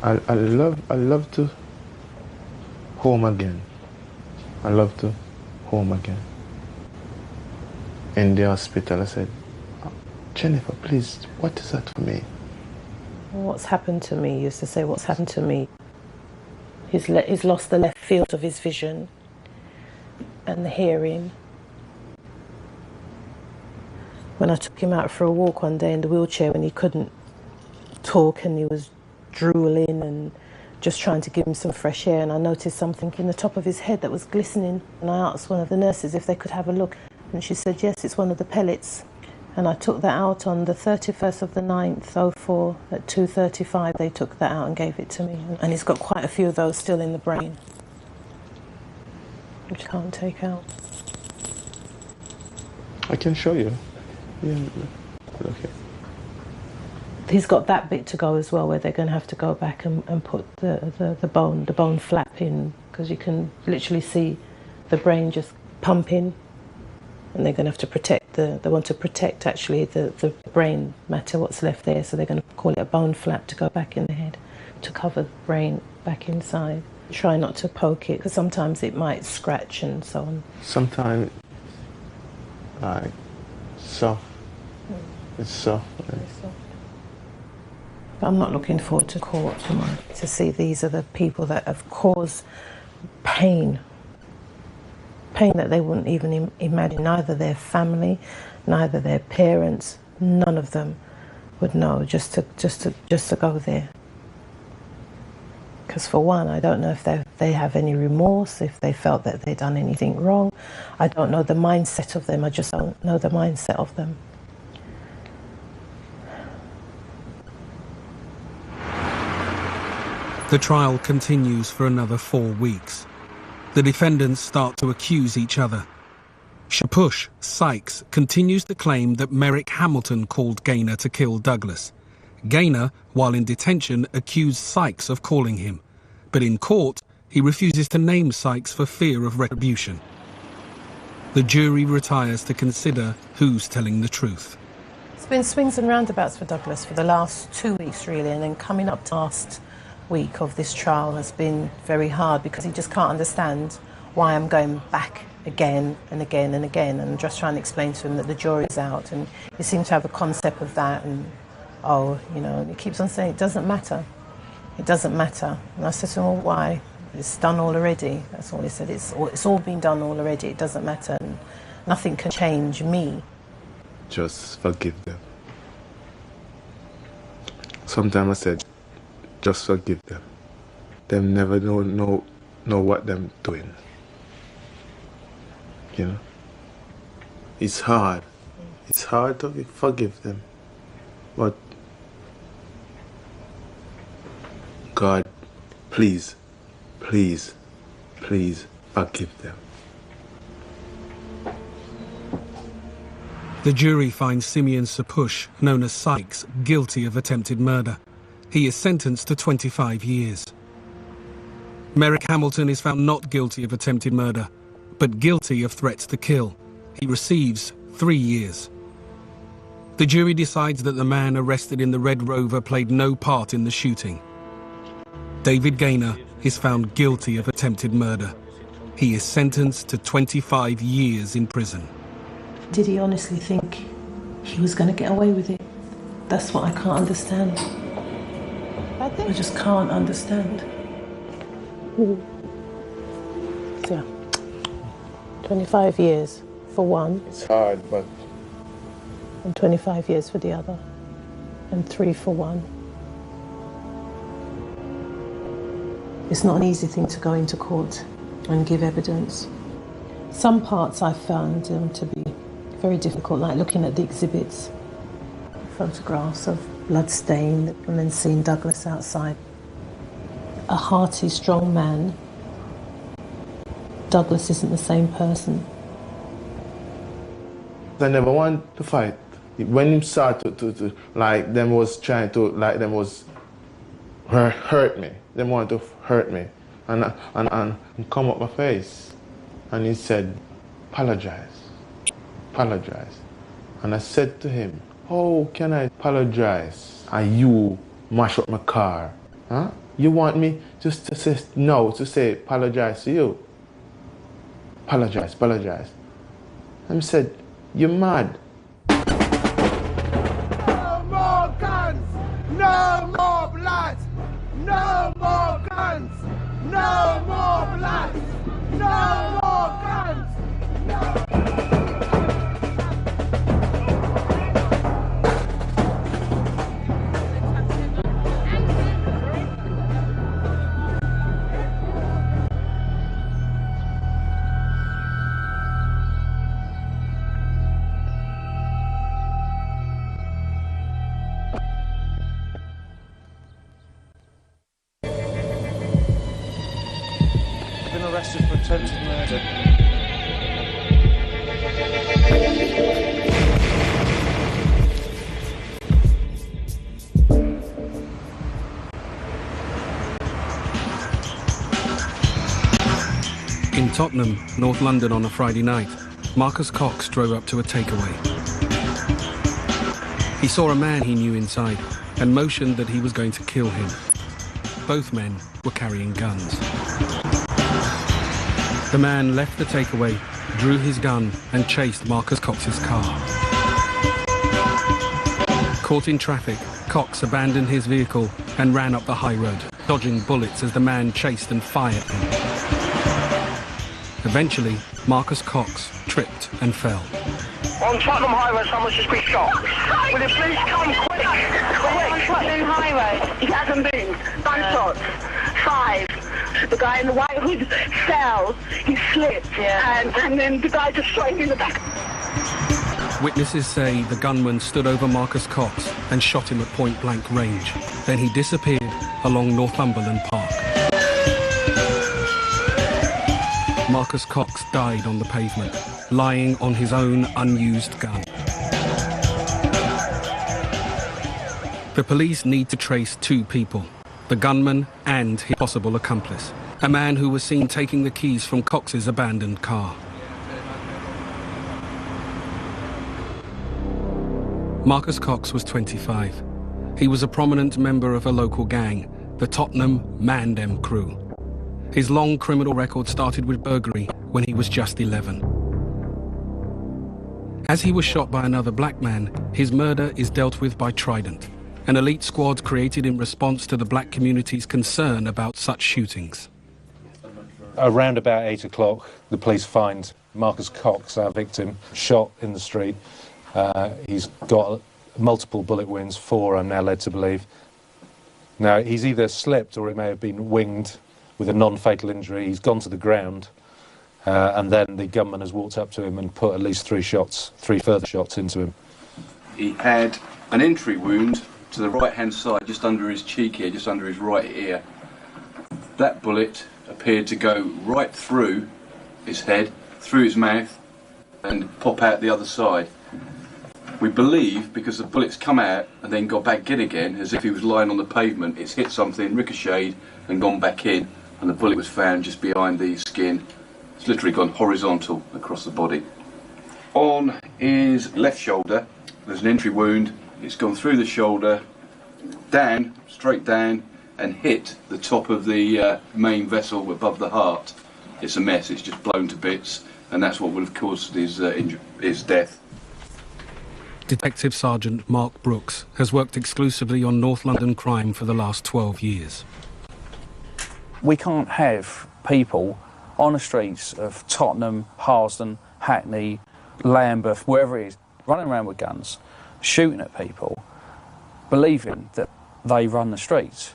Speaker 7: I love to home again. I love to home again. In the hospital, I said, Jennifer, please, what is that for me?
Speaker 9: What's happened to me? He used to say, what's happened to me? He's lost the left field of his vision and the hearing. When I took him out for a walk one day in the wheelchair when he couldn't talk and he was drooling and just trying to give him some fresh air, and I noticed something in the top of his head that was glistening, and I asked one of the nurses if they could have a look, and she said yes, it's one of the pellets. And I took that out on the 31st of the 9th, 04, at 2:35 they took that out and gave it to me, and he's got quite a few of those still in the brain, which I can't take out.
Speaker 7: I can show you. Yeah, okay.
Speaker 9: He's got that bit to go as well, where they're going to have to go back and put the bone flap in, because you can literally see the brain just pumping, and they're going to have to protect they want to protect actually the brain matter, what's left there, so they're going to call it a bone flap to go back in the head to cover the brain back inside. Try not to poke it, because sometimes it might scratch and so on.
Speaker 7: Sometimes, like, soft. It's soft.
Speaker 9: But I'm not looking forward to court tomorrow to see these are the people that have caused pain that they wouldn't even imagine. Neither their family, neither their parents, none of them would know just to go there. Because for one, I don't know if they have any remorse, if they felt that they'd done anything wrong. I don't know the mindset of them. I just don't know the mindset of them.
Speaker 3: The trial continues for another 4 weeks. The defendants start to accuse each other. Shapush Sykes continues to claim that Merrick Hamilton called Gaynor to kill Douglas. Gaynor, while in detention, accused Sykes of calling him. But in court, he refuses to name Sykes for fear of retribution. The jury retires to consider who's telling the truth.
Speaker 9: It's been swings and roundabouts for Douglas for the last 2 weeks, really, and then coming up to last week of this trial has been very hard, because he just can't understand why I'm going back again and again and again, and I'm just trying to explain to him that the jury's out, and he seems to have a concept of that, and and he keeps on saying it doesn't matter, and I said to him, well, why? It's done all already. That's all he said. It's all been done all already. It doesn't matter, and nothing can change me.
Speaker 7: Just forgive them. Sometimes I said, just forgive them. Them never know what them doing. You know? It's hard. It's hard to forgive them. But God, please, please, please forgive them.
Speaker 3: The jury finds Simeon Shapush, known as Sykes, guilty of attempted murder. He is sentenced to 25 years. Merrick Hamilton is found not guilty of attempted murder, but guilty of threats to kill. He receives 3 years. The jury decides that the man arrested in the Red Rover played no part in the shooting. David Gaynor is found guilty of attempted murder. He is sentenced to 25 years in prison.
Speaker 9: Did he honestly think he was going to get away with it? That's what I can't understand. I just can't understand. Yeah. 25 years for one.
Speaker 7: It's hard, but...
Speaker 9: And 25 years for the other. And 3 for one. It's not an easy thing to go into court and give evidence. Some parts I found to be very difficult, like looking at the exhibits, photographs of bloodstain, and then seeing Douglas outside. A hearty, strong man. Douglas isn't the same person.
Speaker 7: I never want to fight. When him started to like, them was trying to, like, them was hurt me. They want to hurt me. And come up my face. And he said, apologize. Apologize. And I said to him, how can I apologize? And you mash up my car? Huh? You want me just to say no, to say apologize to you? Apologize, apologize. And he said, you're mad.
Speaker 5: No more guns! No more blood! No more guns! No more blood! No more guns! No.
Speaker 4: Arrested for attempted murder.
Speaker 3: In Tottenham, North London on a Friday night, Marcus Cox drove up to a takeaway. He saw a man he knew inside and motioned that he was going to kill him. Both men were carrying guns. The man left the takeaway, drew his gun and chased Marcus Cox's car. Caught in traffic, Cox abandoned his vehicle and ran up the high road, dodging bullets as the man chased and fired him. Eventually, Marcus Cox tripped and fell.
Speaker 5: On Tottenham Highway, someone's just been shot. Will you please come quick?
Speaker 14: On Tottenham Highway?
Speaker 5: He hasn't been. Gunshots. 5. The guy in the white hood fell. He slipped. Yeah. And then the guy just shot him in the back.
Speaker 3: Witnesses say the gunman stood over Marcus Cox and shot him at point-blank range. Then he disappeared along Northumberland Park. Marcus Cox died on the pavement, lying on his own unused gun. The police need to trace 2 people, the gunman and his possible accomplice, a man who was seen taking the keys from Cox's abandoned car. Marcus Cox was 25. He was a prominent member of a local gang, the Tottenham Mandem Crew. His long criminal record started with burglary when he was just 11. As he was shot by another black man, his murder is dealt with by Trident, an elite squad created in response to the black community's concern about such shootings.
Speaker 4: Around about 8 o'clock, the police find Marcus Cox, our victim, shot in the street. He's got multiple bullet wounds, 4 I'm now led to believe. Now, he's either slipped or it may have been winged with a non-fatal injury. He's gone to the ground, and then the gunman has walked up to him and put at least 3 further shots into him.
Speaker 19: He had an entry wound to the right-hand side, just under his cheek here, just under his right ear. That bullet appeared to go right through his head, through his mouth, and pop out the other side. We believe, because the bullets come out and then got back in again, as if he was lying on the pavement, it's hit something, ricocheted, and gone back in, and the bullet was found just behind the skin. It's literally gone horizontal across the body. On his left shoulder, there's an entry wound. It's gone through the shoulder, down, straight down, and hit the top of the main vessel above the heart. It's a mess, it's just blown to bits, and that's what would have caused his death.
Speaker 3: Detective Sergeant Mark Brooks has worked exclusively on North London crime for the last 12 years.
Speaker 20: We can't have people
Speaker 17: on the streets of Tottenham, Harsden, Hackney, Lambeth, wherever it is, running around with guns, shooting at people, believing that they run the streets,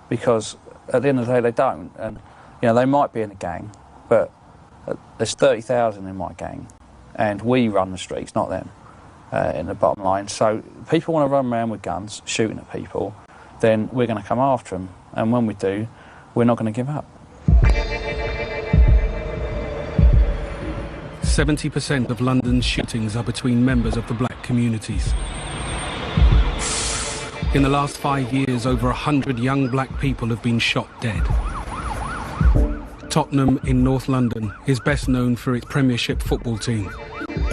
Speaker 17: because at the end of the day they don't. And they might be in a gang, but there's 30,000 in my gang, and we run the streets, not them, in the bottom line. So people want to run around with guns, shooting at people, then we're going to come after them, and when we do, we're not going to give up.
Speaker 3: 70% of London's shootings are between members of the black communities. In the last 5 years, over 100 young black people have been shot dead. Tottenham in North London is best known for its Premiership football team,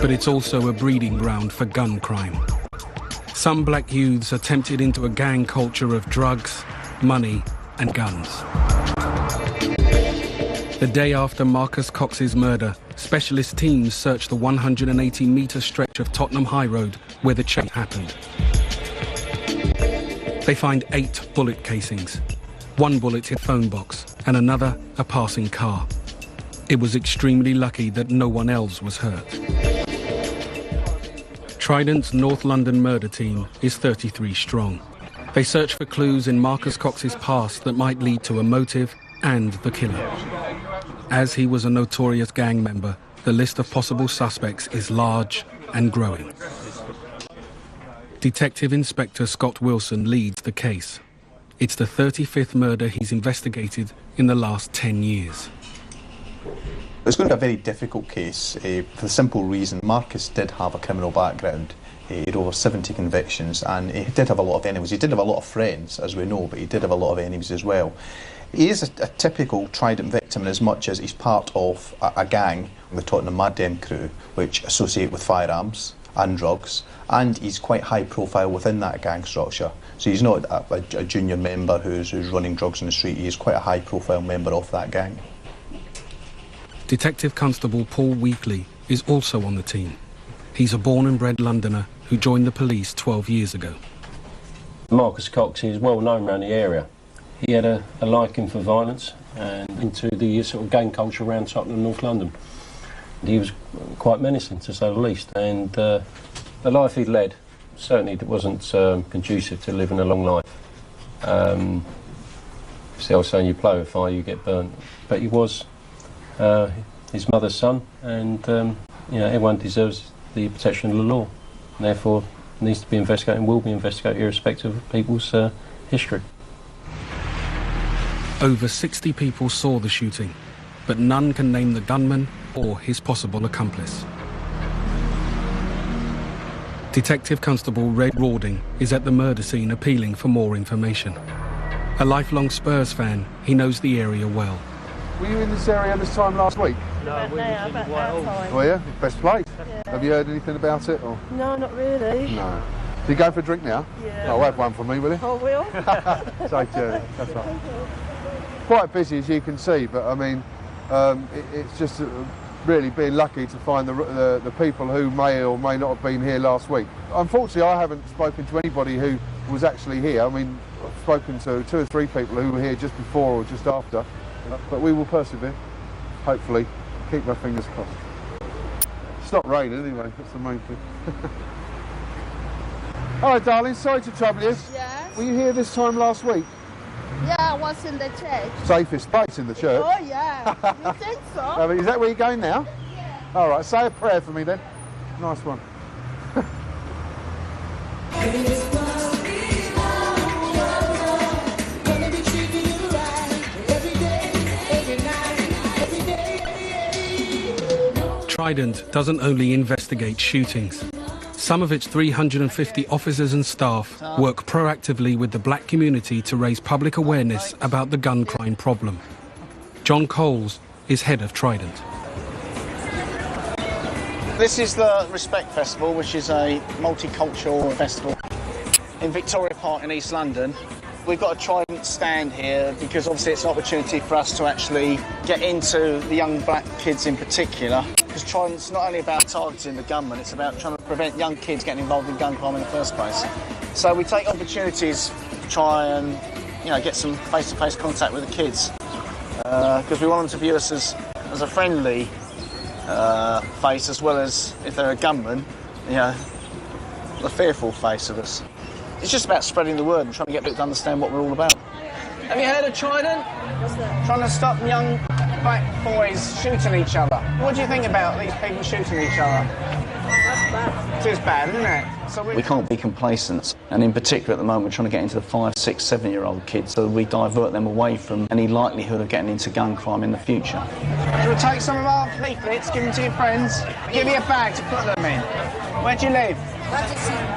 Speaker 3: but it's also a breeding ground for gun crime. Some black youths are tempted into a gang culture of drugs, money and guns. The day after Marcus Cox's murder, specialist teams searched the 180-metre stretch of Tottenham High Road where the chase happened. They find 8 bullet casings. 1 bullet hit a phone box and another a passing car. It was extremely lucky that no one else was hurt. Trident's North London murder team is 33 strong. They search for clues in Marcus Cox's past that might lead to a motive and the killer. As he was a notorious gang member, the list of possible suspects is large and growing. Detective Inspector Scott Wilson leads the case. It's the 35th murder he's investigated in the last 10 years.
Speaker 6: It's going to be a very difficult case for the simple reason Marcus did have a criminal background. He had over 70 convictions and he did have a lot of enemies. He did have a lot of friends, as we know, but he did have a lot of enemies as well. He is a typical Trident victim in as much as he's part of a gang, the Tottenham Mad Dem crew, which associate with firearms and drugs, and he's quite high profile within that gang structure. So he's not a junior member who's running drugs in the street. He is quite a high profile member of that gang.
Speaker 3: Detective Constable Paul Weekly is also on the team. He's a born and bred Londoner who joined the police 12 years ago.
Speaker 10: Marcus Cox is well known around the area. He had a liking for violence and into the sort of gang culture around Tottenham, North London. He was quite menacing, to say the least, and the life he'd led certainly wasn't conducive to living a long life. See, I was saying, you play with fire, you get burnt. But he was his mother's son, and everyone deserves the protection of the law, and therefore needs to be investigated and will be investigated irrespective of people's history.
Speaker 3: Over 60 people saw the shooting, but none can name the gunman or his possible accomplice. Detective Constable Red Rawding is at the murder scene appealing for more information. A lifelong Spurs fan, he knows the area well.
Speaker 20: Were you in this area this time last week?
Speaker 12: No, we were in Whitehall.
Speaker 20: Were you? Best place?
Speaker 12: Yeah.
Speaker 20: Have you heard anything about it? Or?
Speaker 12: No, not really.
Speaker 20: No. So you going for a drink now?
Speaker 12: Yeah.
Speaker 20: Oh, have one for me, will you?
Speaker 12: I will.
Speaker 20: Take care. That's right. Quite busy, as you can see, but I mean, it's just really being lucky to find the people who may or may not have been here last week. Unfortunately, I haven't spoken to anybody who was actually here. I mean, I've spoken to 2 or 3 people who were here just before or just after, but we will persevere, hopefully. Keep my fingers crossed. It's not raining anyway, that's the main thing. Hello, darling, sorry to trouble you.
Speaker 21: Yes?
Speaker 20: Were you here this time last week?
Speaker 21: Yeah, I was in the church.
Speaker 20: Safest place in the church.
Speaker 21: Oh, yeah. You think so?
Speaker 20: I mean, is that where you're going now?
Speaker 21: Yeah.
Speaker 20: All right, say a prayer for me then. Nice one.
Speaker 3: Trident doesn't only investigate shootings. Some of its 350 officers and staff work proactively with the black community to raise public awareness about the gun crime problem. John Coles is head of Trident.
Speaker 23: This is the Respect Festival, which is a multicultural festival in Victoria Park in East London. We've got a Trident stand here because obviously it's an opportunity for us to actually get into the young black kids in particular. Because Trident's not only about targeting the gunmen, it's about trying to prevent young kids getting involved in gun crime in the first place. So we take opportunities to try and get some face-to-face contact with the kids. Because we want them to view us as as a friendly face, as well as, if they're a gunman, you know, the fearful face of us. It's just about spreading the word and trying to get people to understand what we're all about. Have you heard of Trident? Trying to stop young black boys shooting each other. What do you think about these people shooting each other? That's bad. It's bad, isn't it? So we can't be complacent, and in particular at the moment we're trying to get into the 5, 6, 7-year-old kids so that we divert them away from any likelihood of getting into gun crime in the future. Do you take some of our leaflets, give them to your friends, give you a bag to put them in? Where do you live?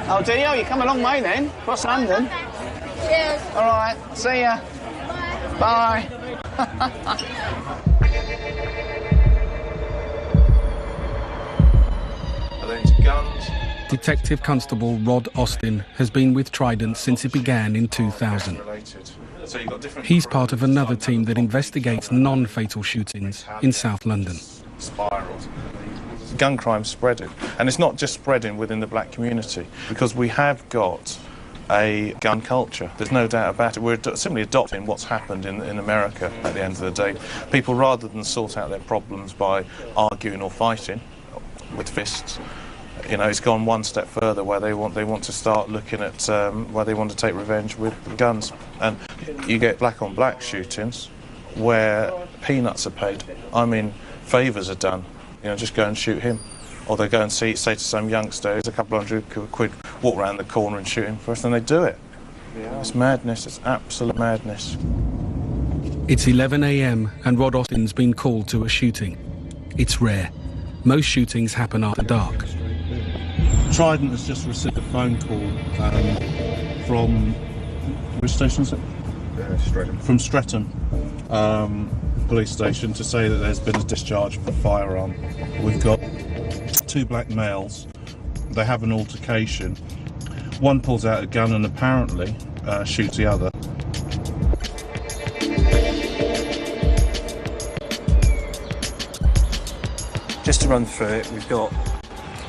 Speaker 23: Oh, do you? Oh, you come a long way then, across London. Cheers. All right, see ya. Bye.
Speaker 3: Detective Constable Rod Austin has been with Trident since it began in 2000. He's part of another team that investigates non-fatal shootings in South London.
Speaker 2: Gun crime spreading, and it's not just spreading within the black community, because we have got a gun culture. There's no doubt about it. We're simply adopting what's happened in America at the end of the day. People, rather than sort out their problems by arguing or fighting with fists, you know, it's gone one step further where they want to start looking at where they want to take revenge with guns. And you get black on black shootings where peanuts are paid. I mean, favours are done. You know, just go and shoot him. Or they go and say to some youngster, here's a couple £100 walk around the corner and shoot him first, and they do it. It's madness, it's absolute madness.
Speaker 3: It's 11 a.m. and Rod Austin's been called to a shooting. It's rare. Most shootings happen after dark.
Speaker 2: Trident has just received a phone call from... which station is it?
Speaker 25: Streatham.
Speaker 2: From Streatham police station to say that there's been a discharge of a firearm. We've got 2 black males. They have an altercation. One pulls out a gun and apparently shoots the other.
Speaker 17: Just to run through it, we've got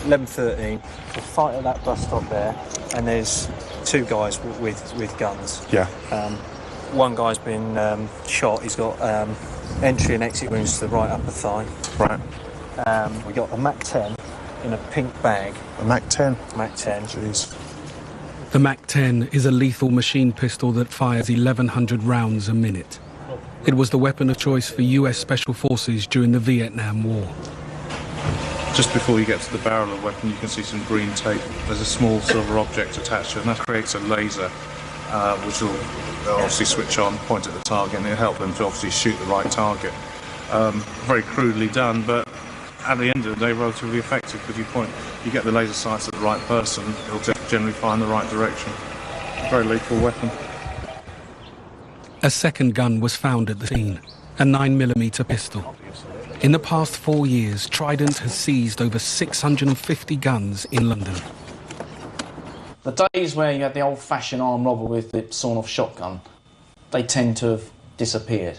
Speaker 17: 11:13, a fight at that bus stop there, and there's 2 guys with guns.
Speaker 2: Yeah.
Speaker 17: One guy's been shot. He's got entry and exit wounds to the right upper thigh.
Speaker 2: Right.
Speaker 17: We got a Mac-10 in a pink bag.
Speaker 2: A Mac-10?
Speaker 17: Mac-10.
Speaker 2: Jeez.
Speaker 3: The Mac-10 is a lethal machine pistol that fires 1,100 rounds a minute. It was the weapon of choice for US Special Forces during the Vietnam War.
Speaker 2: Just before you get to the barrel of the weapon, you can see some green tape. There's a small silver object attached to it, and that creates a laser, which will obviously switch on, point at the target, and it'll help them to obviously shoot the right target. Very crudely done, but at the end of the day, relatively effective, because you get the laser sights at the right person, it'll generally fire in the right direction. Very lethal weapon.
Speaker 3: A second gun was found at the scene, a 9mm pistol. In the past 4 years, Trident has seized over 650 guns in London.
Speaker 23: The days where you had the old-fashioned armed robber with the sawn-off shotgun, they tend to have disappeared.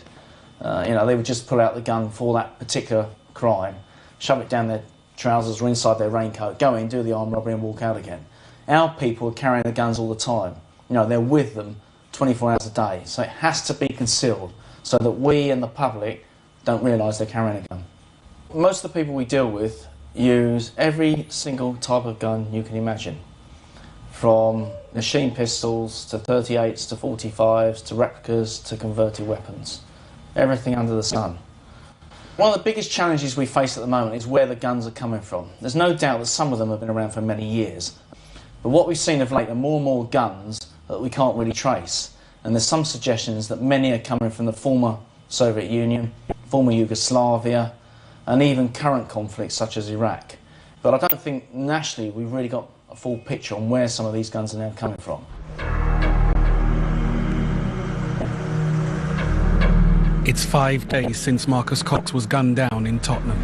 Speaker 23: You know, they would just pull out the gun for that particular crime, shove it down their trousers or inside their raincoat, go in, do the armed robbery and walk out again. Our people are carrying the guns all the time. You know, they're with them 24 hours a day, so it has to be concealed so that we and the public don't realise they're carrying a gun. Most of the people we deal with use every single type of gun you can imagine, from machine pistols to 38s to 45s to replicas to converted weapons. Everything under the sun. One of the biggest challenges we face at the moment is where the guns are coming from. There's no doubt that some of them have been around for many years, but what we've seen of late are more and more guns that we can't really trace, and there's some suggestions that many are coming from the former Soviet Union, former Yugoslavia, and even current conflicts such as Iraq. But I don't think nationally we've really got a full picture on where some of these guns are now coming from.
Speaker 3: It's 5 days since Marcus Cox was gunned down in Tottenham.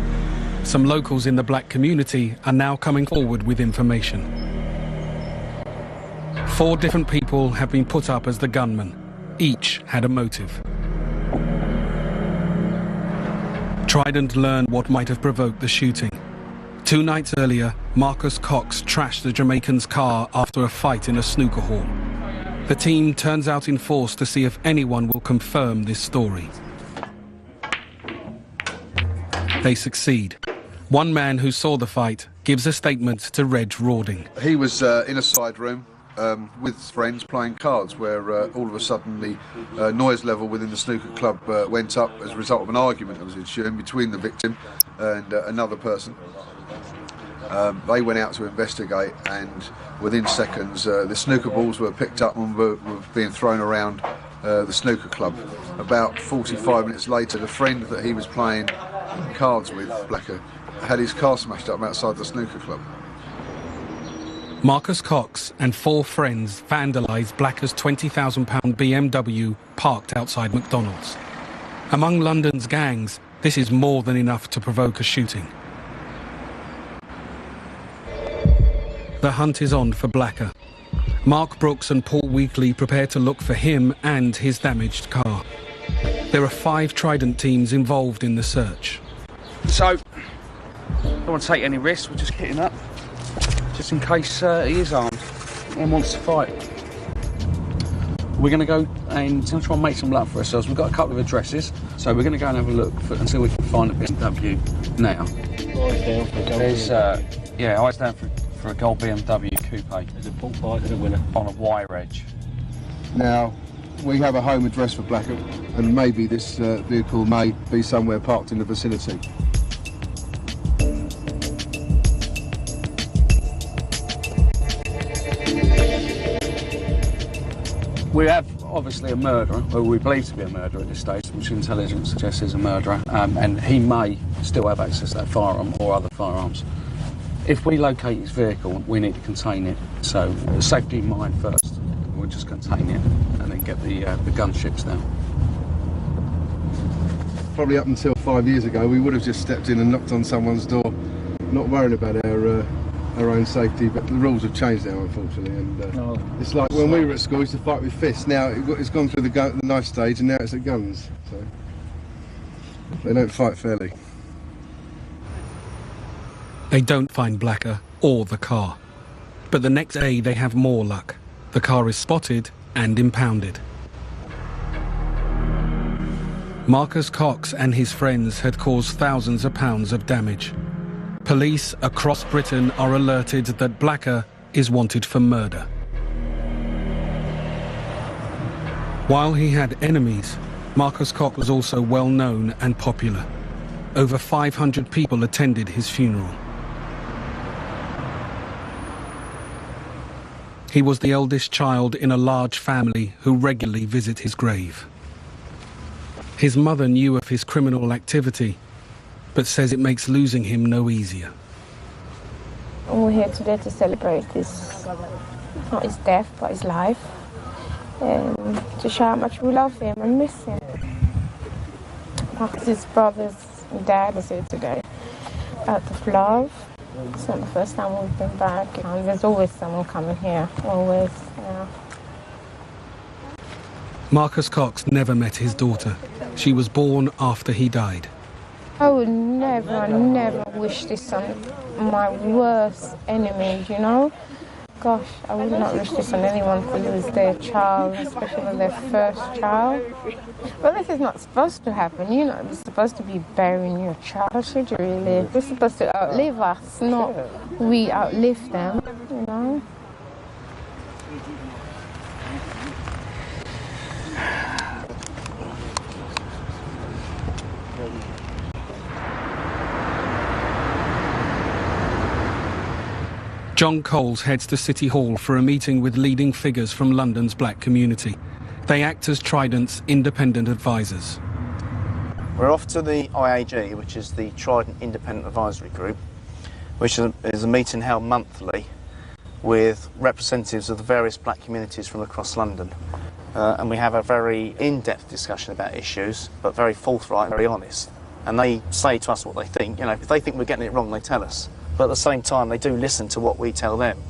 Speaker 3: Some locals in the black community are now coming forward with information. 4 different people have been put up as the gunman. Each had a motive. Trident learned what might have provoked the shooting. 2 nights earlier, Marcus Cox trashed the Jamaican's car after a fight in a snooker hall. The team turns out in force to see if anyone will confirm this story. They succeed. One man who saw the fight gives a statement to Reg Rawding.
Speaker 20: He was in a side room with friends playing cards, where all of a sudden the noise level within the snooker club went up as a result of an argument that was ensuing between the victim and another person. They went out to investigate, and within seconds the snooker balls were picked up and were being thrown around the snooker club. About 45 minutes later, the friend that he was playing cards with, Blacker, had his car smashed up outside the snooker club.
Speaker 3: Marcus Cox and 4 friends vandalised Blacker's £20,000 BMW parked outside McDonald's. Among London's gangs, this is more than enough to provoke a shooting. The hunt is on for Blacker. Mark Brooks and Paul Weekly prepare to look for him and his damaged car. There are 5 Trident teams involved in the search.
Speaker 1: So, don't want to take any risks, we're just getting up, just in case he is armed and wants to fight. We're going to go and try and make some luck for ourselves. We've got a couple of addresses, so we're going to go and have a look and see if we can find a BMW now. There's, eyes down for a gold BMW coupe. There's a full fight and a winner. On a wire edge.
Speaker 20: Now, we have a home address for Blacker, and maybe this vehicle may be somewhere parked in the vicinity.
Speaker 1: We have obviously a murderer, or we believe to be a murderer at this stage, which intelligence suggests is a murderer, and he may still have access to that firearm or other firearms. If we locate his vehicle, we need to contain it. So, safety in mind first. We'll just contain it and then get the gunships down.
Speaker 20: Probably up until 5 years ago, we would have just stepped in and knocked on someone's door, not worrying about our own safety, but the rules have changed now, unfortunately. And it's like when we were at school, we used to fight with fists. Now it's gone through the knife stage, and now it's at guns. So they don't fight fairly.
Speaker 3: They don't find Blacker or the car. But the next day they have more luck. The car is spotted and impounded. Marcus Cox and his friends had caused thousands of pounds of damage. Police across Britain are alerted that Blacker is wanted for murder. While he had enemies, Marcus Cox was also well known and popular. Over 500 people attended his funeral. He was the eldest child in a large family who regularly visit his grave. His mother knew of his criminal activity, but says it makes losing him no easier.
Speaker 15: We're here today to celebrate his, not his death, but his life, and to show how much we love him and miss him. Marcus's brother's dad is here today, out of love. It's not the first time we've been back. There's always someone coming here, always, yeah.
Speaker 3: Marcus Cox never met his daughter. She was born after he died.
Speaker 15: I would never wish this on my worst enemy, you know? Gosh, I would not wish this on anyone to lose their child, especially their first child. But this is not supposed to happen. You're not supposed to be burying your child, should you really? They're supposed to outlive us, not we outlive them, you know?
Speaker 3: John Coles heads to City Hall for a meeting with leading figures from London's black community. They act as Trident's independent advisors.
Speaker 23: We're off to the IAG, which is the Trident Independent Advisory Group, which is a meeting held monthly with representatives of the various black communities from across London. And we have a very in-depth discussion about issues, but very forthright and very honest. And they say to us what they think. You know, if they think we're getting it wrong, they tell us. But at the same time, they do listen to what we tell them.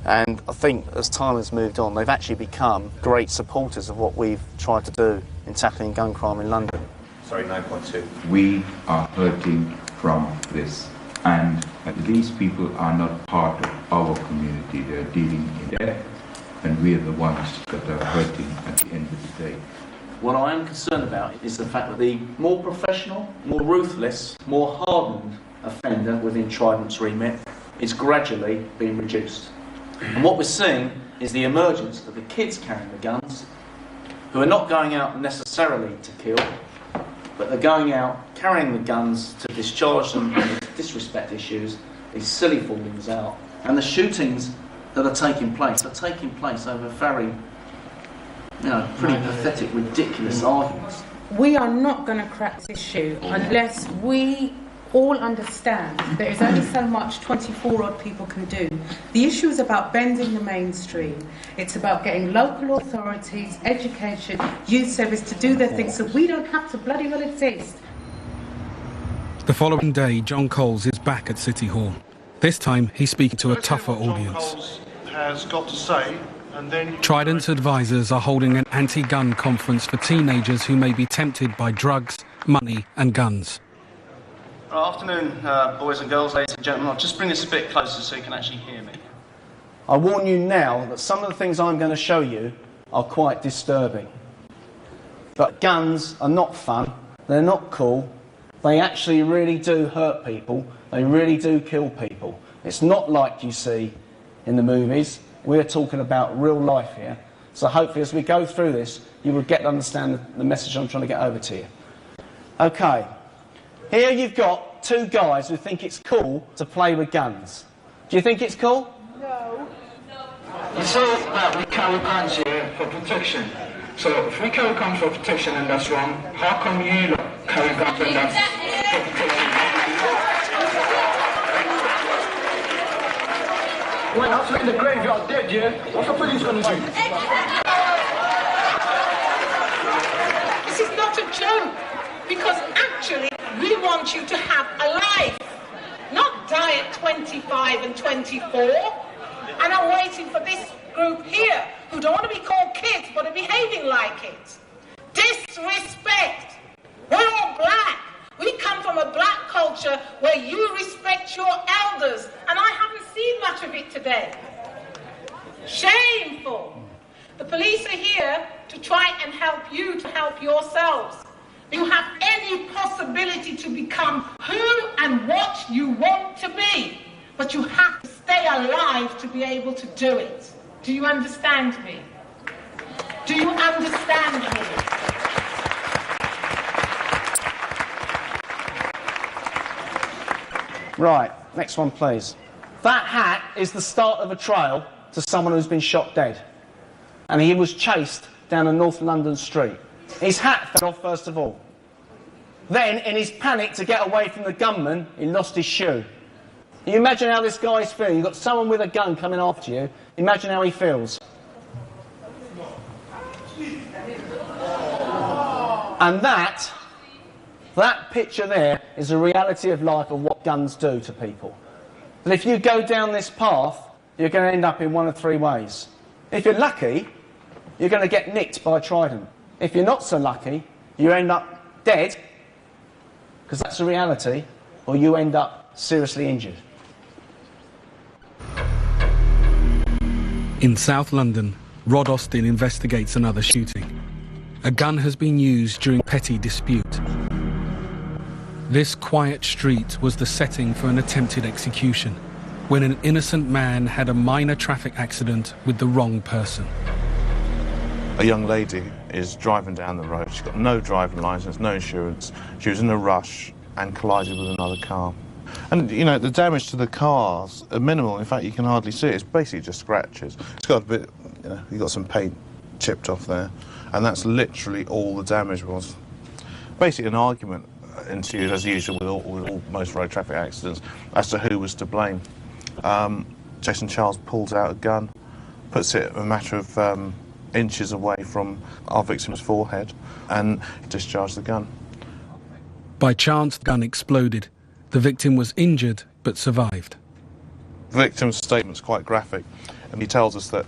Speaker 23: And I think as time has moved on, they've actually become great supporters of what we've tried to do in tackling gun crime in London.
Speaker 16: Sorry, 9.2. We are hurting from this, and these people are not part of our community. They're dealing in death, and we are the ones that are hurting at the end of the day.
Speaker 8: What I am concerned about is the fact that the more professional, more ruthless, more hardened offender within Trident's remit is gradually being reduced. And what we're seeing is the emergence of the kids carrying the guns, who are not going out necessarily to kill, but they're going out carrying the guns to discharge them and disrespect issues, these silly fallings out. And the shootings that are taking place over very, pretty pathetic, ridiculous arguments.
Speaker 11: We are not going to crack this issue unless we all understand there is only so much 24-odd people can do. The issue is about bending the mainstream. It's about getting local authorities, education, youth service to do their thing so we don't have to bloody well exist.
Speaker 3: The following day, John Coles is back at City Hall. This time, he's speaking to a tougher audience.
Speaker 13: John Coles has got to say, and then...
Speaker 3: Trident's advisors are holding an anti-gun conference for teenagers who may be tempted by drugs, money and guns.
Speaker 13: Afternoon, boys and girls, ladies and gentlemen. I'll just bring this a bit closer so you can actually hear me.
Speaker 23: I warn you now that some of the things I'm going to show you are quite disturbing. But guns are not fun, they're not cool, they actually really do hurt people, they really do kill people. It's not like you see in the movies, we're talking about real life here. So hopefully as we go through this, you will get to understand the message I'm trying to get over to you. Okay, here you've got two guys who think it's cool to play with guns. Do you think it's cool?
Speaker 21: No.
Speaker 22: You say that we carry guns here for protection. So if we carry guns for protection and that's wrong, how come you lot carry guns and that's for protection? When I'm in the graveyard dead, yeah? What's the police going to do?
Speaker 9: This is not a joke, because actually we want you to have a life, not die at 25 and 24. And I'm waiting for this group here who don't want to be called kids but are behaving like it. Disrespect. We're all black. We come from a black culture where you respect your elders, and I haven't seen much of it today. Shameful. The police are here to try and help you to help yourselves. You have any possibility to become who and what you want to be, but you have to stay alive to be able to do it. Do you understand me? Do you understand me?
Speaker 23: Right, next one please. That hat is the start of a trail to someone who's been shot dead. And he was chased down a North London street. His hat fell off first of all. Then, in his panic to get away from the gunman, he lost his shoe. You imagine how this guy's feeling. You've got someone with a gun coming after you. Imagine how he feels. And that picture there is a reality of life of what guns do to people. And if you go down this path, you're going to end up in one of three ways. If you're lucky, you're going to get nicked by a Trident. If you're not so lucky, you end up dead, because that's the reality, or you end up seriously injured.
Speaker 3: In South London, Rod Austin investigates another shooting. A gun has been used during petty dispute. This quiet street was the setting for an attempted execution, when an innocent man had a minor traffic accident with the wrong person.
Speaker 2: A young lady is driving down the road. She's got no driving licence, no insurance. She was in a rush and collided with another car. And, you know, the damage to the cars are minimal. In fact, you can hardly see it. It's basically just scratches. It's got a bit, you know, you've got some paint chipped off there. And that's literally all the damage was. Basically, an argument ensued, as usual, with most road traffic accidents, as to who was to blame. Jason Charles pulls out a gun, puts it a matter of inches away from our victim's forehead, and discharged the gun.
Speaker 3: By chance, the gun exploded. The victim was injured, but survived.
Speaker 2: The victim's statement's quite graphic, and he tells us that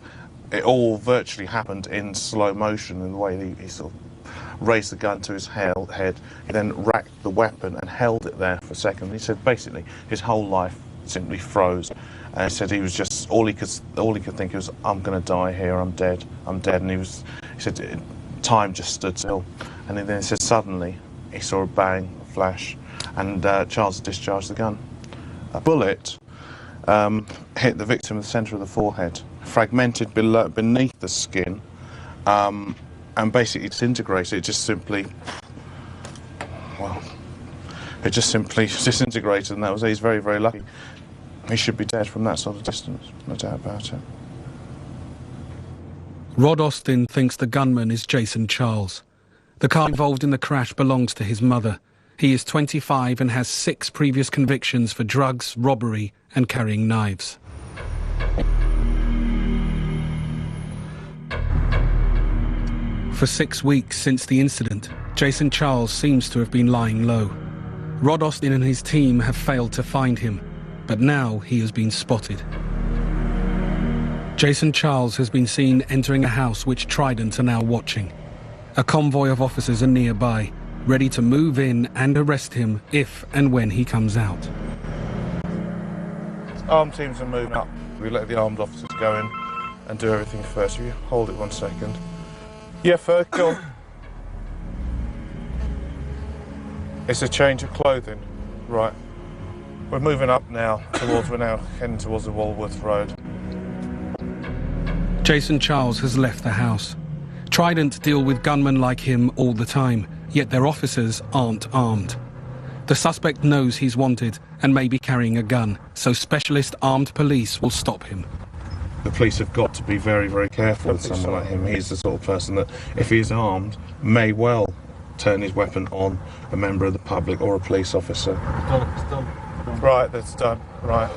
Speaker 2: it all virtually happened in slow motion in the way he sort of raised the gun to his head. He then racked the weapon and held it there for a second. He said basically his whole life simply froze. And he said he was just, all he could think was, I'm going to die here, I'm dead. And he said it time just stood still. And then he said suddenly he saw a bang, a flash, and Charles discharged the gun. A bullet hit the victim in the centre of the forehead, fragmented beneath the skin, and basically disintegrated. It just simply, well, it just simply disintegrated, and that was it. He's very, very lucky. He should be dead from that sort of distance, no doubt about it.
Speaker 3: Rod Austin thinks the gunman is Jason Charles. The car involved in the crash belongs to his mother. He is 25 and has 6 previous convictions for drugs, robbery and carrying knives. For 6 weeks since the incident, Jason Charles seems to have been lying low. Rod Austin and his team have failed to find him, but now he has been spotted. Jason Charles has been seen entering a house which Trident are now watching. A convoy of officers are nearby, ready to move in and arrest him if and when he comes out.
Speaker 2: Armed teams are moving up. We let the armed officers go in and do everything first. If you hold it 1 second. Yeah, first, go on. It's a change of clothing. Right. We're moving up now we're now heading towards the Walworth Road.
Speaker 3: Jason Charles has left the house. Trident deal with gunmen like him all the time, yet their officers aren't armed. The suspect knows he's wanted and may be carrying a gun, so specialist armed police will stop him.
Speaker 2: The police have got to be very, very careful with someone like him. He's the sort of person that, if he's armed, may well turn his weapon on a member of the public or a police officer.
Speaker 5: It's done.
Speaker 2: Right, that's done. Right.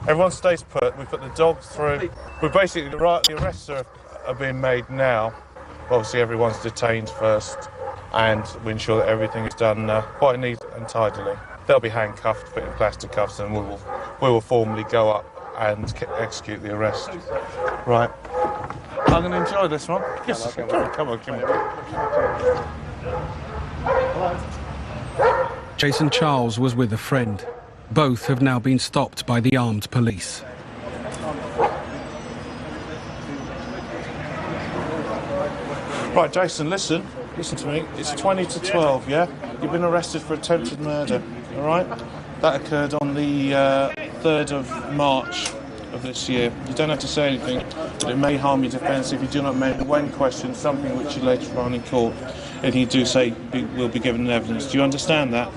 Speaker 2: Everyone stays put. We put the dogs through. We're basically, the arrests are being made now. Obviously, everyone's detained first, and we ensure that everything is done quite neat and tidily. They'll be handcuffed, put in plastic cuffs, and we will formally go up and execute the arrest. Right. I'm going to enjoy this one. Yes. Come on.
Speaker 3: Jason Charles was with a friend. Both have now been stopped by the armed police.
Speaker 2: Right, Jason, listen to me. It's 20 to 12, yeah? You've been arrested for attempted murder, all right? That occurred on the 3rd of March of this year. You don't have to say anything, but it may harm your defence if you do not make, when questioned, something which you later on in court, and you do say will be given evidence. Do you understand that?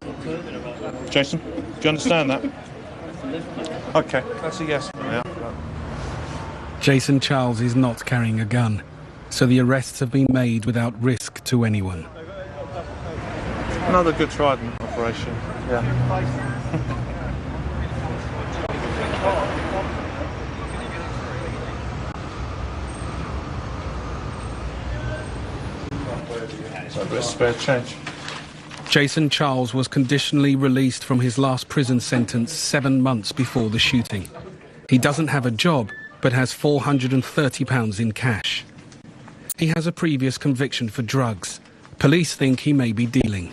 Speaker 2: Jason, do you understand that? OK, that's a yes. Yeah.
Speaker 3: Jason Charles is not carrying a gun, so the arrests have been made without risk to anyone.
Speaker 2: Another good Trident operation. Yeah. So a bit of spare change.
Speaker 3: Jason Charles was conditionally released from his last prison sentence 7 months before the shooting. He doesn't have a job, but has £430 in cash. He has a previous conviction for drugs. Police think he may be dealing.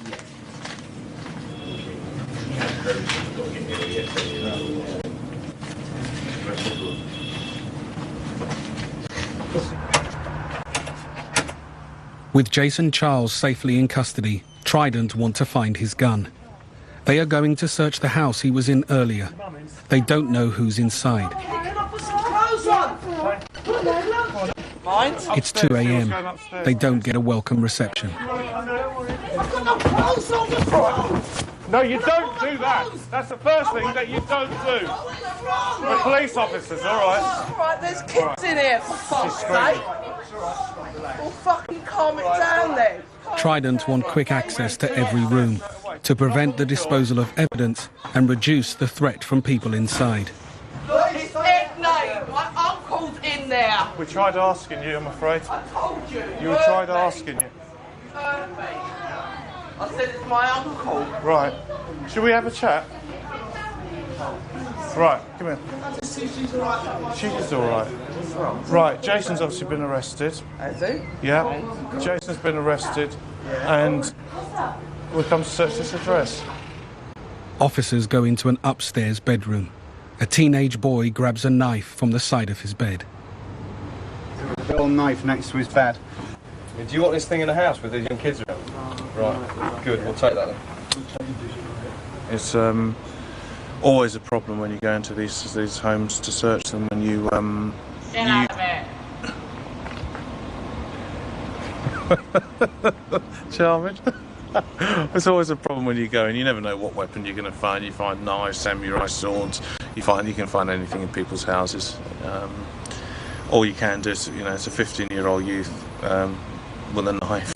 Speaker 3: With Jason Charles safely in custody, Trident want to find his gun. They are going to search the house he was in earlier. They don't know who's inside. It's 2 a.m. They don't get a welcome reception.
Speaker 2: No, you don't do that. That's the first thing that you don't do. We're police officers, all right?
Speaker 7: All right, there's kids in here, for fuck's sake. Well, fucking calm it down then.
Speaker 3: Trident want quick access to every room to prevent the disposal of evidence and reduce the threat from people inside.
Speaker 7: It's Ed, my uncle's in there.
Speaker 2: We tried asking you, I'm afraid.
Speaker 7: I told you.
Speaker 2: You tried asking you.
Speaker 7: I said it's my uncle.
Speaker 2: Right. Should we have a chat? Right, come here.
Speaker 7: She's all right.
Speaker 2: She's all right. Right, Jason's obviously been arrested.
Speaker 7: Has he?
Speaker 2: Yeah. Jason's been arrested, and we've come to search this address.
Speaker 3: Officers go into an upstairs bedroom. A teenage boy grabs a knife from the side of his bed.
Speaker 25: There's a little knife next to his bed.
Speaker 4: Do you want this thing in the house with the young kids around? Right, good, we'll take that then.
Speaker 2: It's always a problem when you go into these homes to search them, and you Charming. It's always a problem when you go and you never know what weapon you're going to find. You find knives, samurai swords. You can find anything in people's houses. All you can do is, it's a 15-year-old youth with a knife.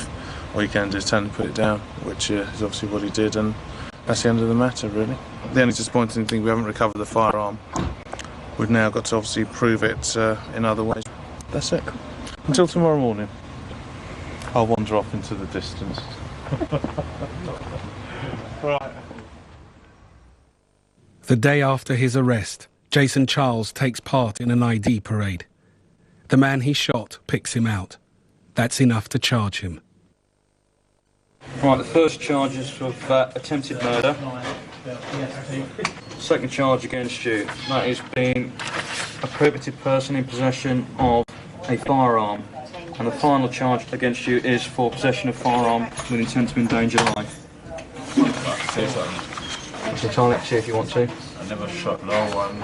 Speaker 2: All you can do is turn and put it down, which is obviously what he did, and that's the end of the matter, really. The only disappointing thing, we haven't recovered the firearm. We've now got to obviously prove it in other ways. That's it. Until tomorrow morning. I'll wander off into the distance. Right.
Speaker 3: The day after his arrest, Jason Charles takes part in an ID parade. The man he shot picks him out. That's enough to charge him.
Speaker 17: Right, the first charge is of attempted murder. Second charge against you, that is being a prohibited person in possession of a firearm. And the final charge against you is for possession of firearm with intent to endanger life.
Speaker 4: Say something.
Speaker 17: It's entirely up to you if you want to.
Speaker 4: I never shot no one.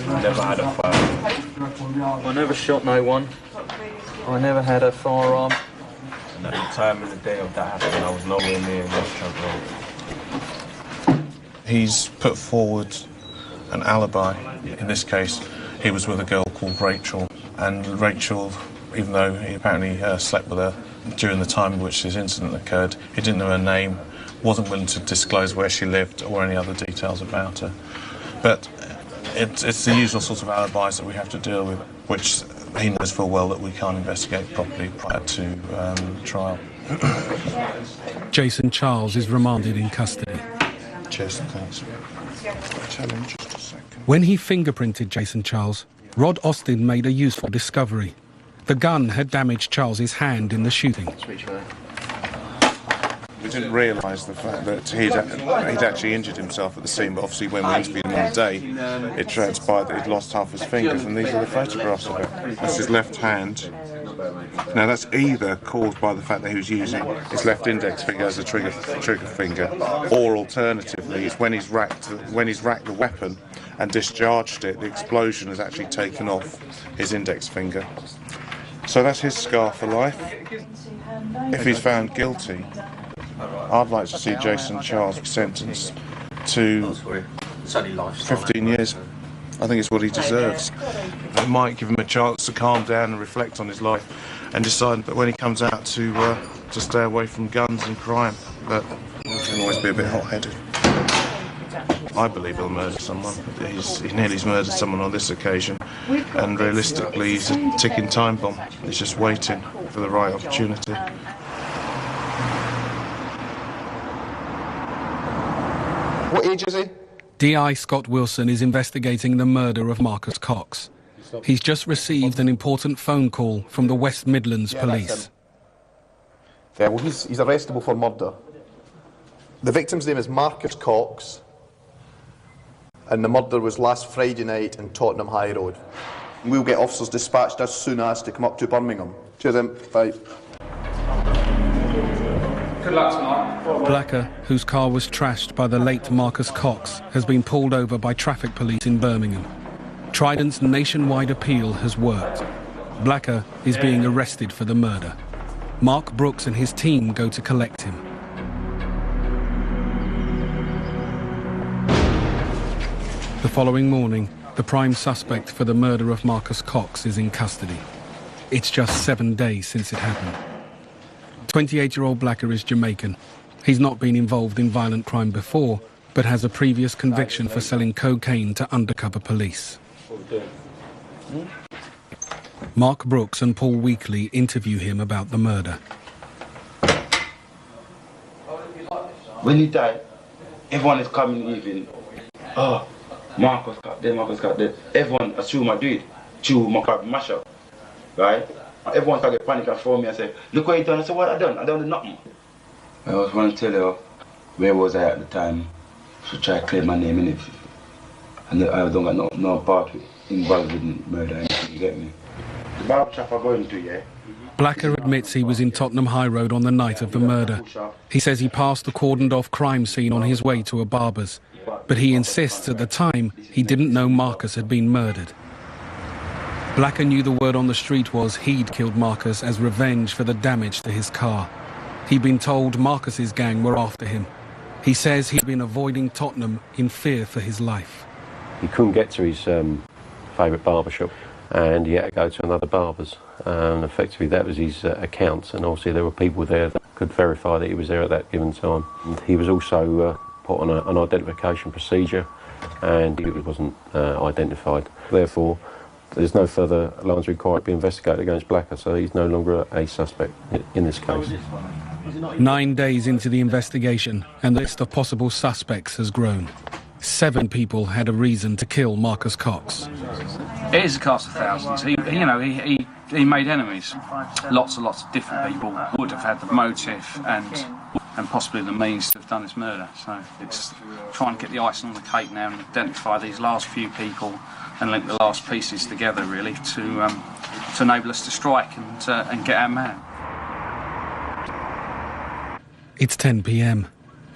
Speaker 4: I never had a firearm.
Speaker 17: I never shot no one. I never had a firearm.
Speaker 4: And at the time of the day of that happened, I was nowhere near Westchester Road.
Speaker 2: He's put forward an alibi. In this case, he was with a girl called Rachel, and Rachel, even though he apparently slept with her during the time in which this incident occurred, he didn't know her name, wasn't willing to disclose where she lived or any other details about her. But it's the usual sort of alibis that we have to deal with, which he knows full well that we can't investigate properly prior to trial.
Speaker 3: Jason Charles is remanded in custody.
Speaker 2: Cheers, thanks. Challenge just a second.
Speaker 3: When he fingerprinted Jason Charles, Rod Austin made a useful discovery. The gun had damaged Charles's hand in the shooting.
Speaker 2: We didn't realise the fact that he'd actually injured himself at the scene, but obviously when we interviewed him on the day, it transpired that he'd lost half his fingers, and these are the photographs of it. That's his left hand. Now that's either caused by the fact that he was using his left index finger as a trigger finger, or alternatively, it's when he's racked the weapon and discharged it, the explosion has actually taken off his index finger. So that's his scar for life. If he's found guilty, I'd like to see Jason Charles be sentenced to 15 years. I think it's what he deserves. It might give him a chance to calm down and reflect on his life and decide that when he comes out to stay away from guns and crime. But he can always be a bit hot-headed. I believe he'll murder someone. He nearly murdered someone on this occasion, and realistically he's a ticking time bomb. He's just waiting for the right opportunity.
Speaker 5: What age is he?
Speaker 3: DI Scott Wilson is investigating the murder of Marcus Cox. He's just received an important phone call from the West Midlands Police.
Speaker 5: Yeah, well, he's arrestable for murder. The victim's name is Marcus Cox, and the murder was last Friday night in Tottenham High Road. We'll get officers dispatched as soon as to come up to Birmingham. Cheers, bye.
Speaker 14: Good luck tonight.
Speaker 3: Blacker, whose car was trashed by the late Marcus Cox, has been pulled over by traffic police in Birmingham. Trident's nationwide appeal has worked. Blacker is being arrested for the murder. Mark Brooks and his team go to collect him. The following morning, the prime suspect for the murder of Marcus Cox is in custody. It's just 7 days since it happened. 28-year-old Blacker is Jamaican. He's not been involved in violent crime before, but has a previous conviction for selling cocaine to undercover police. Mark Brooks and Paul Weekly interview him about the murder.
Speaker 18: When he died, everyone is coming even. Oh, Marcus got dead, Marcus got dead. Everyone assume I do it. Chew my car, mash up. Right? Everyone started panic and throw me and say, look what you done. I said, what I done? I don't do nothing. I was want to tell you where was I at the time. So try to claim my name in it. And I don't got no part involved with murder, you get me? The barber shop I go into, yeah,
Speaker 3: Blacker admits he was in Tottenham High Road on the night of the murder. He says he passed the cordoned-off crime scene on his way to a barber's, but he insists at the time he didn't know Marcus had been murdered. Blacker knew the word on the street was he'd killed Marcus as revenge for the damage to his car. He'd been told Marcus's gang were after him. He says he'd been avoiding Tottenham in fear for his life.
Speaker 6: He couldn't get to his favourite barber shop, and he had to go to another barber's. Effectively that was his account, and obviously there were people there that could verify that he was there at that given time. And he was also put on an identification procedure, and he wasn't identified. Therefore, there's no further lines required to be investigated against Blacker, so he's no longer a suspect in this case.
Speaker 3: 9 days into the investigation, and the list of possible suspects has grown. 7 people had a reason to kill Marcus Cox.
Speaker 1: It is a cast of thousands. He made enemies. Lots and lots of different people would have had the motive and possibly the means to have done this murder. So it's trying to get the icing on the cake now and identify these last few people and link the last pieces together, really, to enable us to strike and get our man.
Speaker 3: It's 10 p.m.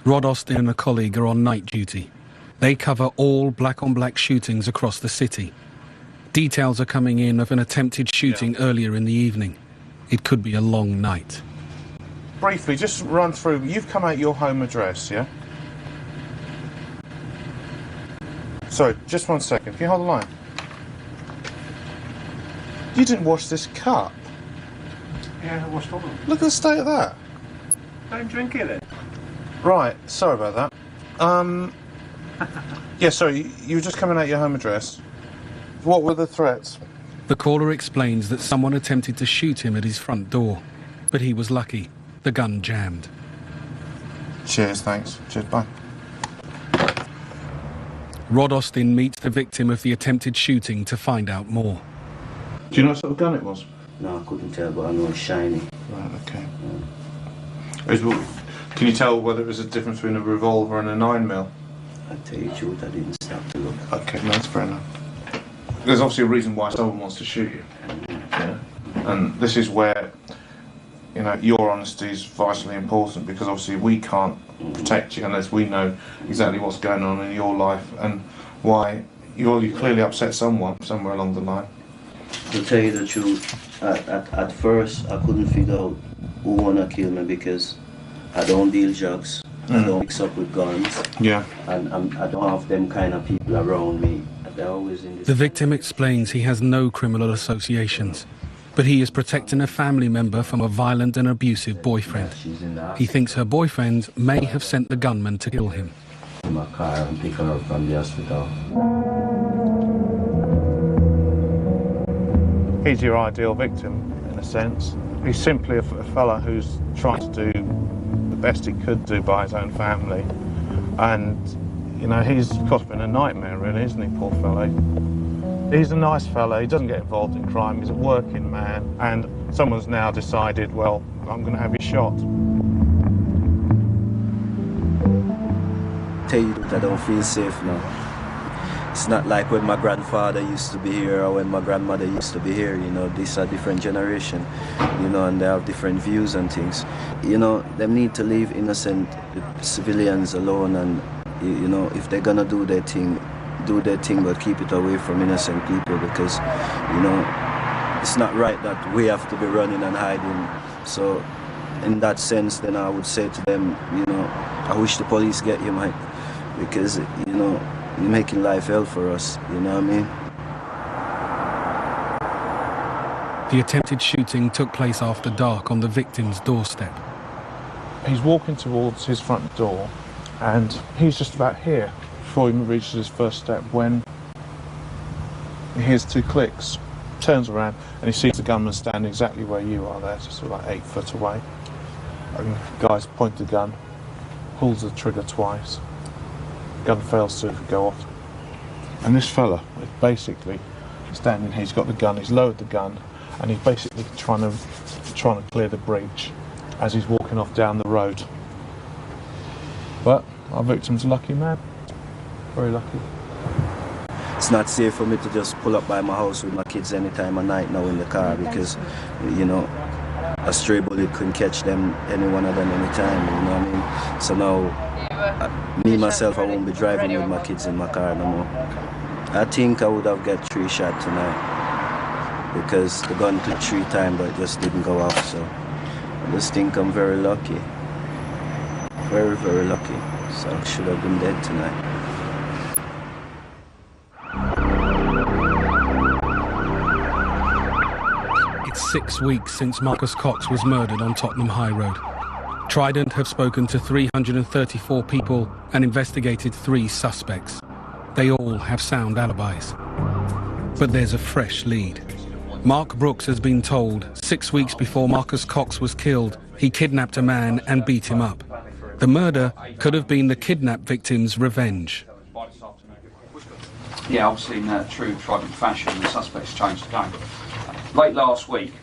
Speaker 3: Rod Austin and a colleague are on night duty. They cover all black-on-black shootings across the city. Details are coming in of an attempted shooting earlier in the evening. It could be a long night.
Speaker 2: Briefly, just run through. You've come out your home address, yeah? Sorry, just 1 second. Can you hold the line? You didn't wash this cup.
Speaker 4: Yeah, I washed all of them.
Speaker 2: Look at the state of that.
Speaker 4: Don't drink it then.
Speaker 2: Right, sorry about that. Yeah, sorry, you were just coming out your home address. What were the threats?
Speaker 3: The caller explains that someone attempted to shoot him at his front door, but he was lucky. The gun jammed.
Speaker 2: Cheers, thanks. Cheers, bye.
Speaker 3: Rod Austin meets the victim of the attempted shooting to find out more.
Speaker 2: Do you know what sort of gun it was?
Speaker 10: No, I couldn't tell, but I know it's shiny.
Speaker 2: Right, okay. Can you tell whether it was a difference between a revolver and a 9mm?
Speaker 10: I tell you the truth, I didn't stop to look.
Speaker 2: Okay, no, that's fair enough. There's obviously a reason why someone wants to shoot you. Yeah? And this is where, you know, your honesty is vitally important, because obviously we can't protect you unless we know exactly what's going on in your life and why you clearly upset someone somewhere along the line.
Speaker 10: To tell you the truth, at first I couldn't figure out who wanna kill me, because I don't deal drugs, I don't mix up with guns,
Speaker 2: yeah,
Speaker 10: and I don't have them kind of people around me. They're always in this.
Speaker 3: The victim explains he has no criminal associations, but he is protecting a family member from a violent and abusive boyfriend. He thinks her boyfriend may have sent the gunman to kill him.
Speaker 10: In my car and pick her up from the hospital.
Speaker 2: He's your ideal victim, in a sense. He's simply a fella who's trying to do the best he could do by his own family. And, you know, he's been a nightmare, really, isn't he, poor fellow? He's a nice fella, he doesn't get involved in crime, he's a working man, and someone's now decided, well, I'm going to have you shot.
Speaker 10: Tell you that I don't feel safe now. It's not like when my grandfather used to be here or when my grandmother used to be here, you know. This is a different generation, you know, and they have different views and things. You know, they need to leave innocent civilians alone, and, you know, if they're gonna do their thing, but keep it away from innocent people, because, you know, it's not right that we have to be running and hiding. So, in that sense, then I would say to them, you know, I wish the police get you, mate, because, you know, you're making life hell for us, you know what I mean?
Speaker 3: The attempted shooting took place after dark on the victim's doorstep.
Speaker 2: He's walking towards his front door, and he's just about here before he reaches his first step when he hears 2 clicks, turns around, and he sees the gunman standing exactly where you are there, just about 8 foot away. And the guy's pointed the gun, pulls the trigger twice. Gun fails to go off, and this fella is basically standing here. He's got the gun, he's lowered the gun, and he's basically trying to clear the bridge as he's walking off down the road. But our victim's a lucky man, very lucky.
Speaker 10: It's not safe for me to just pull up by my house with my kids any time of night now in the car, because, you know, a stray bullet couldn't catch them, any one of them, anytime. You know what I mean? So now, me myself, I won't be driving with my kids in my car no more. I think I would have got 3 shots tonight because the gun took 3 times, but it just didn't go off. So I just think I'm very lucky, very, very lucky. So I should have been dead tonight.
Speaker 3: It's 6 weeks since Marcus Cox was murdered on Tottenham High Road. Trident have spoken to 334 people and investigated 3 suspects. They all have sound alibis. But there's a fresh lead. Mark Brooks has been told 6 weeks before Marcus Cox was killed, he kidnapped a man and beat him up. The murder could have been the kidnapped victim's revenge.
Speaker 1: Yeah, obviously in true Trident fashion, the suspects changed the game. Late last week,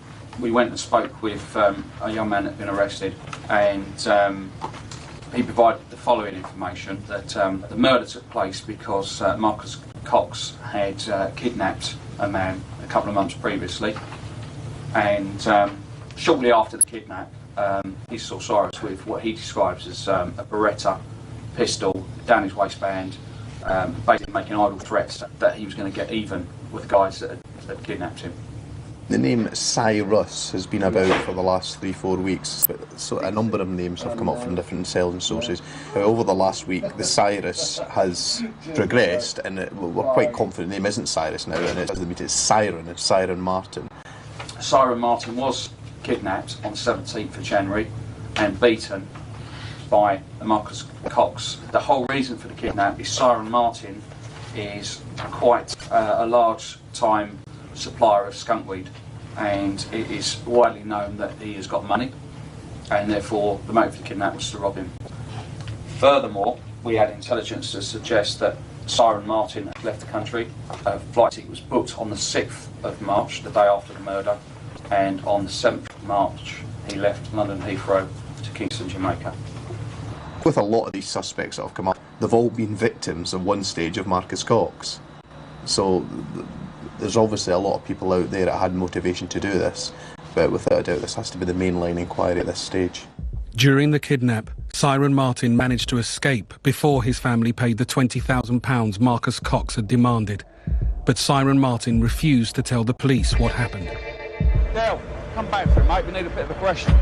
Speaker 1: we went and spoke with a young man that had been arrested, and he provided the following information, that the murder took place because Marcus Cox had kidnapped a man a couple of months previously, and shortly after the kidnap, he saw Cyrus with what he describes as a Beretta pistol down his waistband, basically making idle threats that he was going to get even with the guys that had kidnapped him.
Speaker 5: The name Cyrus has been about for the last 3-4 weeks. So a number of names have come up from different intelligence sources. Over the last week, the Cyrus has progressed, and we're quite confident the name isn't Cyrus now, and it's Siren, it's Siren Martin.
Speaker 1: Siren Martin was kidnapped on the 17th of January and beaten by Marcus Cox. The whole reason for the kidnap is Siren Martin is quite a large time supplier of skunkweed, and it is widely known that he has got money, and therefore the motive for the kidnap was to rob him. Furthermore, we had intelligence to suggest that Siren Martin had left the country. A flight ticket was booked on the 6th of March, the day after the murder, and on the 7th of March he left London Heathrow to Kingston, Jamaica.
Speaker 5: With a lot of these suspects that have come up, they've all been victims at one stage of Marcus Cox. So there's obviously a lot of people out there that had motivation to do this, but without a doubt this has to be the mainline inquiry at this stage.
Speaker 3: During the kidnap, Siren Martin managed to escape before his family paid the £20,000 Marcus Cox had demanded. But Siren Martin refused to tell the police what happened.
Speaker 14: Dale, come back for it, mate. We need a bit of aggression.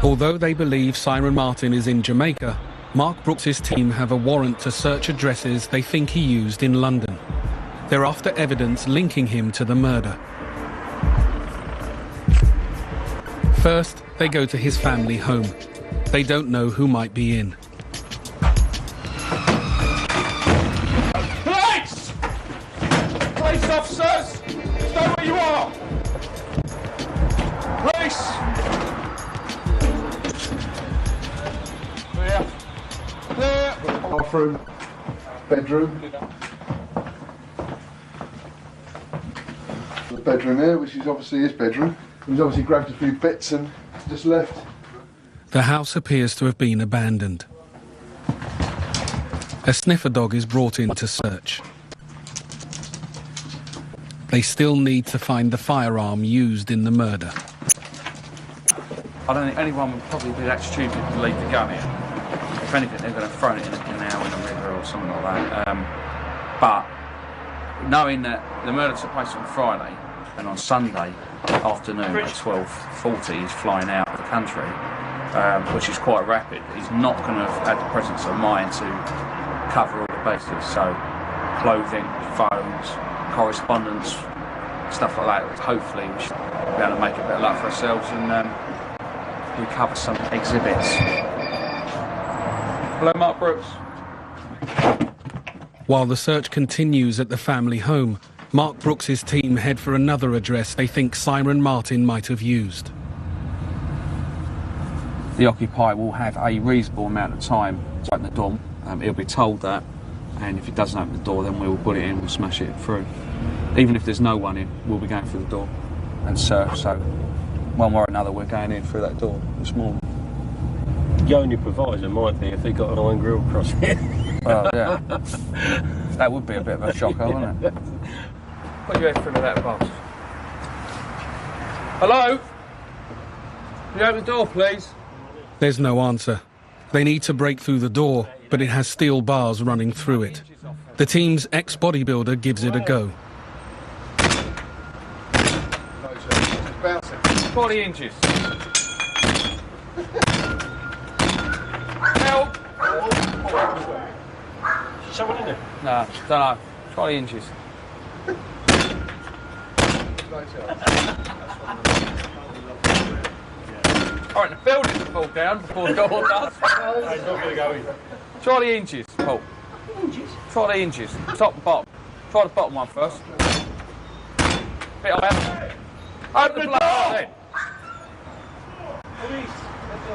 Speaker 3: Although they believe Siren Martin is in Jamaica, Mark Brooks's team have a warrant to search addresses they think he used in London. They're after evidence linking him to the murder. First, they go to his family home. They don't know who might be in.
Speaker 14: Police! Police officers! Stay where you are! Police! Clear. Clear.
Speaker 25: Bathroom, bedroom. The bedroom here, which is obviously his bedroom. He's obviously grabbed a few bits and just left.
Speaker 3: The house appears to have been abandoned. A sniffer dog is brought in to search. They still need to find the firearm used in the murder.
Speaker 1: I don't think anyone would probably be that stupid to leave the gun here. If anything, they're going to throw it in a canal in a river or something like that. But knowing that the murder took place on Friday, and on Sunday afternoon at 12:40 he's flying out of the country, which is quite rapid, he's not going to have had the presence of mind to cover all the bases. So clothing, phones, correspondence, stuff like that. Hopefully we should be able to make a bit of luck for ourselves and recover some exhibits. Hello, Mark Brooks.
Speaker 3: While the search continues at the family home, Mark Brooks's team head for another address they think Siren Martin might have used.
Speaker 1: The occupier will have a reasonable amount of time to open the door. He'll be told that, and if he doesn't open the door, then we'll put it in, we'll smash it through. Even if there's no one in, we'll be going through the door and search. So one way or another, we're going in through that door this morning.
Speaker 6: The only proviso might be if they got an iron grill across it.
Speaker 1: Well, yeah. That would be a bit of a shocker, wouldn't it? Put your head through that box. Hello? Can you open the door, please?
Speaker 3: There's no answer. They need to break through the door, but it has steel bars running through it. The team's ex-bodybuilder gives it a go.
Speaker 1: 40 inches. Help!
Speaker 4: Someone in there?
Speaker 1: No, don't know. 20 inches. Alright, the building will fall down before the door does.
Speaker 14: No, he's not going to go in.
Speaker 1: 20 inches, Paul. 20 inches, top and bottom. Try the bottom one first. Bit higher. Open the door! Then.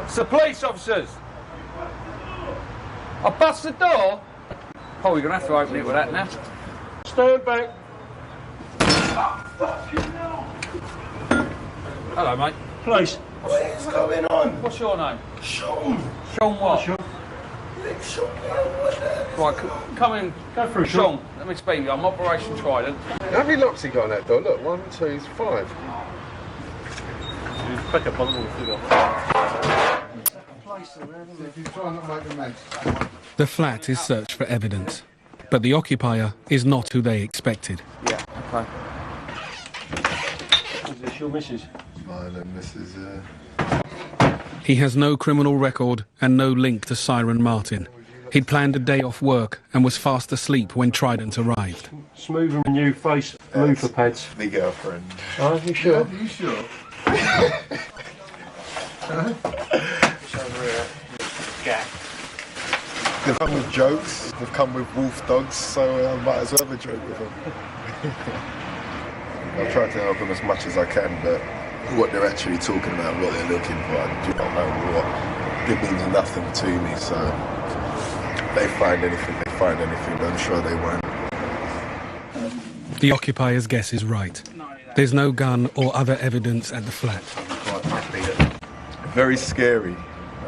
Speaker 1: It's the police officers. I bust the door. Oh, you're going to have to open it with that now.
Speaker 14: Stand back.
Speaker 1: Hello, mate.
Speaker 14: Police. What is going on?
Speaker 1: What's your name?
Speaker 14: Sean.
Speaker 1: Sean what?
Speaker 14: Sean.
Speaker 1: Right, come in.
Speaker 14: Go through,
Speaker 1: Sean. Let me speak to you. I'm Operation Trident.
Speaker 12: How many locks you got on that door? Look, 1, 2, 5.
Speaker 2: Pick up on the figure.
Speaker 3: The flat is searched for evidence, but the occupier is not who they expected.
Speaker 1: Yeah, okay.
Speaker 4: Is this your missus?
Speaker 12: Mine and Mrs.
Speaker 3: He has no criminal record and no link to Siren Martin. He'd planned a day off work and was fast asleep when Trident arrived.
Speaker 4: Smooth and new face, loofah pads.
Speaker 12: The girlfriend.
Speaker 4: Oh, you sure?
Speaker 12: Are you sure? They've come with jokes, they've come with wolf dogs, so I might as well have a joke with them. I've tried to help them as much as I can, but what they're actually talking about, what they're looking for, I do not know what. It means nothing to me, so they find anything, I'm sure they won't.
Speaker 3: The occupier's guess is right. There's no gun or other evidence at the flat.
Speaker 12: Very scary.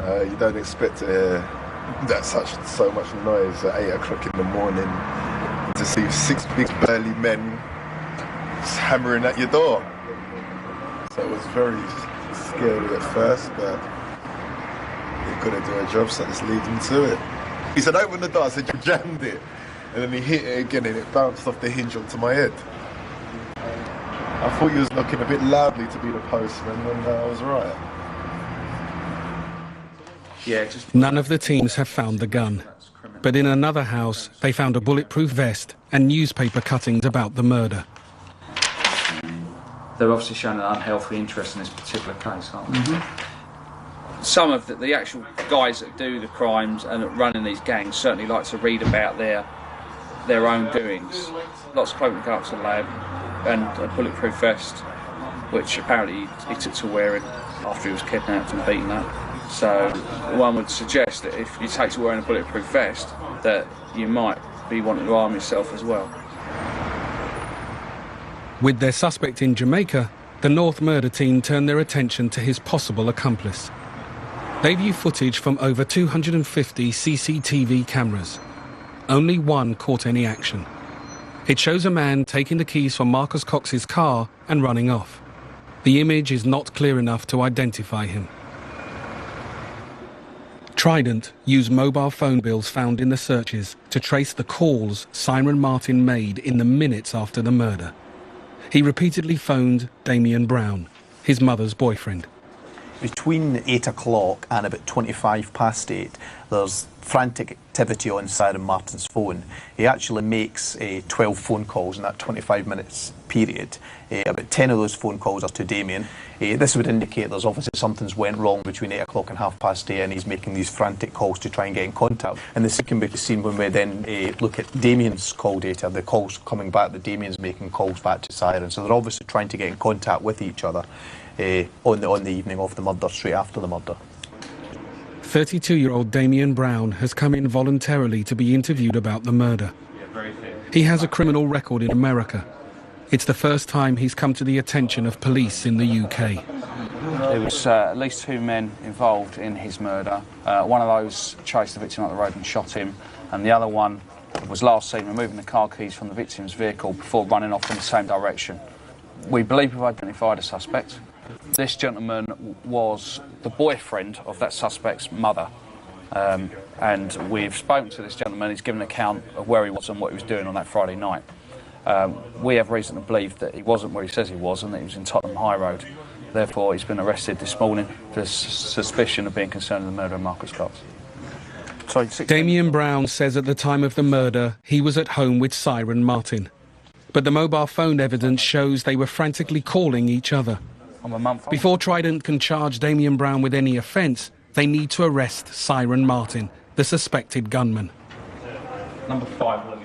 Speaker 12: You don't expect to hear so much noise at 8 o'clock in the morning, to see 6 big burly men hammering at your door. So it was very scary at first, but you've got to do a job, so let's lead them to it. He said, open the door. I said, you jammed it. And then he hit it again and it bounced off the hinge onto my head. I thought he was knocking a bit loudly to be the postman, and I was right.
Speaker 1: Yeah,
Speaker 3: None of the teams have found the gun. But in another house, they found a bulletproof vest and newspaper cuttings about the murder.
Speaker 1: They're obviously showing an unhealthy interest in this particular case, aren't they? Some of the actual guys that do the crimes and that run in these gangs certainly like to read about their own doings. Lots of people go up to the lab and a bulletproof vest, which apparently he took to wearing after he was kidnapped and beaten up. So one would suggest that if you take to wearing a bulletproof vest, that you might be wanting to arm yourself as well.
Speaker 3: With their suspect in Jamaica, the North murder team turned their attention to his possible accomplice. They view footage from over 250 CCTV cameras. Only one caught any action. It shows a man taking the keys from Marcus Cox's car and running off. The image is not clear enough to identify him. Trident used mobile phone bills found in the searches to trace the calls Siren Martin made in the minutes after the murder. He repeatedly phoned Damien Brown, his mother's boyfriend.
Speaker 5: Between 8 o'clock and about 25 past 8, there's frantic activity on Siren Martin's phone. He actually makes 12 phone calls in that 25 minutes period. About 10 of those phone calls are to Damien. This would indicate there's obviously something's went wrong between 8 o'clock and 8:30, and he's making these frantic calls to try and get in contact. And the second bit is seen when we then look at Damien's call data, the calls coming back, that Damien's making calls back to Siren. So they're obviously trying to get in contact with each other on the evening of the murder, straight after the murder.
Speaker 3: 32-year-old Damien Brown has come in voluntarily to be interviewed about the murder. He has a criminal record in America. It's the first time he's come to the attention of police in the UK.
Speaker 1: There was at least 2 men involved in his murder. One of those chased the victim up the road and shot him, and the other one was last seen removing the car keys from the victim's vehicle before running off in the same direction. We believe we've identified a suspect. This gentleman was the boyfriend of that suspect's mother. And we've spoken to this gentleman. He's given an account of where he was and what he was doing on that Friday night. We have reason to believe that he wasn't where he says he was and that he was in Tottenham High Road. Therefore, he's been arrested this morning for suspicion of being concerned in the murder of Marcus Cox.
Speaker 3: Damien Brown says at the time of the murder, he was at home with Siren Martin. But the mobile phone evidence shows they were frantically calling each other. Before Trident can charge Damien Brown with any offence, they need to arrest Siren Martin, the suspected gunman.
Speaker 1: Number 5.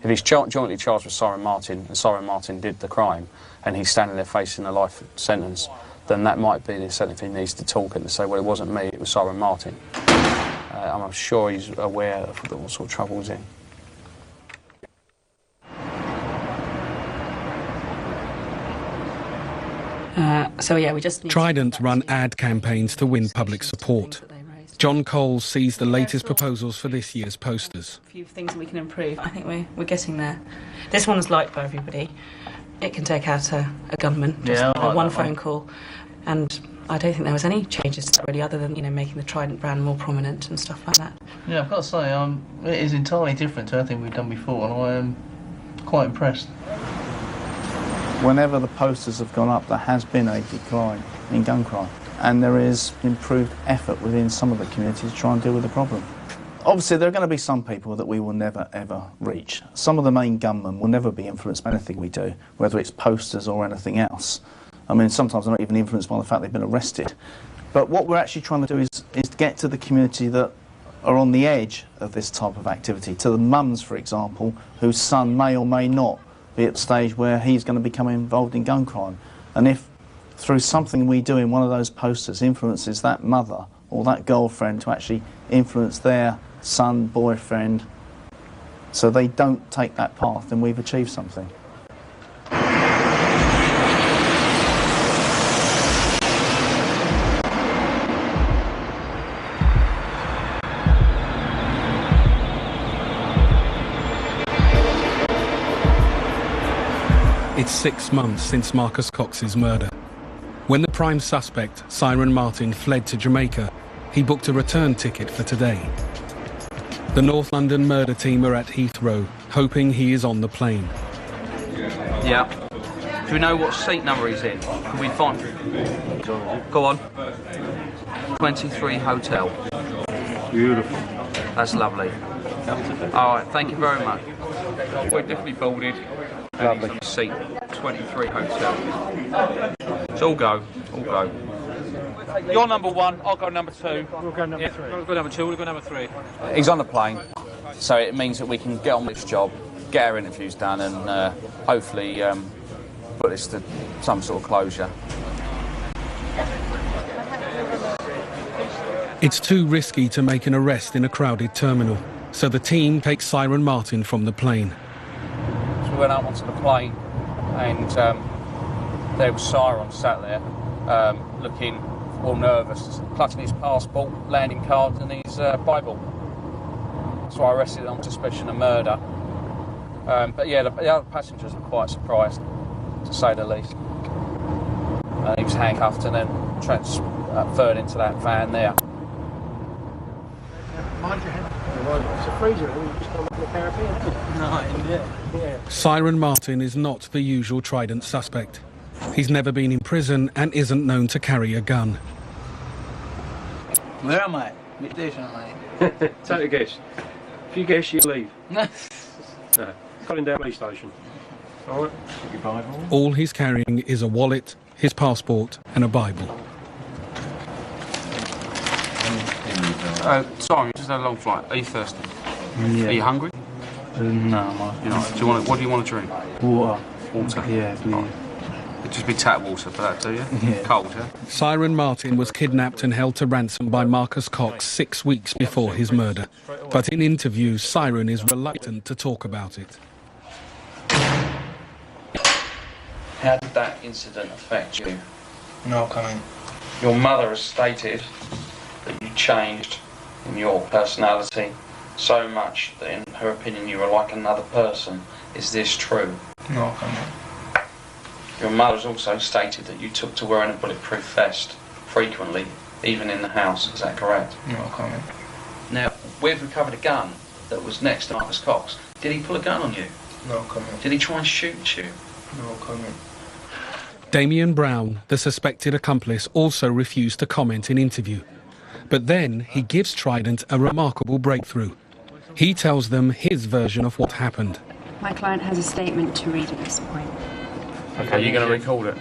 Speaker 1: If he's jointly charged with Siren Martin, and Siren Martin did the crime, and he's standing there facing a life sentence, then that might be the incentive he needs to talk and to say, well, it wasn't me, it was Siren Martin. I'm sure he's aware of what sort of trouble he's in.
Speaker 15: We just
Speaker 3: Trident run ad campaigns to win public support. John Cole sees the latest proposals for this year's posters.
Speaker 15: A few things we can improve. I think we're getting there. This one's liked by everybody. It can take out a gunman, just one phone call. And I don't think there was any changes to that really, other than making the Trident brand more prominent and stuff like that.
Speaker 8: Yeah, I've got to say, it is entirely different to anything we've done before, and I am quite impressed.
Speaker 23: Whenever the posters have gone up, there has been a decline in gun crime, and there is improved effort within some of the communities to try and deal with the problem. Obviously, there are going to be some people that we will never, ever reach. Some of the main gunmen will never be influenced by anything we do, whether it's posters or anything else. I mean, sometimes they're not even influenced by the fact they've been arrested. But what we're actually trying to do is get to the community that are on the edge of this type of activity, to the mums, for example, whose son may or may not be at the stage where he's going to become involved in gun crime. And if, through something we do in one of those posters, influences that mother or that girlfriend to actually influence their son, boyfriend, so they don't take that path, then we've achieved something.
Speaker 3: It's 6 months since Marcus Cox's murder. When the prime suspect, Siren Martin, fled to Jamaica, he booked a return ticket for today. The North London murder team are at Heathrow, hoping he is on the plane.
Speaker 1: Yeah. Do we know what seat number he's in? Can we find him? Go on. 23 Hotel. Beautiful. That's lovely. All right, thank you very much. We're definitely boarded. Lovely. Seat 23 Hotel. So all go. You're number 1, I'll go number 2.
Speaker 16: We'll go number 3. We'll go number 2, we'll go number 3.
Speaker 1: He's on the plane, so it means that we can get on with this job, get our interviews done, and hopefully put this to some sort of closure.
Speaker 3: It's too risky to make an arrest in a crowded terminal, so the team takes Siren Martin from the plane.
Speaker 1: So we went out onto the plane, and there was Siren sat there, looking all nervous, clutching his passport, landing cards, and his Bible. So I arrested him on suspicion of murder. But yeah, the other passengers were quite surprised, to say the least. He was handcuffed and then transferred into that van there.
Speaker 16: Mind your head. It's a freezer. We just don't look at the Caribbean.
Speaker 3: Siren Martin is not the usual Trident suspect. He's never been in prison and isn't known to carry a gun.
Speaker 8: Where am I? Which station am I?
Speaker 16: Take a guess. If you guess, you leave. No. Collindale Police Station. All right. Your Bible.
Speaker 3: All he's carrying is a wallet, his passport, and a Bible.
Speaker 1: Sorry, just had a long flight. Are you thirsty?
Speaker 8: Yeah.
Speaker 1: Are you hungry?
Speaker 8: No,
Speaker 1: You're not. What do you want to drink?
Speaker 8: Water.
Speaker 1: Water?
Speaker 8: Yeah, please.
Speaker 1: Oh. It'd just be tap water for that, do you?
Speaker 8: Yeah.
Speaker 1: Cold, yeah?
Speaker 3: Siren Martin was kidnapped and held to ransom by Marcus Cox 6 weeks before his murder. But in interviews, Siren is reluctant to talk about it.
Speaker 1: How did that incident affect you?
Speaker 8: No comment.
Speaker 1: Your mother has stated that you changed in your personality so much that in her opinion you were like another person. Is this true?
Speaker 8: No comment.
Speaker 1: Your mother's also stated that you took to wearing a bulletproof vest frequently, even in the house. Is that correct?
Speaker 11: No comment.
Speaker 1: Now, we've recovered a gun that was next to Marcus Cox. Did he pull a gun on you?
Speaker 11: No comment.
Speaker 1: Did he try and shoot you?
Speaker 11: No comment.
Speaker 3: Damien Brown, the suspected accomplice, also refused to comment in interview. But then he gives Trident a remarkable breakthrough. He tells them his version of what happened.
Speaker 13: My client has a statement to read at this point.
Speaker 1: Okay, you're going to record it?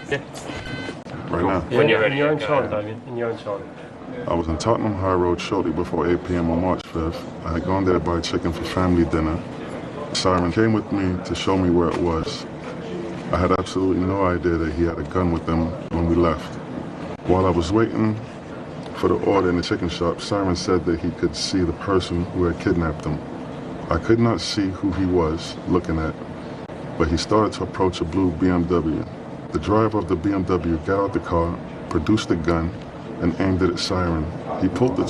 Speaker 16: Yeah.
Speaker 12: Right now?
Speaker 16: When you're ready. In your own time, Damien. In your own time.
Speaker 12: I was in Tottenham High Road shortly before 8 p.m. on March 5th. I had gone there to buy chicken for family dinner. Siren came with me to show me where it was. I had absolutely no idea that he had a gun with him when we left. While I was waiting for the order in the chicken shop, Siren said that he could see the person who had kidnapped him. I could not see who he was looking at, but he started to approach a blue BMW. The driver of the BMW got out the car, produced a gun, and aimed it at Siren. He pulled the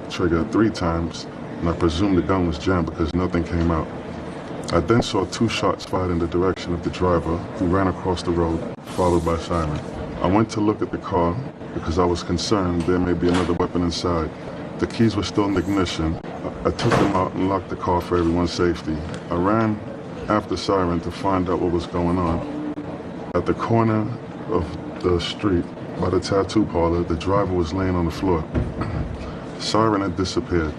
Speaker 12: trigger 3 times, and I presume the gun was jammed because nothing came out. I then saw 2 shots fired in the direction of the driver, who ran across the road, followed by Siren. I went to look at the car because I was concerned there may be another weapon inside. The keys were still in the ignition. I took them out and locked the car for everyone's safety. I ran after Siren to find out what was going on. At the corner of the street, by the tattoo parlor, the driver was laying on the floor. Siren had disappeared.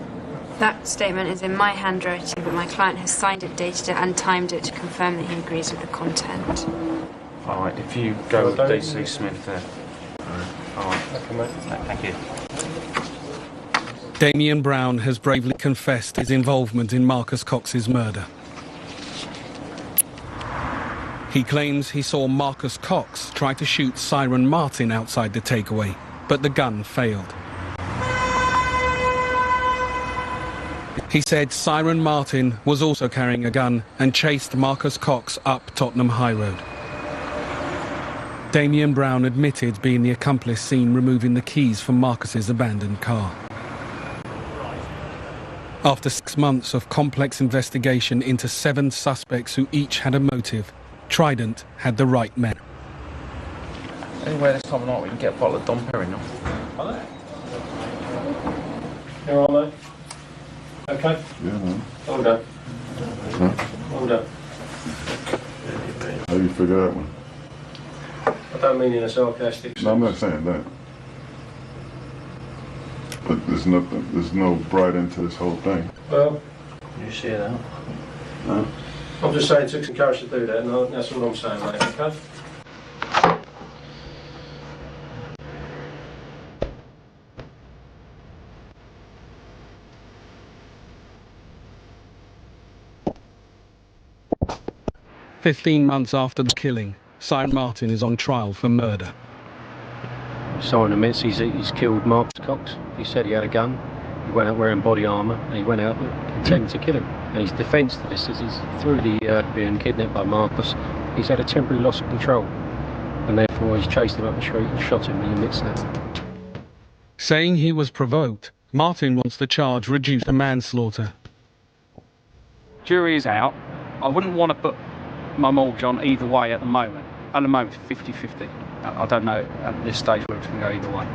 Speaker 13: That statement is in my handwriting, but my client has signed it, dated it, and timed it to confirm that he agrees with the content.
Speaker 1: All right, if you go with DC Smith there. All right.
Speaker 16: Okay, mate.
Speaker 1: Thank you.
Speaker 3: Damien Brown has bravely confessed his involvement in Marcus Cox's murder. He claims he saw Marcus Cox try to shoot Siren Martin outside the takeaway, but the gun failed. He said Siren Martin was also carrying a gun and chased Marcus Cox up Tottenham High Road. Damien Brown admitted being the accomplice seen removing the keys from Marcus's abandoned car. After 6 months of complex investigation into 7 suspects who each had a motive, Trident had the right men.
Speaker 1: Anyway, this time of night we can get a bottle of Dom Perignon.
Speaker 16: You're all right, mate? Okay?
Speaker 12: Yeah, man.
Speaker 16: Hold up.
Speaker 12: Huh?
Speaker 16: Hold up.
Speaker 12: How you figure that one?
Speaker 16: I don't mean in a sarcastic sense.
Speaker 12: No, I'm not saying that. But there's no bright end to this whole thing.
Speaker 16: Well,
Speaker 8: You see that?
Speaker 12: No?
Speaker 16: I'm just saying it took some courage to do that, and that's all I'm saying, mate, okay?
Speaker 3: "15 months after the killing, Siren Martin is on trial for murder.
Speaker 6: Siren admits he's killed Marcus Cox. He said he had a gun. He went out wearing body armour, and he went out intending to kill him. And his defence to this is he's through the being kidnapped by Marcus. He's had a temporary loss of control, and therefore he's chased him up the street and shot him. He admits that.
Speaker 3: Saying he was provoked, Martin wants the charge reduced to manslaughter.
Speaker 19: Jury is out. I wouldn't want to put my mortgage on either way at the moment. At the moment, 50-50. I don't know at this stage where it's going to go either way.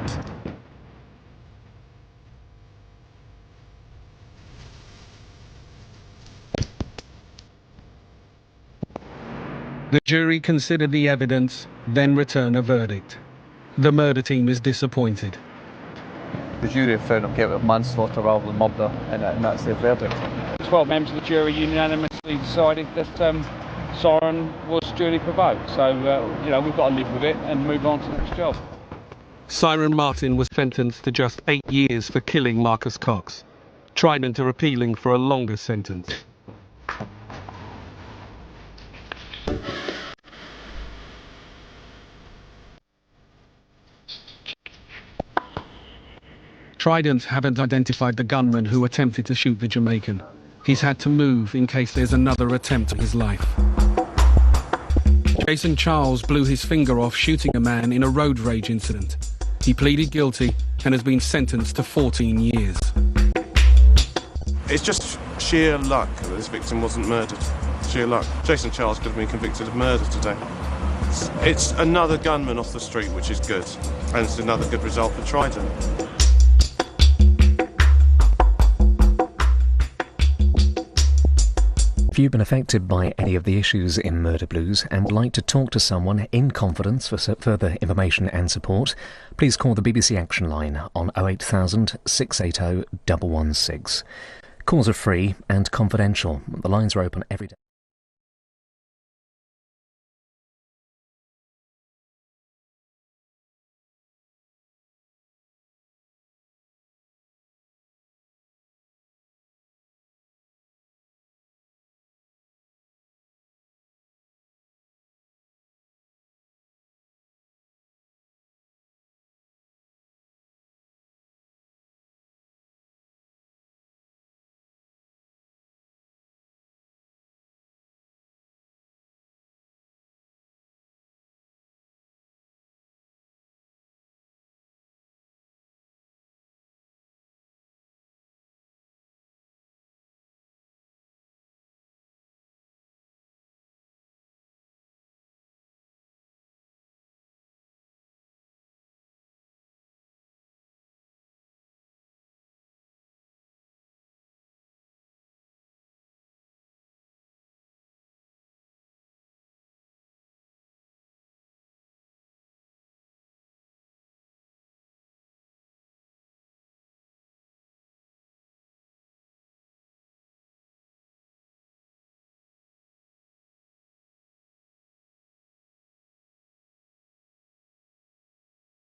Speaker 3: The jury considered the evidence, then return a verdict. The murder team is disappointed.
Speaker 20: The jury have found him guilty of manslaughter rather than murder, and that's their verdict.
Speaker 19: 12 members of the jury unanimously decided that Siren was duly provoked. So, we've got to live with it and move on to the next job.
Speaker 3: Siren Martin was sentenced to just 8 years for killing Marcus Cox. Trident are appealing for a longer sentence. Trident haven't identified the gunman who attempted to shoot the Jamaican. He's had to move in case there's another attempt on his life. Jason Charles blew his finger off shooting a man in a road rage incident. He pleaded guilty and has been sentenced to 14 years.
Speaker 2: It's just sheer luck that this victim wasn't murdered. Sheer luck. Jason Charles could have been convicted of murder today. It's another gunman off the street, which is good, and it's another good result for Trident.
Speaker 9: If you've been affected by any of the issues in Murder Blues and would like to talk to someone in confidence for further information and support, please call the BBC Action Line on 08000 680 116. Calls are free and confidential. The lines are open every day.